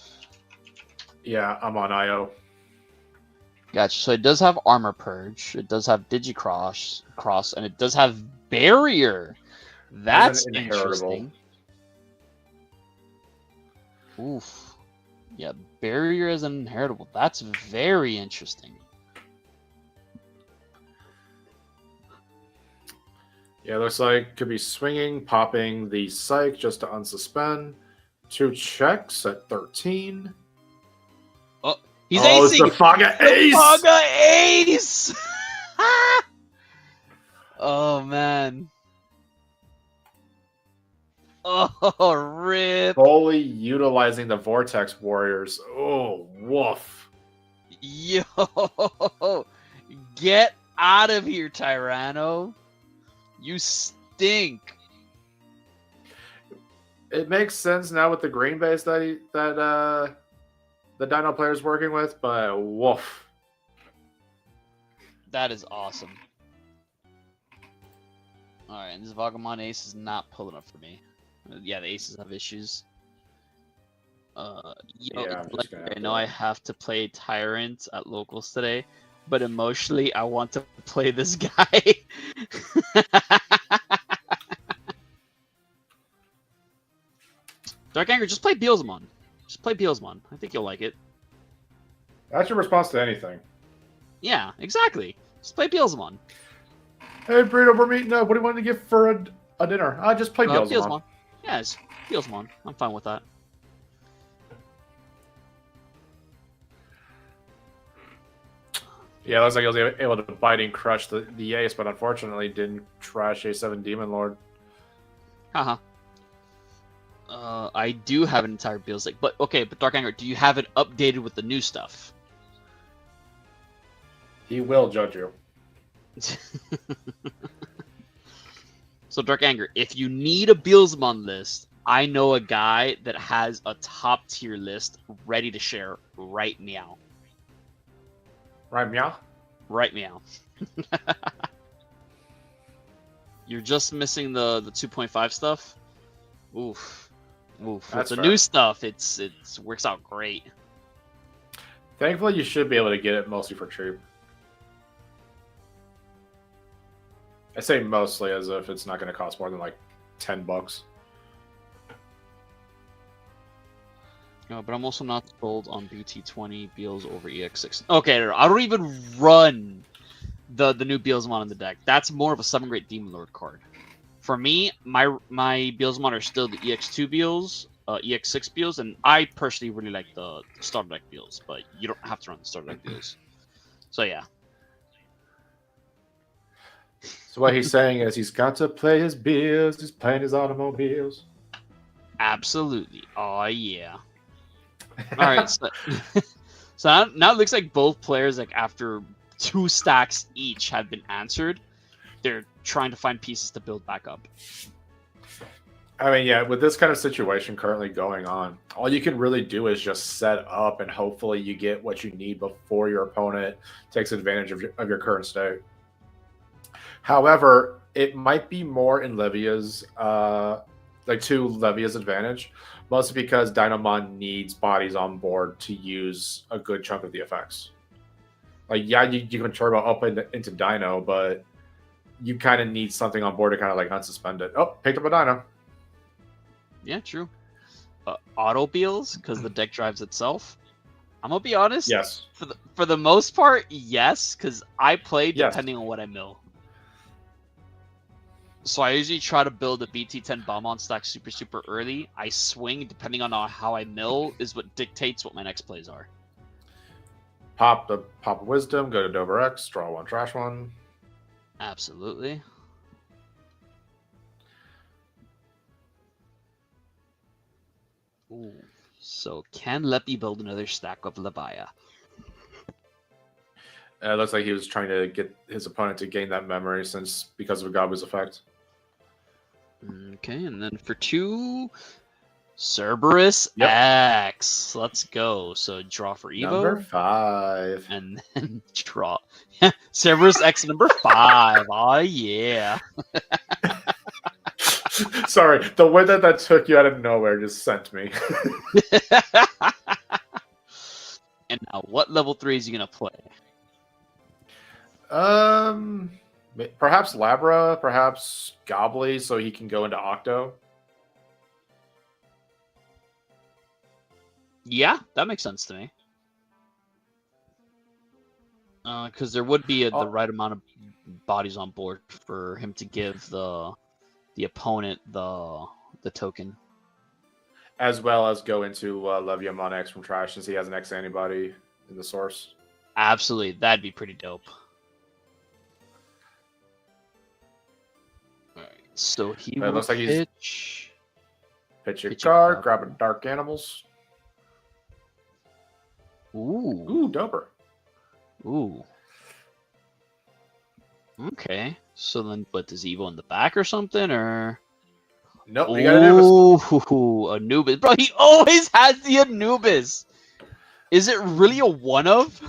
S2: Yeah, I'm on IO.
S3: Gotcha. So it does have Armor Purge. It does have Digicross, and it does have Barrier. That's interesting. Oof. Yeah, barrier as an inheritable. That's very interesting.
S2: Yeah, looks like could be swinging, popping the psych just to unsuspend. 2 checks at 13.
S3: Oh, he's
S2: Oh, it's
S3: acing!
S2: the Faga Ace!
S3: Faga Ace! Oh, man. Oh, rip.
S2: Fully utilizing the Vortex Warriors. Oh, woof.
S3: Yo. Get out of here, Tyranno. You stink.
S2: It makes sense now with the green base that the Dino player is working with, but woof.
S3: That is awesome. Alright, and this Vagamon Ace is not pulling up for me. Yeah, the aces have issues.
S2: Yeah,
S3: I know I have to play Tyrant at locals today, but emotionally, I want to play this guy. Dark Anger, just play Beelzemon. Just play Beelzemon. I think you'll like it.
S2: That's your response to anything.
S3: Yeah, exactly. Just play Beelzemon.
S2: Hey, Burrito, we're meeting up. What do you want to get for a dinner? I just play Beelzemon.
S3: Yeah, it's Beelzemon. I'm fine with that.
S2: Yeah, it looks like he was able to bite and crush the ace, but unfortunately didn't trash A7 Demon Lord.
S3: Haha. I do have an entire Beelz deck, but okay, but Dark Anger, do you have it updated with the new stuff?
S2: He will judge you.
S3: So Dark Anger, if you need a Beelzemon list, I know a guy that has a top tier list ready to share right meow.
S2: Right, meow?
S3: Right meow. You're just missing the 2.5 stuff. Oof. Oof. With the new stuff, it's works out great.
S2: Thankfully, you should be able to get it mostly for cheap. I say mostly as if it's not going to cost more than like $10.
S3: No, but I'm also not sold on BT20 Beals over EX6. Okay, no, I don't even run the new Beelzemon in the deck. That's more of a 7th-grade Demon Lord card. For me, my Beelzemon are still the EX2 Beals, EX6 Beals, and I personally really like the starter deck Beals, but you don't have to run the starter deck Beals. So yeah.
S2: So what he's saying is he's got to play his Beals, he's playing his automobiles.
S3: Absolutely. Oh yeah. All right. So now it looks like both players, like after 2 stacks each have been answered, they're trying to find pieces to build back up.
S2: I mean, yeah, with this kind of situation currently going on, all you can really do is just set up and hopefully you get what you need before your opponent takes advantage of your current state. However, it might be more in Levia's, to Levia's advantage, mostly because Dynamon needs bodies on board to use a good chunk of the effects. Like, yeah, you can turbo up into Dino, but you kind of need something on board to kind of like unsuspend it. Oh, picked up a Dino.
S3: Yeah, true. Auto Beals, because the deck drives itself. I'm gonna be honest.
S2: Yes.
S3: For the most part, yes, because I play depending on what I mill. So I usually try to build a BT10 Bombon stack super early. I swing depending on how I mill is what dictates what my next plays are.
S2: Pop of Wisdom, go to Dover X, draw 1, trash 1.
S3: Absolutely. Ooh. So can Leppy build another stack of Labaya?
S2: It looks like he was trying to get his opponent to gain that memory because of Gabu's effect.
S3: Okay, and then for 2, Cerberus X. Let's go. So draw for Evo.
S2: Number 5.
S3: And then draw. Cerberus X number 5. Oh, yeah.
S2: Sorry, the way that took you out of nowhere just sent me.
S3: And now, what level 3 is he going to play?
S2: Perhaps Labra, perhaps Gobbly, so he can go into Octo.
S3: Yeah, that makes sense to me. Because there would be the right amount of bodies on board for him to give the opponent the token.
S2: As well as go into Leviamon X from trash since he has an X antibody in the source.
S3: Absolutely, that'd be pretty dope. Alright, so he will
S2: looks like
S3: pitch
S2: your card, grab a Dark Animals.
S3: Ooh,
S2: doper.
S3: Ooh. Okay. So then, what, does Evo in the back or something, or?
S2: Nope, he got Anubis.
S3: Ooh, Anubis. Bro, he always has the Anubis. Is it really a one of?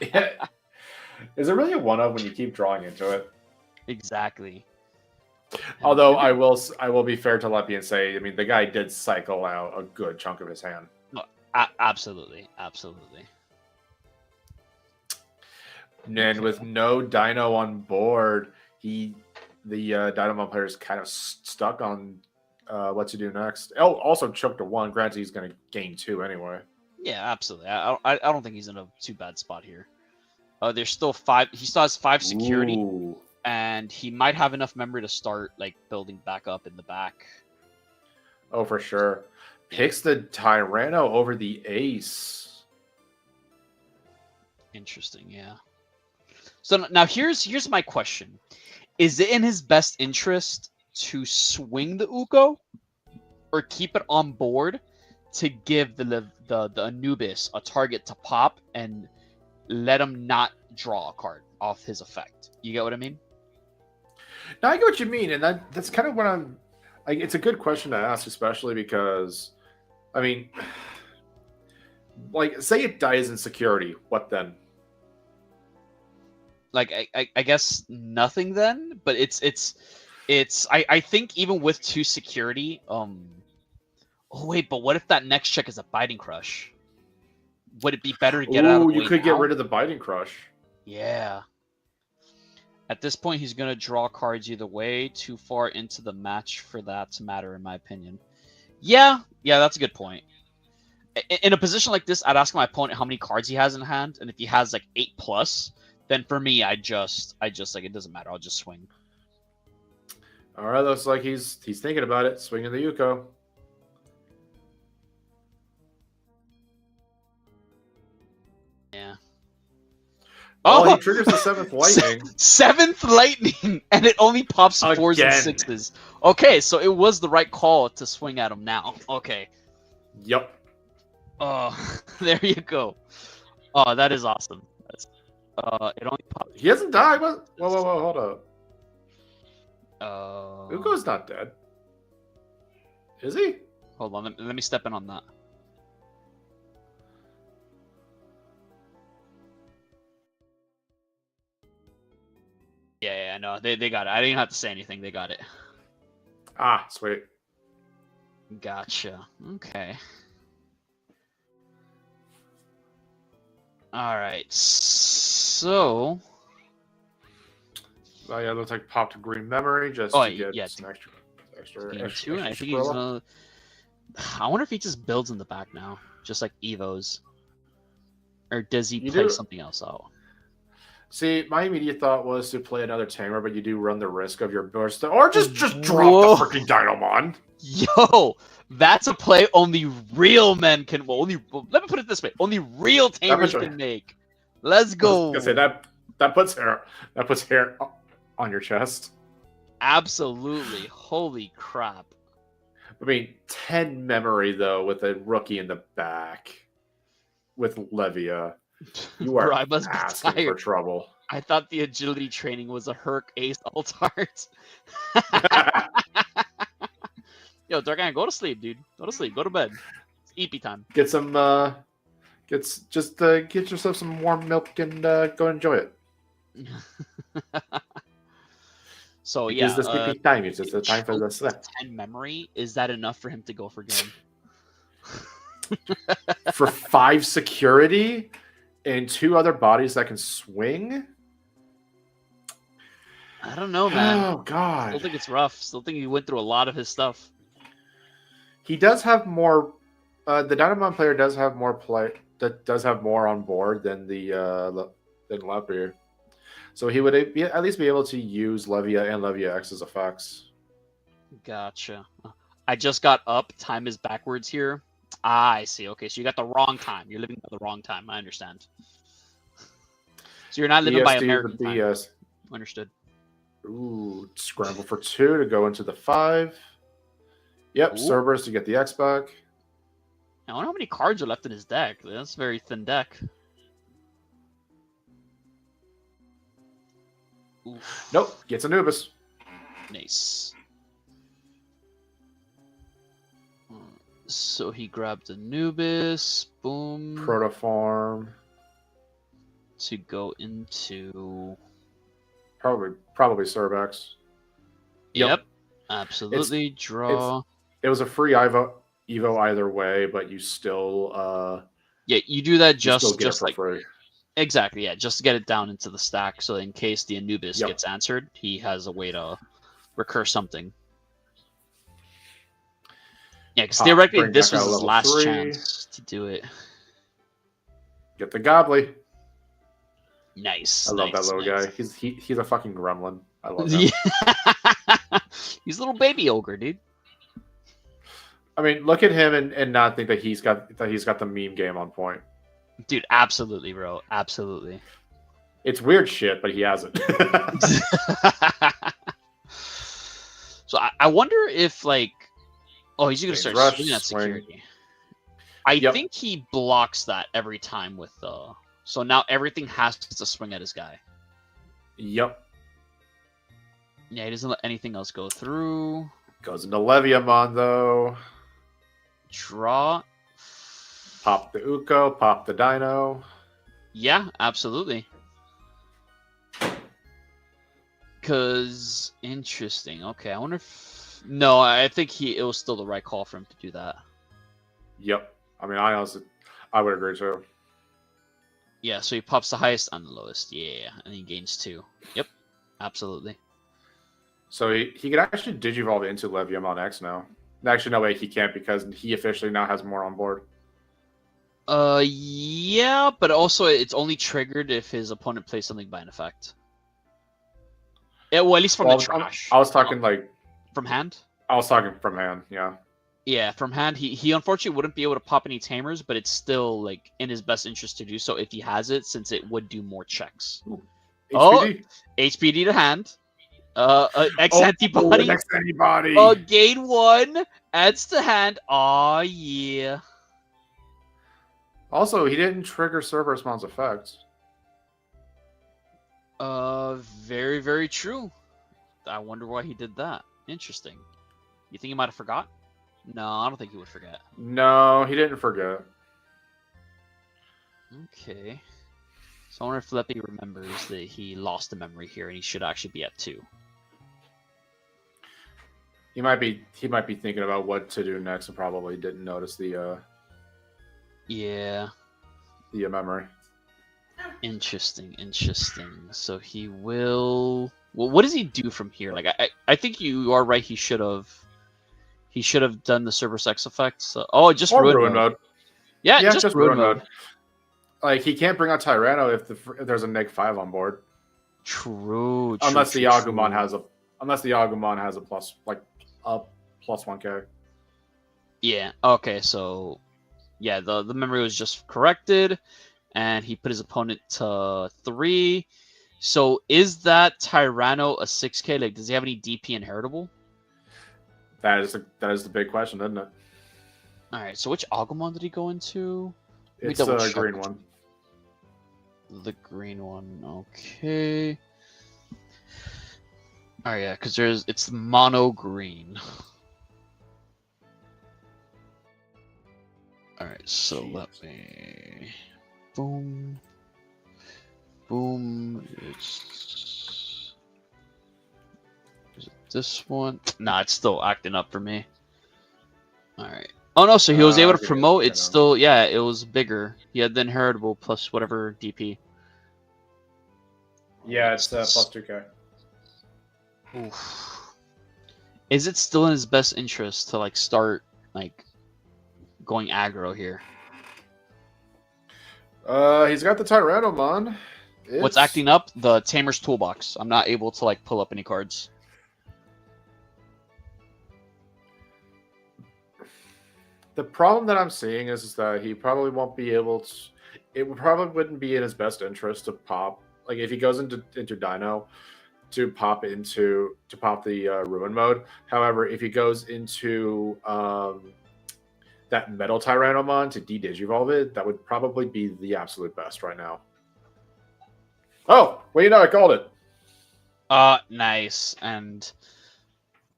S2: Yeah. Is it really a one of when you keep drawing into it?
S3: Exactly.
S2: Although I will be fair to Leppy and say, I mean, the guy did cycle out a good chunk of his hand.
S3: Absolutely, absolutely.
S2: And with no Dino on board, the Dynamon player is kind of stuck on what to do next. Oh, also choked to 1. Granted, he's going to gain 2 anyway.
S3: Yeah, absolutely. I don't think he's in a too bad spot here. There's still 5. He still has 5 security,
S2: Ooh.
S3: and he might have enough memory to start like building back up in the back.
S2: Oh, for sure. Picks the Tyranno over the Ace.
S3: Interesting, yeah. So now here's my question: is it in his best interest to swing the Uko, or keep it on board to give the Anubis a target to pop and let him not draw a card off his effect? You get what I mean?
S2: Now I get what you mean, and that's kind of what I'm. Like, it's a good question to ask, especially because, I mean, like, say it dies in security, what then?
S3: Like I guess nothing then, but it's I think even with 2 security, oh wait, but what if that next check is a Biting Crush? Would it be better to get out of the way
S2: you could
S3: now?
S2: get rid of the Biting Crush.
S3: Yeah. At this point, he's going to draw cards either way. Too far into the match for that to matter, in my opinion. Yeah, that's a good point. In a position like this, I'd ask my opponent how many cards he has in hand, and if he has like 8+, then for me, I just like, it doesn't matter. I'll just swing.
S2: All right, looks like he's thinking about it. Swinging the Yuko.
S3: Yeah.
S2: Oh, he triggers the 7th lightning.
S3: 7th lightning, and it only pops 4s
S2: Again.
S3: and 6s. Okay, so it was the right call to swing at him now. Okay.
S2: Yep.
S3: Oh, there you go. Oh, that is awesome. It only pops.
S2: He hasn't died. What? Whoa, hold up.
S3: Uh,
S2: Uko's not dead. Is he?
S3: Hold on, let me step in on that. Yeah, no, they got it. I didn't have to say anything. They got it.
S2: Ah, sweet.
S3: Gotcha. Okay. All right. So.
S2: Oh yeah, it looks like popped a green memory just to get some extra.
S3: Two, and I think he's gonna. I wonder if he just builds in the back now, just like Evo's, or does he play something else out?
S2: See, my immediate thought was to play another Tamer, but you do run the risk of your burst, or just drop the freaking Dynamon.
S3: Yo, that's a play only real men can. Well, let me put it this way: only real Tamers can make. Let's go.
S2: I was gonna say that puts hair on your chest.
S3: Absolutely, holy crap!
S2: I mean, 10 memory though with a rookie in the back with Levia. You are asking for trouble.
S3: I thought the agility training was a Herc Ace Altart. Yo, Darkan, go to sleep, dude. Go to sleep. Go to bed. It's EP time.
S2: Get some. Get yourself some warm milk and go enjoy it.
S3: So
S2: it
S3: yeah,
S2: is the sleeping time. It's just the time for the sleep.
S3: 10 memory. Is that enough for him to go for game?
S2: For 5 security and 2 other bodies that can swing.
S3: I don't know, man.
S2: Oh god.
S3: Still think it's rough. Still think he went through a lot of his stuff.
S2: He does have more The Digimon player does have more play. That does have more on board than than Lepier. So he would at least be able to use Levia and Levia X's effects.
S3: Gotcha. I just got up. Time is backwards here. Ah, I see. Okay, so you got the wrong time. You're living by the wrong time. I understand. So you're not living by American time. Understood.
S2: Ooh, scramble for 2 to go into the 5. Yep,
S3: Ooh.
S2: Cerberus to get the X back.
S3: I wonder how many cards are left in his deck. That's a very thin deck. Oof.
S2: Nope, gets Anubis.
S3: Nice. So he grabbed Anubis. Boom.
S2: Protoform.
S3: To go into...
S2: Probably Cerbex.
S3: Yep. Absolutely. Draw.
S2: It was a free Evo either way, but you still
S3: yeah, you do that just like
S2: free.
S3: Exactly, yeah, just to get it down into the stack, so in case the Anubis gets answered, he has a way to recur something. Yeah, because theoretically this was his last chance to do it.
S2: Get the Gobbly.
S3: Nice.
S2: I love that little guy. He's a fucking gremlin. I love him.
S3: He's a little baby ogre, dude.
S2: I mean, look at him and not think that he's got the meme game on point.
S3: Dude, absolutely, bro. Absolutely.
S2: It's weird shit, but he has it.
S3: So I wonder if, like... Oh, he's going to start swinging at security. I think he blocks that every time with... So now everything has to swing at his guy.
S2: Yep.
S3: Yeah, he doesn't let anything else go through.
S2: Goes into Leviamon, though.
S3: Draw.
S2: Pop the Uko, pop the Dino.
S3: Yeah, absolutely. Because, interesting. Okay, I wonder if... No, I think it was still the right call for him to do that.
S2: Yep. I mean, I would agree too.
S3: Yeah, so he pops the highest and the lowest. Yeah, and he gains 2. Yep, absolutely.
S2: So he could actually Digivolve into Leviamon X now. Actually, no way he can't because he officially now has more on board.
S3: Yeah, but also it's only triggered if his opponent plays something by an effect. Yeah, well, at least from the trash.
S2: I was talking like...
S3: From hand?
S2: I was talking from hand, yeah.
S3: Yeah, from hand, he unfortunately wouldn't be able to pop any Tamers, but it's still like in his best interest to do so if he has it, since it would do more checks.
S2: Ooh.
S3: HPD. Oh, HPD to hand. X antibody.
S2: X antibody.
S3: Gain 1. Adds to hand. Aw, yeah.
S2: Also, he didn't trigger Cerberusmon's effects.
S3: Very, very true. I wonder why he did that. Interesting. You think he might have forgot? No, I don't think he would forget.
S2: No, he didn't forget.
S3: Okay. So I wonder if Leppy remembers that he lost the memory here and he should actually be at 2.
S2: He might be thinking about what to do next and probably didn't notice the memory.
S3: Interesting. So he will... Well, what does he do from here? Like, I think you are right. He should have done the Cerberus X effect. So, just ruin mode. Yeah, just ruin mode.
S2: Like, he can't bring out Tyranno if there's a -5 on board.
S3: True.
S2: Unless the Agumon has a plus, like a +1k.
S3: Yeah. Okay. So, yeah, the memory was just corrected, and he put his opponent to 3. So is that Tyranno a 6k? Like, does he have any DP inheritable?
S2: That is the big question, isn't it?
S3: All right. So which Agumon did he go into?
S2: It's the green one.
S3: The green one. Okay. Oh yeah, because it's mono green. All right. So let me. Boom. Boom. Is it this one? Nah, it's still acting up for me. Alright. Oh no, so he was able to promote. It's still, yeah, it was bigger. He had the inheritable plus whatever DP.
S2: Yeah, it's plus 2k.
S3: Oof. Is it still in his best interest to like start like going aggro here.
S2: He's got the Tyrannomon.
S3: What's acting up? The Tamers toolbox. I'm not able to like pull up any cards.
S2: The problem that I'm seeing is that he probably won't be able to. It probably wouldn't be in his best interest to pop. Like if he goes into Dino, to pop the ruin mode. However, if he goes into that metal Tyrannomon to de-digivolve it, that would probably be the absolute best right now. Oh, well, I called it.
S3: Nice. And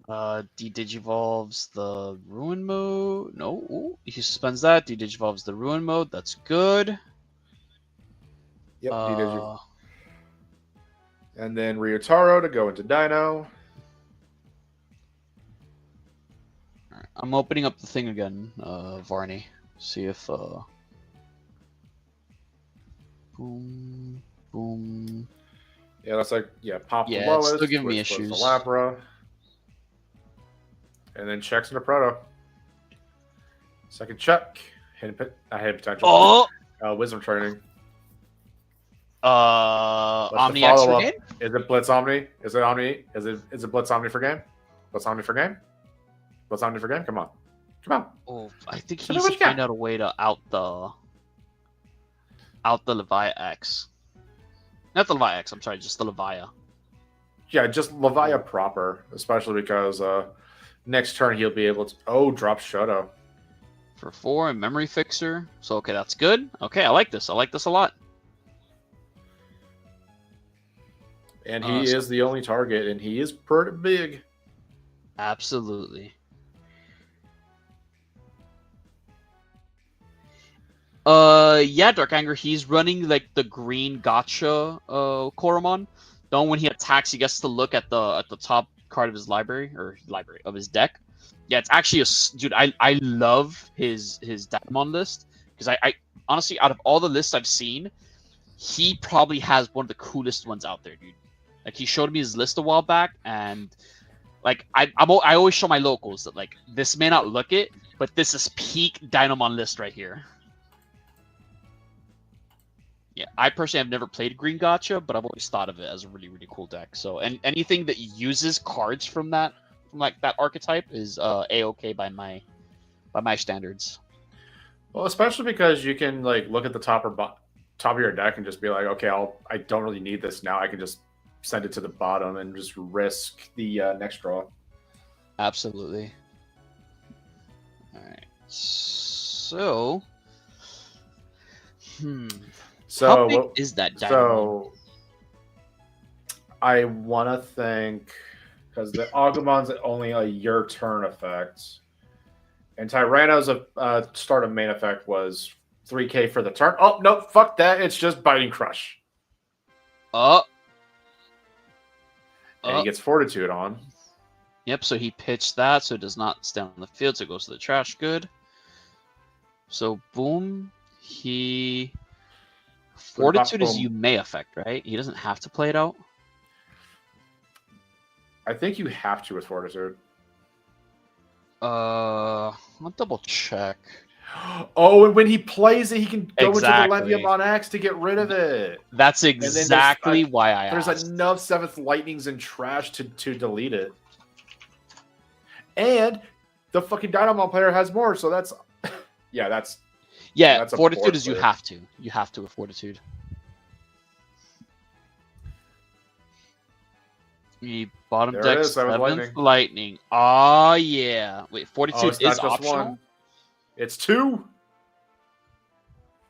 S3: de-digivolves the ruin mode. No, ooh, he suspends that. De-digivolves the ruin mode. That's good.
S2: Yep, de-digivolve. And then Ryotaro to go into Dino.
S3: Right, I'm opening up the thing again, Varney. See if boom, boom.
S2: Yeah, that's like pop
S3: Yeah,
S2: the lowest.
S3: it's still giving me
S2: Twitch
S3: issues.
S2: The Lapra. And then checks into Proto. Second check. I had potential.
S3: Oh!
S2: Wisdom training.
S3: Omni X for game?
S2: Is it Blitz Omni? Is it Omni? Is it Blitz Omni for game? Blitz Omni for game? Blitz Omni for game? Come on.
S3: Oh, I think he needs to find out a way to out the Leviathan X. Not the Leviathan X, I'm sorry, just the Leviathan.
S2: Yeah, just Leviathan proper, especially because next turn he'll be able to drop Shoto.
S3: For 4 and Memory Fixer. So okay, that's good. Okay, I like this. I like this a lot.
S2: And he is the only target, and he is pretty big.
S3: Absolutely. Yeah, Dark Anger, he's running like the green gotcha Koromon. Then when he attacks, he gets to look at the top card of his library of his deck. Yeah, it's actually dude, I love his Digimon list because I honestly, out of all the lists I've seen, he probably has one of the coolest ones out there, dude. Like he showed me his list a while back, and like I always show my locals that like this may not look it, but this is peak Dynamon list right here. Yeah, I personally have never played Green Gotcha, but I've always thought of it as a really, really cool deck. So, and anything that uses cards from that archetype is a-okay by my standards.
S2: Well, especially because you can like look at the top of your deck and just be like, okay, I don't really need this now. I can just send it to the bottom and just risk the next draw.
S3: Absolutely. All right. So, how big is that Dynamon?
S2: So, I want to think, because the Agumon's only a your turn effect, and Tyranno's start of main effect was 3k for the turn. Oh, no, fuck that. It's just Biting Crush. And he gets Fortitude on.
S3: Yep, so he pitched that, so it does not stand on the field, so it goes to the trash. Good. So, boom. Fortitude is you may affect, right? He doesn't have to play it out?
S2: I think you have to with Fortitude.
S3: I'll double check.
S2: Oh, and when he plays it, he can go into the Leviathan X to get rid of it.
S3: That's exactly why I asked.
S2: There's enough 7th Lightnings and trash to delete it. And the fucking Dynamon player has more, so that's... that's
S3: Fortitude is you have to. You have to with Fortitude. The bottom deck 7th Lightning. Oh, yeah. Wait, Fortitude is optional? One.
S2: It's 2.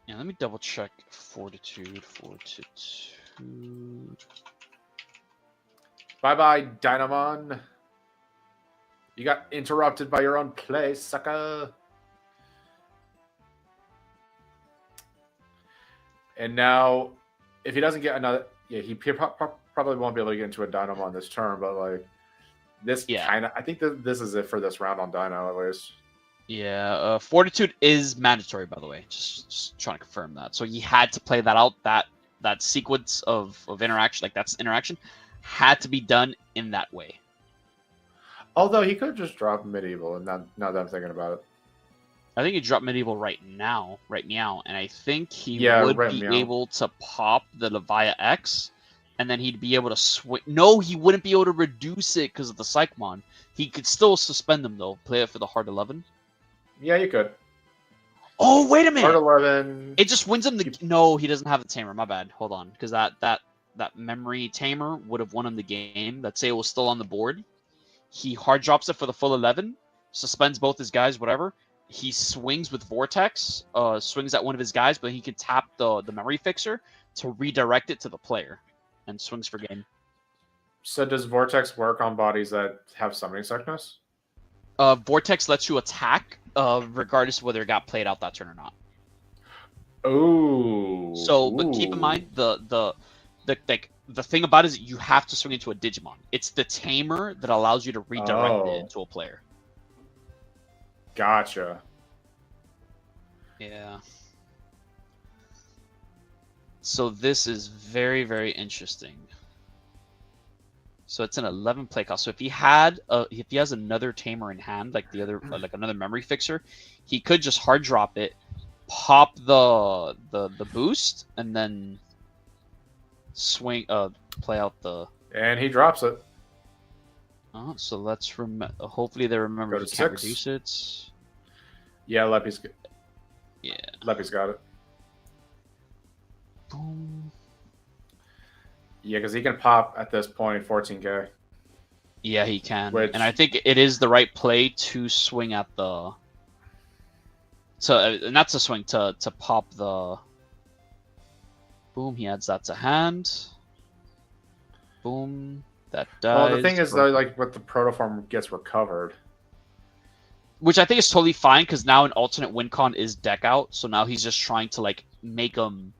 S3: Yeah, let me double check Fortitude.
S2: Bye-bye, Dynamon. You got interrupted by your own play, sucker. And now, if he doesn't get another... Yeah, he probably won't be able to get into a Dynamon this turn, but like... This kind of... I think this is it for this round on Dino, at least.
S3: Yeah, Fortitude is mandatory, by the way. Just trying to confirm that. So he had to play that out. That sequence of interaction, like that's interaction, had to be done in that way.
S2: Although he could just drop Medieval, and now that I'm thinking about it.
S3: I think he dropped medieval right now, and I think he would
S2: right
S3: be
S2: meow.
S3: able to pop the Levia X, and then he'd be able to swing. No, he wouldn't be able to reduce it because of the Psychmon. He could still suspend them though. Play it for the hard 11.
S2: Yeah, you could.
S3: Oh, wait a minute!
S2: Hard 11.
S3: It just wins him the. No, he doesn't have the Tamer. My bad. Hold on, because that memory Tamer would have won him the game. Let's say it was still on the board. He hard drops it for the full 11, suspends both his guys, whatever. He swings with Vortex, swings at one of his guys, but he can tap the memory fixer to redirect it to the player, and swings for game.
S2: So does Vortex work on bodies that have summoning sickness?
S3: Vortex lets you attack, regardless of whether it got played out that turn or not.
S2: Oh.
S3: So, but keep in mind the thing about it is you have to swing into a Digimon. It's the Tamer that allows you to redirect it into a player.
S2: Gotcha.
S3: Yeah. So this is very, very interesting. So it's an 11 play cost. So if he has another Tamer in hand, like the other, like another memory fixer, he could just hard drop it, pop the boost, and then swing, play out the.
S2: And he drops it.
S3: Oh, so let's hopefully they remember
S2: Go
S3: to
S2: to
S3: can't
S2: 6.
S3: reduce it.
S2: Yeah, Leppy's.
S3: Yeah.
S2: Leppy's got it.
S3: Boom.
S2: Yeah, because he can pop at this point 14k.
S3: Yeah, he can.
S2: Which...
S3: And I think it is the right play to swing at the. Not to swing, to pop the. Boom, he adds that to hand. Boom, that dies.
S2: Well, the thing is, though, like, what the protoform gets recovered.
S3: Which I think is totally fine, because now an alternate win con is deck out, so now he's just trying to, like, make him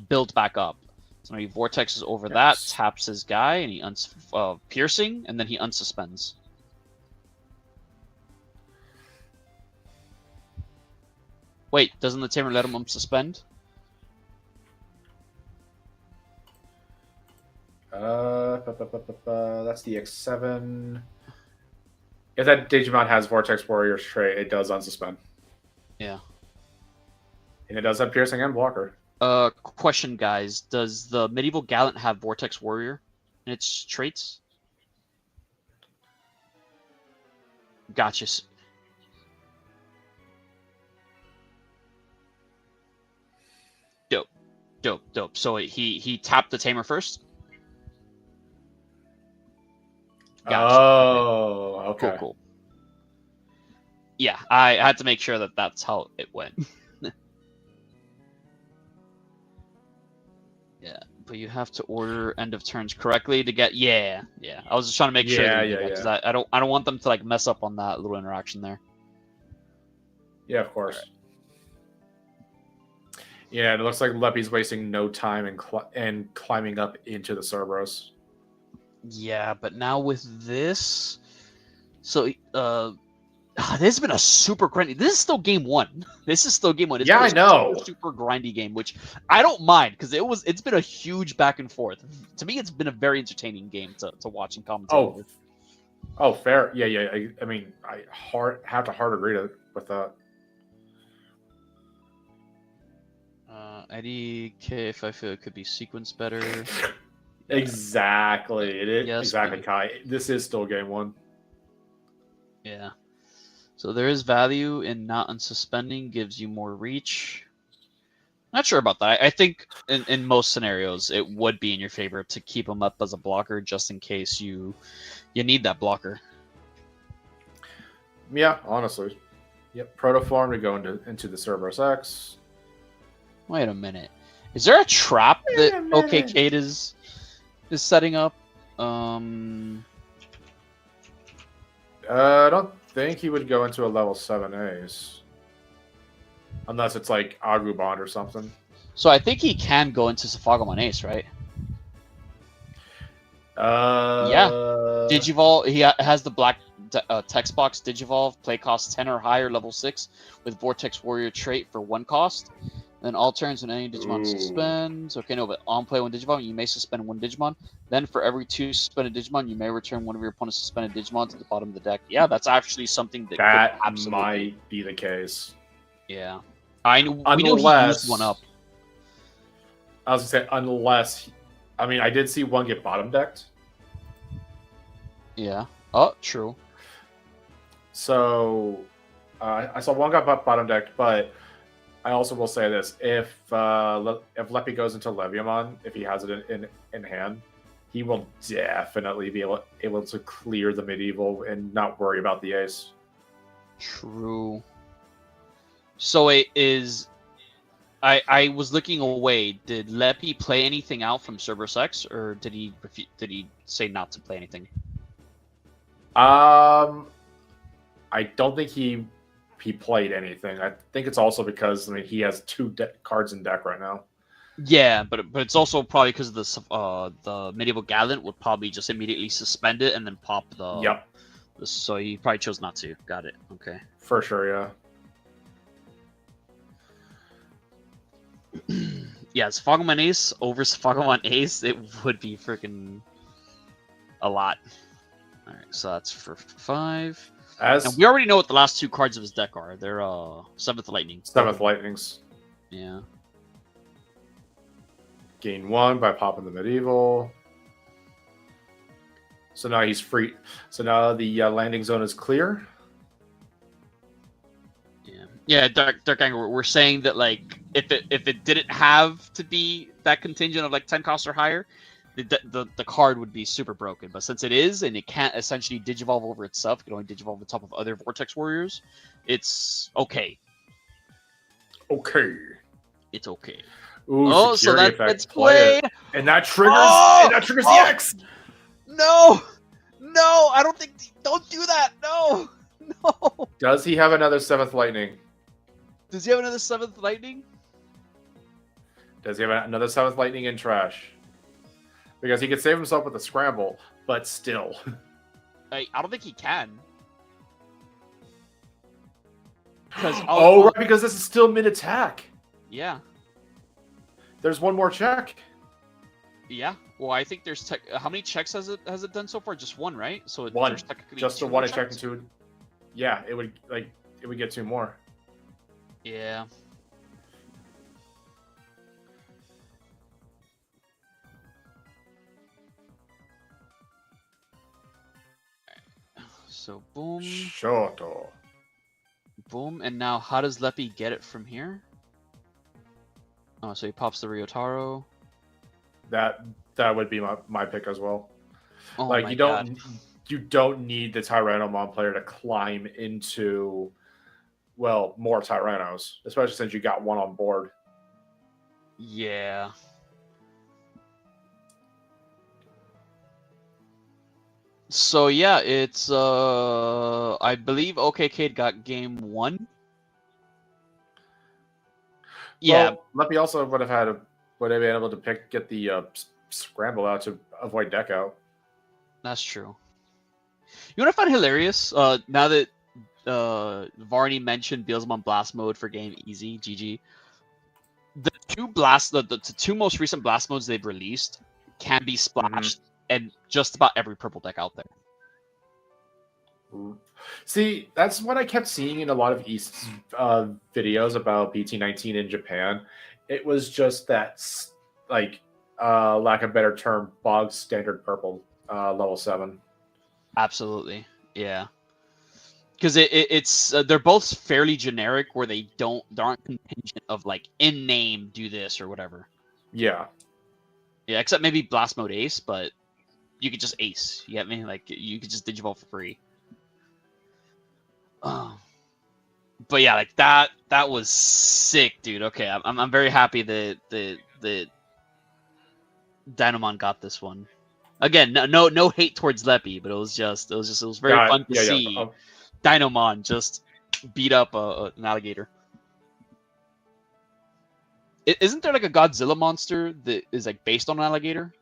S3: build back up. So now he vortexes over that, taps his guy, and he piercing, and then he unsuspends. Wait, doesn't the Tamer let him unsuspend?
S2: That's the X7. If that Digimon has Vortex Warrior's trait, it does unsuspend.
S3: Yeah.
S2: And it does have piercing and blocker.
S3: Question, guys. Does the Medieval Gallant have Vortex Warrior in its traits? Gotcha. Dope. So he tapped the Tamer first?
S2: Gotcha. Oh, okay.
S3: Cool. Yeah, I had to make sure that that's how it went. Yeah, but you have to order end of turns correctly to get. Yeah. I was just trying to make sure. Because I don't want them to like mess up on that little interaction there.
S2: Yeah, of course. Right. Yeah, it looks like Leppy's wasting no time and climbing up into the Cerberus.
S3: Yeah, but now with this, so this has been a super grindy. This is still game one. It's
S2: yeah, I know.
S3: Super grindy game, which I don't mind because it's been a huge back and forth. To me, it's been a very entertaining game to watch and commentate.
S2: Oh, fair. Yeah. I mean, I have to hard agree with that.
S3: Eddie K, if I feel it could be sequenced better.
S2: Exactly. It is.
S3: Yes,
S2: exactly, Kai. This is still game one.
S3: Yeah. So there is value in not unsuspending, gives you more reach. Not sure about that. I think in most scenarios it would be in your favor to keep him up as a blocker just in case you need that blocker.
S2: Yeah, honestly. Yep. Protoform to go into the Cerberus X.
S3: Wait a minute. Is there a trap that OK Kate is setting up?
S2: I don't think he would go into a level 7 Ace. Unless it's like Agubond or something.
S3: So I think he can go into Safagamon Ace, right? Yeah. Digivolve. He has the black text box. Digivolve. Play cost 10 or higher, level 6, with Vortex Warrior trait for 1 cost. Then all turns when any Digimon suspends. Okay, no, but on play 1 Digimon, you may suspend 1 Digimon. Then for every 2 suspended Digimon, you may return one of your opponent's suspended Digimon to the bottom of the deck. Yeah, that's actually something that
S2: might be the case.
S3: Yeah. We know he used one up.
S2: I was gonna say unless, I mean, I did see one get bottom decked.
S3: Yeah. Oh, true.
S2: So I saw one got bottom decked, but I also will say this: if Leppy goes into Leviamon, if he has it in hand, he will definitely be able to clear the medieval and not worry about the ace.
S3: True. So it is. I was looking away. Did Leppy play anything out from Cerberus X, or did he say not to play anything?
S2: I don't think he played anything. I think it's also because he has 2 cards in deck right now.
S3: Yeah, but it's also probably because the medieval gallant would probably just immediately suspend it and then pop the.
S2: Yep.
S3: So he probably chose not to. Got it. Okay.
S2: For sure, yeah.
S3: Yeah, Sfogomon Ace over Sfogomon Ace, it would be freaking a lot. All right, so that's for 5. And we already know what the last 2 cards of his deck are. They're 7th Lightning.
S2: 7th Lightnings.
S3: Yeah.
S2: Gain 1 by popping the medieval. So now he's free. So now the landing zone is clear.
S3: Yeah, Dark Anger. We're saying that like if it didn't have to be that contingent of like 10 costs or higher, the card would be super broken. But since it is, and it can't essentially digivolve over itself, it can only digivolve on top of other Vortex Warriors. It's okay.
S2: Okay.
S3: It's okay.
S2: Ooh,
S3: so that gets
S2: played, and that triggers. The X.
S3: No, I don't think. Don't do that. No.
S2: Does he have another 7th Lightning?
S3: Does he have another 7th Lightning?
S2: Does he have another 7th Lightning in trash? Because he could save himself with a scramble, but still.
S3: I don't think he can.
S2: Right, because this is still mid-attack.
S3: Yeah.
S2: There's one more check.
S3: Yeah. Well, I think there's how many checks has it done so far? Just one, right? So
S2: one.
S3: There's technically
S2: just the one check and 2. Yeah, it would get 2 more.
S3: Yeah. So boom.
S2: Shoto.
S3: Boom, and now how does Leppy get it from here? Oh, so he pops the Ryotaro.
S2: That would be my pick as well.
S3: Oh
S2: like
S3: my
S2: you
S3: God.
S2: don't need the Tyrannomon player to climb into more Tyrannos, especially since you got one on board.
S3: Yeah. So yeah, it's I believe OK Kid got game 1. Yeah.
S2: Well, Leppy also would have been able to get the scramble out to avoid deck out.
S3: That's true. You want to find hilarious? Now that Varney mentioned Beelzebub Blast Mode for game easy, GG. The 2 most recent blast modes they've released can be splashed and just about every purple deck out there.
S2: See, that's what I kept seeing in a lot of East videos about BT19 in Japan. It was just that, lack of better term, bog standard purple level 7.
S3: Absolutely, yeah. Because it's they're both fairly generic, where they aren't contingent of like in name do this or whatever.
S2: Yeah.
S3: Yeah, except maybe Blast Mode Ace, but you could just Ace. You get me? Like you could just Digivolve for free. Oh. But yeah, like that was sick, dude. Okay, I'm very happy that Dynamon got this one. Again, no hate towards Leppy, but it was very fun to see Dynamon just beat up an alligator. Isn't there like a Godzilla monster that is like based on an alligator?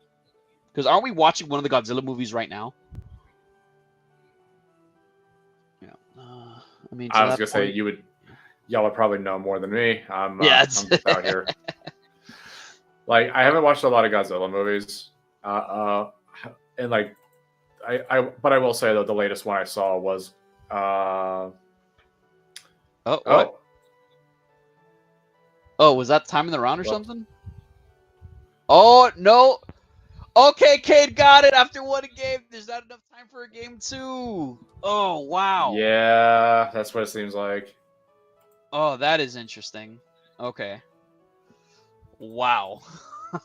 S3: Because aren't we watching one of the Godzilla movies right now? Yeah. I mean,
S2: I was gonna say y'all would probably know more than me. I'm just out here. Like, I haven't watched a lot of Godzilla movies, and like, but I will say though the latest one I saw was
S3: what? Oh, was that time in the round or
S2: Well-
S3: something? Oh no. Okay, Cade got it after one game. There's not enough time for a game 2. Oh wow.
S2: Yeah, that's what it seems like.
S3: Oh, that is interesting. Okay. Wow.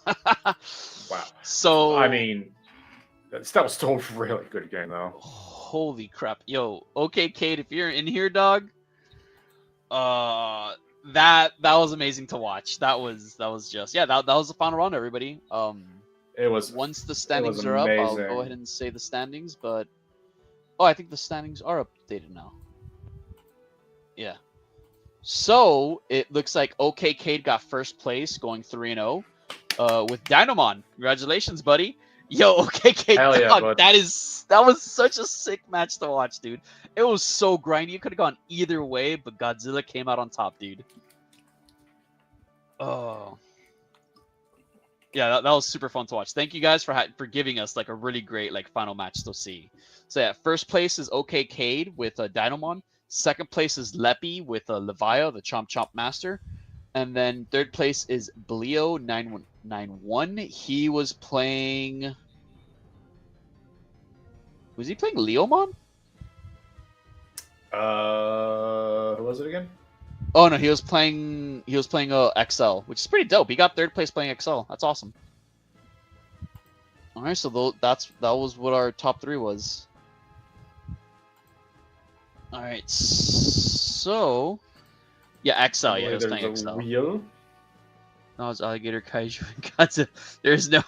S2: Wow.
S3: So
S2: I mean, that was still a really good game, though.
S3: holy crap. Yo, okay, Cade, if you're in here, dog. That was amazing to watch. That was just that was the final round, everybody.
S2: It was
S3: Once the standings are
S2: amazing.
S3: up, I'll go ahead and say the standings, but oh, I think the standings are updated now. Yeah. So it looks like OK Cade got first place, going 3-0, with Dynamon. Congratulations, buddy. Yo, OK Cade,
S2: Hell yeah,
S3: dog,
S2: bud.
S3: that was such a sick match to watch, dude. It was so grindy. It could have gone either way, but Godzilla came out on top, dude. Oh. Yeah, that was super fun to watch. Thank you guys for giving us like a really great like final match to see. So yeah, first place is OK Cade with Dynamon. Second place is Leppy with Levia, the Chomp Chomp Master. And then third place is Bleo9191. He was playing... Was he playing Leomon?
S2: Who was it again?
S3: Oh no, he was playing XL, which is pretty dope. He got third place playing XL. That's awesome. All right, so that was what our top 3 was. All right, so yeah, XL. Yeah, he was playing XL.
S2: Wheel.
S3: No, it's Alligator Kaiju and Godzilla. There's no.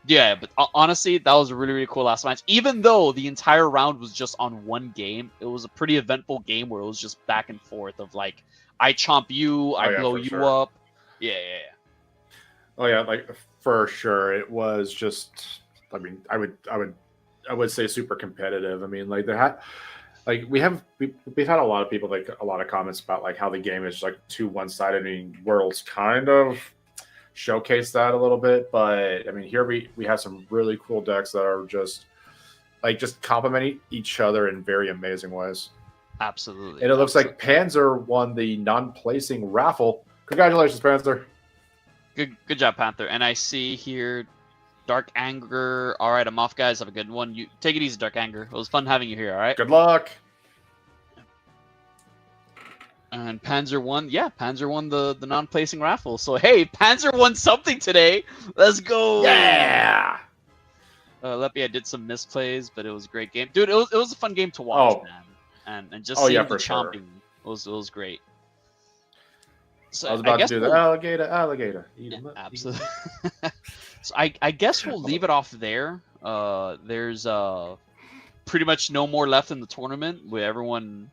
S3: Yeah, but honestly, that was a really, really cool last match. Even though the entire round was just on one game, it was a pretty eventful game where it was just back and forth of like, I chomp you, I blow you up. Yeah.
S2: Oh yeah, like for sure, it was just. I mean, I would say super competitive. I mean, like we've had a lot of people, like a lot of comments about like how the game is like too one-sided. I mean, Worlds kind of showcase that a little bit, but I mean, here we have some really cool decks that are just complementing each other in very amazing ways.
S3: Absolutely.
S2: And it looks like Panzer won the non-placing raffle. Congratulations, Panzer.
S3: Good job, Panther. And I see here Dark Anger. All right, I'm off, guys. Have a good one. You take it easy, Dark Anger. It was fun having you here. All right.
S2: Good luck.
S3: And Panzer won. Yeah, Panzer won the non-placing raffle. So hey, Panzer won something today. Let's go.
S2: Yeah.
S3: Leppy, I did some misplays, but it was a great game, dude. It was a fun game to watch, man. And just seeing the chomping was great. So
S2: I was about to do the alligator.
S3: Yeah, absolutely. So I guess we'll leave it off there. There's pretty much no more left in the tournament with everyone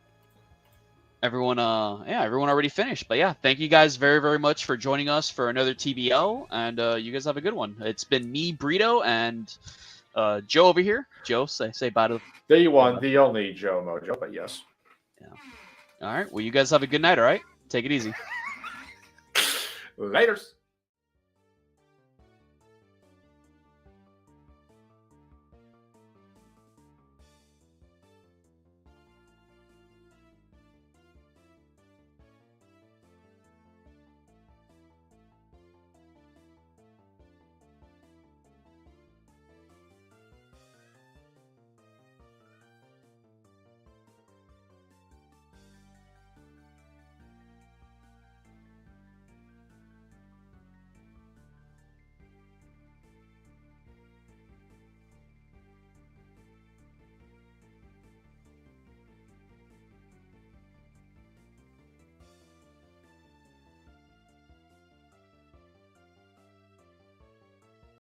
S3: already finished. But yeah, thank you guys very, very much for joining us for another TBL, and you guys have a good one. It's been me, Brito, and Joe over here. Joe, say bye to
S2: the one, the only Joe Mojo, but yes.
S3: Yeah. All right. Well, you guys have a good night. All right. Take it easy.
S2: Laters.